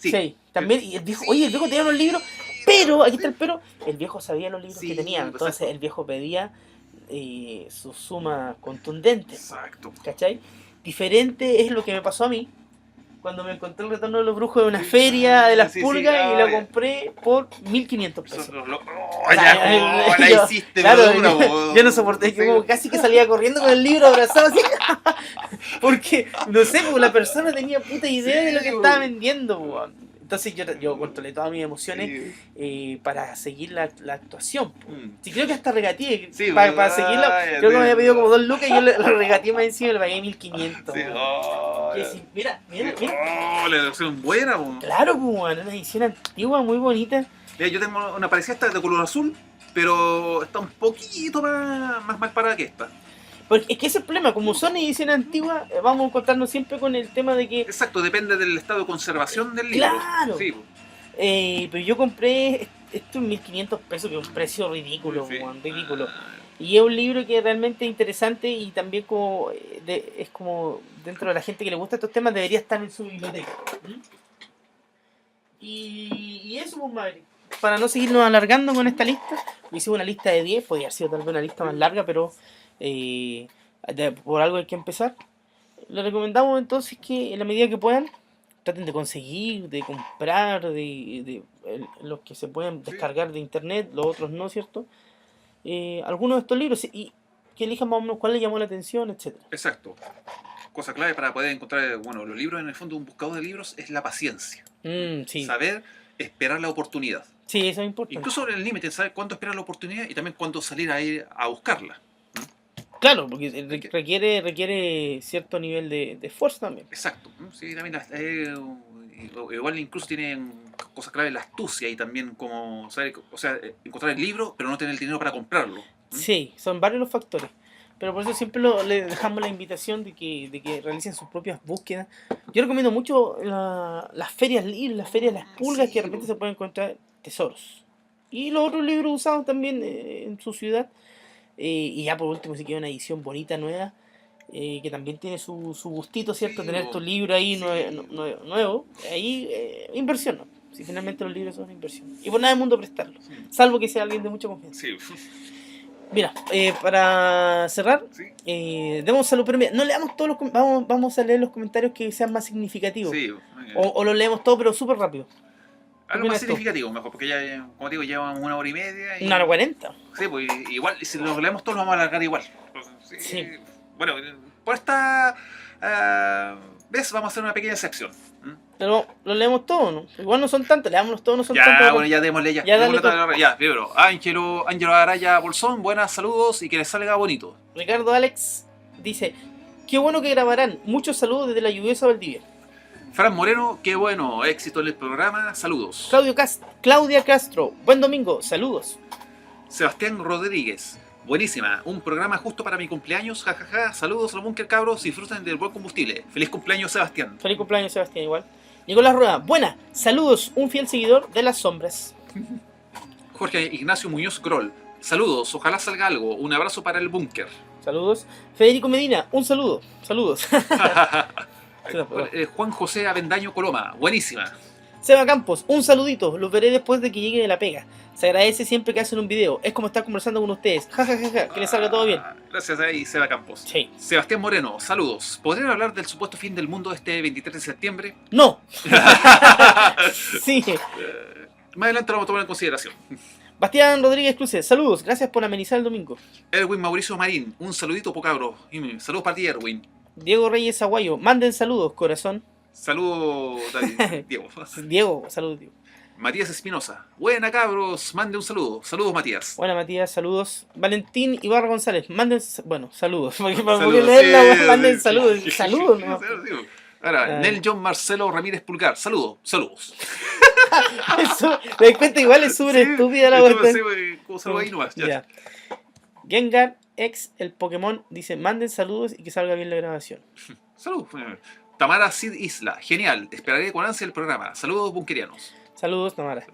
También, y el viejo tenía unos libros, pero, aquí está el pero, el viejo sabía los libros que tenía, entonces exacto. el viejo pedía su suma contundente. Exacto. ¿Cachai? Diferente es lo que me pasó a mí cuando me encontré El Retorno de los Brujos de una feria de las pulgas y lo compré por 1.500 pesos. La hiciste, claro, yo no soporté, yo casi que salía corriendo con el libro abrazado así. Porque, no sé, porque la persona tenía puta idea de lo que estaba vendiendo, weón. Entonces yo controlé todas mis emociones para seguir la actuación. Sí, creo que hasta regateé. Para seguirla, creo que me había pedido como 2 lucas y yo lo regateé más encima y le pagué 1.500. Mira. La edición buena, po. Claro, pues, una edición antigua, muy bonita. Mira, yo tengo una parecida esta de color azul, pero está un poquito más mal parada que esta. Porque es que ese es el problema, como son ediciones antiguas, vamos a encontrarnos siempre con el tema de que... Exacto, depende del estado de conservación del libro. ¡Claro! Sí. Pero yo compré esto en 1.500 pesos, que es un precio ridículo, ridículo. Y es un libro que es realmente interesante y también es como dentro de la gente que le gusta estos temas debería estar en su biblioteca. Y eso, pues, Maverick. para no seguirnos alargando con esta lista, hicimos una lista de 10, podría haber sido tal vez una lista más larga, pero por algo hay que empezar. Les recomendamos entonces que en la medida que puedan, traten de conseguir, de comprar, los que se pueden descargar de internet, los otros no, ¿cierto? Algunos de estos libros y que elijan más o menos cuál les llamó la atención, etcétera. Exacto. Cosa clave para poder encontrar, bueno, los libros, en el fondo, un buscador de libros es la paciencia. Sí. Saber esperar la oportunidad. Sí, eso es importante. Incluso el límite, saber cuándo esperar la oportunidad y también cuándo salir a ir a buscarla. Claro, porque requiere cierto nivel de esfuerzo también. Exacto. Sí, también igual incluso tienen cosas clave la astucia y también como saber, o sea, encontrar el libro pero no tener el dinero para comprarlo. Sí, son varios los factores. Pero por eso siempre le dejamos la invitación de que realicen sus propias búsquedas. Yo recomiendo mucho las ferias libres, las ferias de las pulgas, que de repente se pueden encontrar tesoros. Y los otros libros usados también en su ciudad. Y ya por último, si quieren una edición bonita, nueva, que también tiene su gustito, ¿cierto? Sí, Tener tu libro ahí nuevo, ahí inversión, ¿no? Si finalmente los libros son una inversión. Y por nada del mundo prestarlo, salvo que sea alguien de mucha confianza. Sí. Mira, para cerrar, Sí. demos salud, pero mira, no leamos todos los vamos a leer los comentarios que sean más significativos. Sí. O los leemos todos, pero súper rápido. Algo más significativo, mejor, porque ya, como digo, llevamos 1 hora y media. 1 hora 40. Sí, pues igual, si los leemos todos, los vamos a alargar igual. Sí. Bueno, por esta vez vamos a hacer una pequeña sección. Pero los leemos todos, ¿no? Igual no son tantos, leámoslos todos, no son Ya, tantos. bueno, ya démosle ya. Ya, Démosle dale ya, libro. Ángelo Araya Bolsón, buenas, saludos y que les salga bonito. Ricardo Alex dice: qué bueno que grabarán. Muchos saludos desde la lluviosa Valdivia. Fran Moreno, qué bueno, éxito en el programa, saludos. Claudia Castro, buen domingo, saludos. Sebastián Rodríguez, buenísima, un programa justo para mi cumpleaños, jajaja, saludos al búnker cabros, disfruten del buen combustible. Feliz cumpleaños, Sebastián. Feliz cumpleaños, Sebastián, igual. Nicolás Rueda, buena, saludos, un fiel seguidor de las sombras. Jorge Ignacio Muñoz Groll, saludos, ojalá salga algo, un abrazo para el búnker. Saludos. Federico Medina, un saludo, saludos. Juan José Avendaño Coloma, buenísima. Seba Campos, un saludito, los veré después de que llegue de la pega. Se agradece siempre que hacen un video, es como estar conversando con ustedes. Ja, ja, ja, ja, que les salga todo bien. Gracias ahí, Seba Campos. Sí. Sebastián Moreno, saludos. ¿Podrían hablar del supuesto fin del mundo este 23 de septiembre? No. Sí. Más adelante lo vamos a tomar en consideración. Bastián Rodríguez Cruces, saludos, gracias por amenizar el domingo. Erwin Mauricio Marín, un saludito po cabros. Saludos para ti, Erwin. Diego Reyes Aguayo, manden saludos, corazón. Saludos, Diego. Diego, saludos, Diego. Matías Espinosa, buena cabros, mande un saludo. Saludos, Matías. Buena, Matías, saludos. Valentín Ibarra González, manden, bueno, saludos. Porque para Saludos, leerla, sí, manden sí, saludos. sí, Saludos, sí, ¿no? sí. Ahora, Nel John Marcelo Ramírez Pulgar, saludos. Eso, me das cuenta, igual es súper estúpida la vuelta. Como saludo ahí nomás. Ya. Gengar ex el Pokémon dice: manden saludos y que salga bien la grabación. Saludos. Tamara Cid Isla, genial, esperaré con ansia el programa. Saludos, bunkerianos. Saludos, Tamara.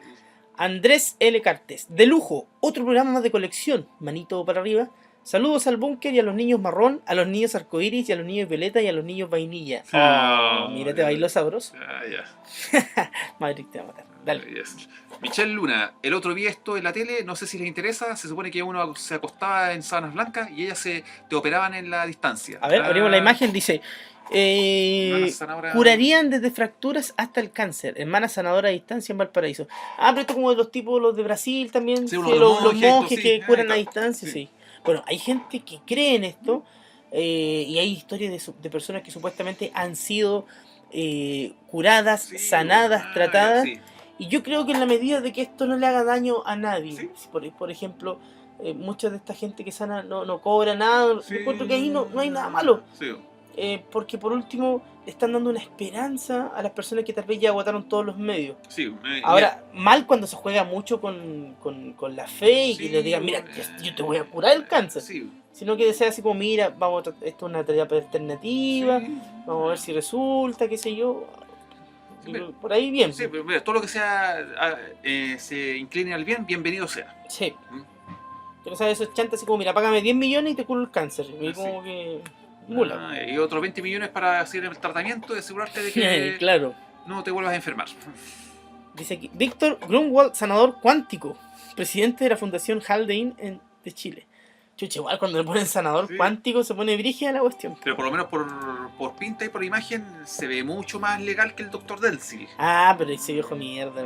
Andrés L. Cartes, de lujo, otro programa más de colección, manito para arriba. Saludos al búnker y a los niños marrón, a los niños arcoíris y a los niños violeta y a los niños vainilla. Oh, mira, te bailó sabroso. Ya. Madrid te va a matar. Dale. Yes. Michelle Luna, el otro vi esto en la tele, no sé si les interesa, se supone que uno se acostaba en sábanas blancas y ellas te operaban en la distancia. A ver, abrimos la imagen, dice: curarían desde fracturas hasta el cáncer. Hermana sanadora a distancia en Valparaíso. Pero esto como de los tipos, los de Brasil también, sí, los monjes sí, que curan a distancia, sí. Bueno, hay gente que cree en esto y hay historias de personas que supuestamente han sido curadas, sanadas, tratadas. Sí. Y yo creo que en la medida de que esto no le haga daño a nadie, por ejemplo, mucha de esta gente que sana no cobra nada, yo encuentro que ahí no hay nada malo. Sí. Porque por último le están dando una esperanza a las personas que tal vez ya agotaron todos los medios. Sí, ahora, mal cuando se juega mucho con la fe y que les digan: mira, yo te voy a curar el cáncer. Sí. Sino que sea así como: mira, esto es una terapia alternativa, vamos a ver si resulta, qué sé yo. Por ahí bien. Sí, pero mira, todo lo que sea se incline al bien, bienvenido sea. Sí. Que no sabes, esos chantas así como: mira, págame 10 millones y te curo el cáncer. Y como que... y otros 20 millones para hacer el tratamiento y asegurarte de que claro. no te vuelvas a enfermar. Dice aquí, Víctor Grunwald, sanador cuántico, presidente de la Fundación Haldane de Chile. Chucha, igual cuando le ponen sanador Sí. cuántico se pone brígida la cuestión. Pero por lo menos por pinta y por imagen se ve mucho más legal que el Dr. Delcy. Ah, pero ese viejo mierda,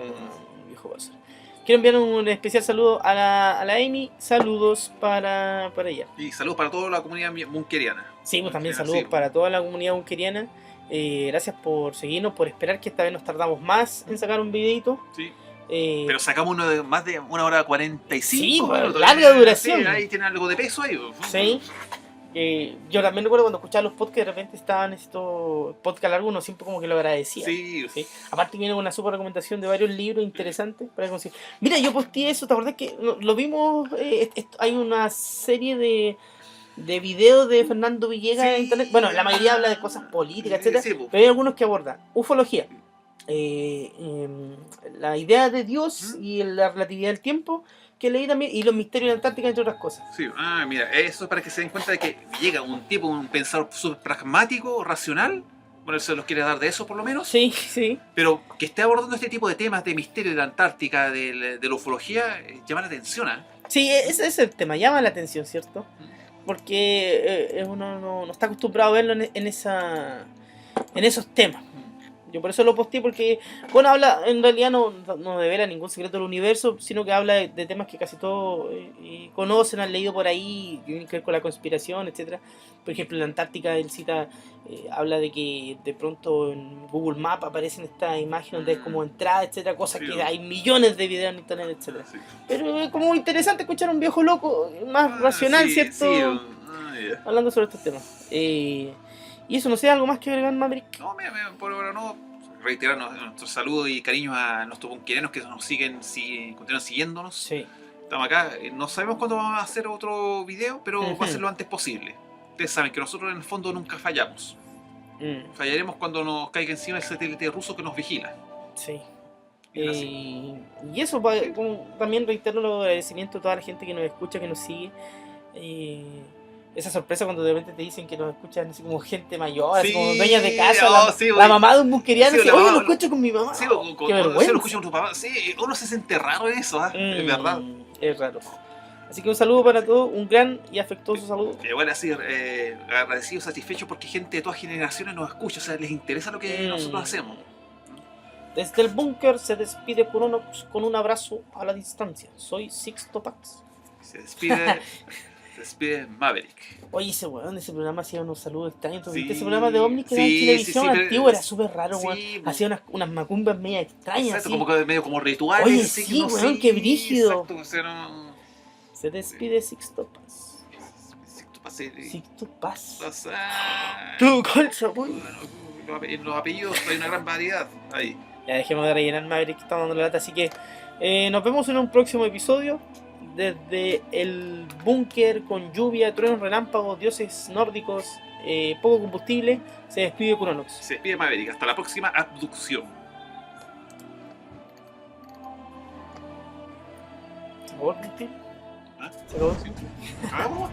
viejo basura. Quiero enviar un especial saludo a la Amy. Saludos para ella. Y saludos para toda la comunidad bunkeriana. Sí, pues también Sí, saludos sí. para toda la comunidad bunkeriana. Gracias por seguirnos, por esperar que esta vez nos tardamos más en sacar un videito. Sí. Eh, Pero sacamos uno de más de 1 hora 45 Sí, pues, minutos. larga duración. Sí, ahí tiene algo de peso ahí. Sí. Yo también recuerdo cuando escuchaba los podcasts, de repente estaban estos podcasts largos, uno siempre como que lo agradecía. Sí. ¿Sí? Aparte viene una super recomendación de varios libros interesantes para conseguir. Mira, yo posteé eso, ¿te acordás que lo vimos? Hay una serie de videos de Fernando Villegas Sí. en internet. Bueno, la mayoría habla de cosas políticas, etcétera, Sí, pues. pero hay algunos que abordan ufología, la idea de Dios y la relatividad del tiempo, que leí también, y los misterios de la Antártica, entre otras cosas. Sí, mira, eso es para que se den cuenta de que llega un tipo, un pensador súper pragmático, racional, bueno, él se los quiere dar de eso por lo menos, Sí, sí. pero que esté abordando este tipo de temas de misterio de la Antártica, de la ufología, llama la atención, ¿eh? Sí, ese es el tema, llama la atención, ¿cierto? Porque uno no está acostumbrado a verlo en esos temas. Yo por eso lo posteé, porque, bueno, habla, en realidad no devela ningún secreto del universo, sino que habla de temas que casi todos conocen, han leído por ahí, que tienen que ver con la conspiración, etcétera. Por ejemplo, en la Antártica él cita, habla de que de pronto en Google Maps aparecen estas imágenes donde es como entrada, etcétera, cosas Sí, que hay millones de videos en internet, etcétera. Sí. Pero es como interesante escuchar a un viejo loco, más racional, Sí, ¿cierto? sí, ya. Hablando sobre estos temas. Y eso, no sé, algo más que agregar, Maverick. No, por ahora no. Reiterar nuestro saludo y cariño a nuestros bunquerenos que nos siguen, continúan siguiéndonos. Sí. Estamos acá. No sabemos cuándo vamos a hacer otro video, pero va a ser lo antes posible. Ustedes saben que nosotros en el fondo nunca fallamos. Fallaremos cuando nos caiga encima el satélite ruso que nos vigila. Sí. Y así. Y eso, también reitero los agradecimientos a toda la gente que nos escucha, que nos sigue. Esa sorpresa cuando de repente te dicen que nos escuchan así como gente mayor, así Sí, como dueñas de casa, sí, la güey. mamá de un bunkeriano, Sí, dice, la oye, mamá- lo escucho con mi mamá. Sí, Qué cuando se vergüenza. lo escucha con tu papá. Sí, uno se siente raro en eso, es verdad. Es raro. Así que un saludo para todos, un gran y afectuoso saludo. Igual así, agradecido, satisfecho porque gente de todas generaciones nos escucha, o sea, les interesa lo que nosotros hacemos. Desde el búnker se despide Curonox con un abrazo a la distancia. Soy Sixto Pax. Se despide Maverick. Oye, ese weón, ese programa hacía unos saludos extraños. ¿Tú Sí, viste ese programa de ovnis que era en sí, televisión sí, pero- antiguo? Era súper raro, sí, weón. pues. Hacía unas macumbas media extrañas. Exacto, así. como que medio como rituales. Oye, así, sí, no weón, sé, qué brígido. Exacto, o sea, no. Se despide Sixto Paz. Sixto Paz. Sixto Paz. Pasa. Tu colcha, weón. Bueno, en los apellidos hay una gran variedad ahí. Ya dejemos de rellenar Maverick, que está dando la lata. Así que nos vemos en un próximo episodio. Desde el búnker con lluvia, truenos, relámpagos, dioses nórdicos, poco combustible, se despide Curonox. Se despide Maverick. Hasta la próxima abducción. ¿Se acabó el combustible? ¿Ah? ¿Se acabó? Sí. Ah, bueno.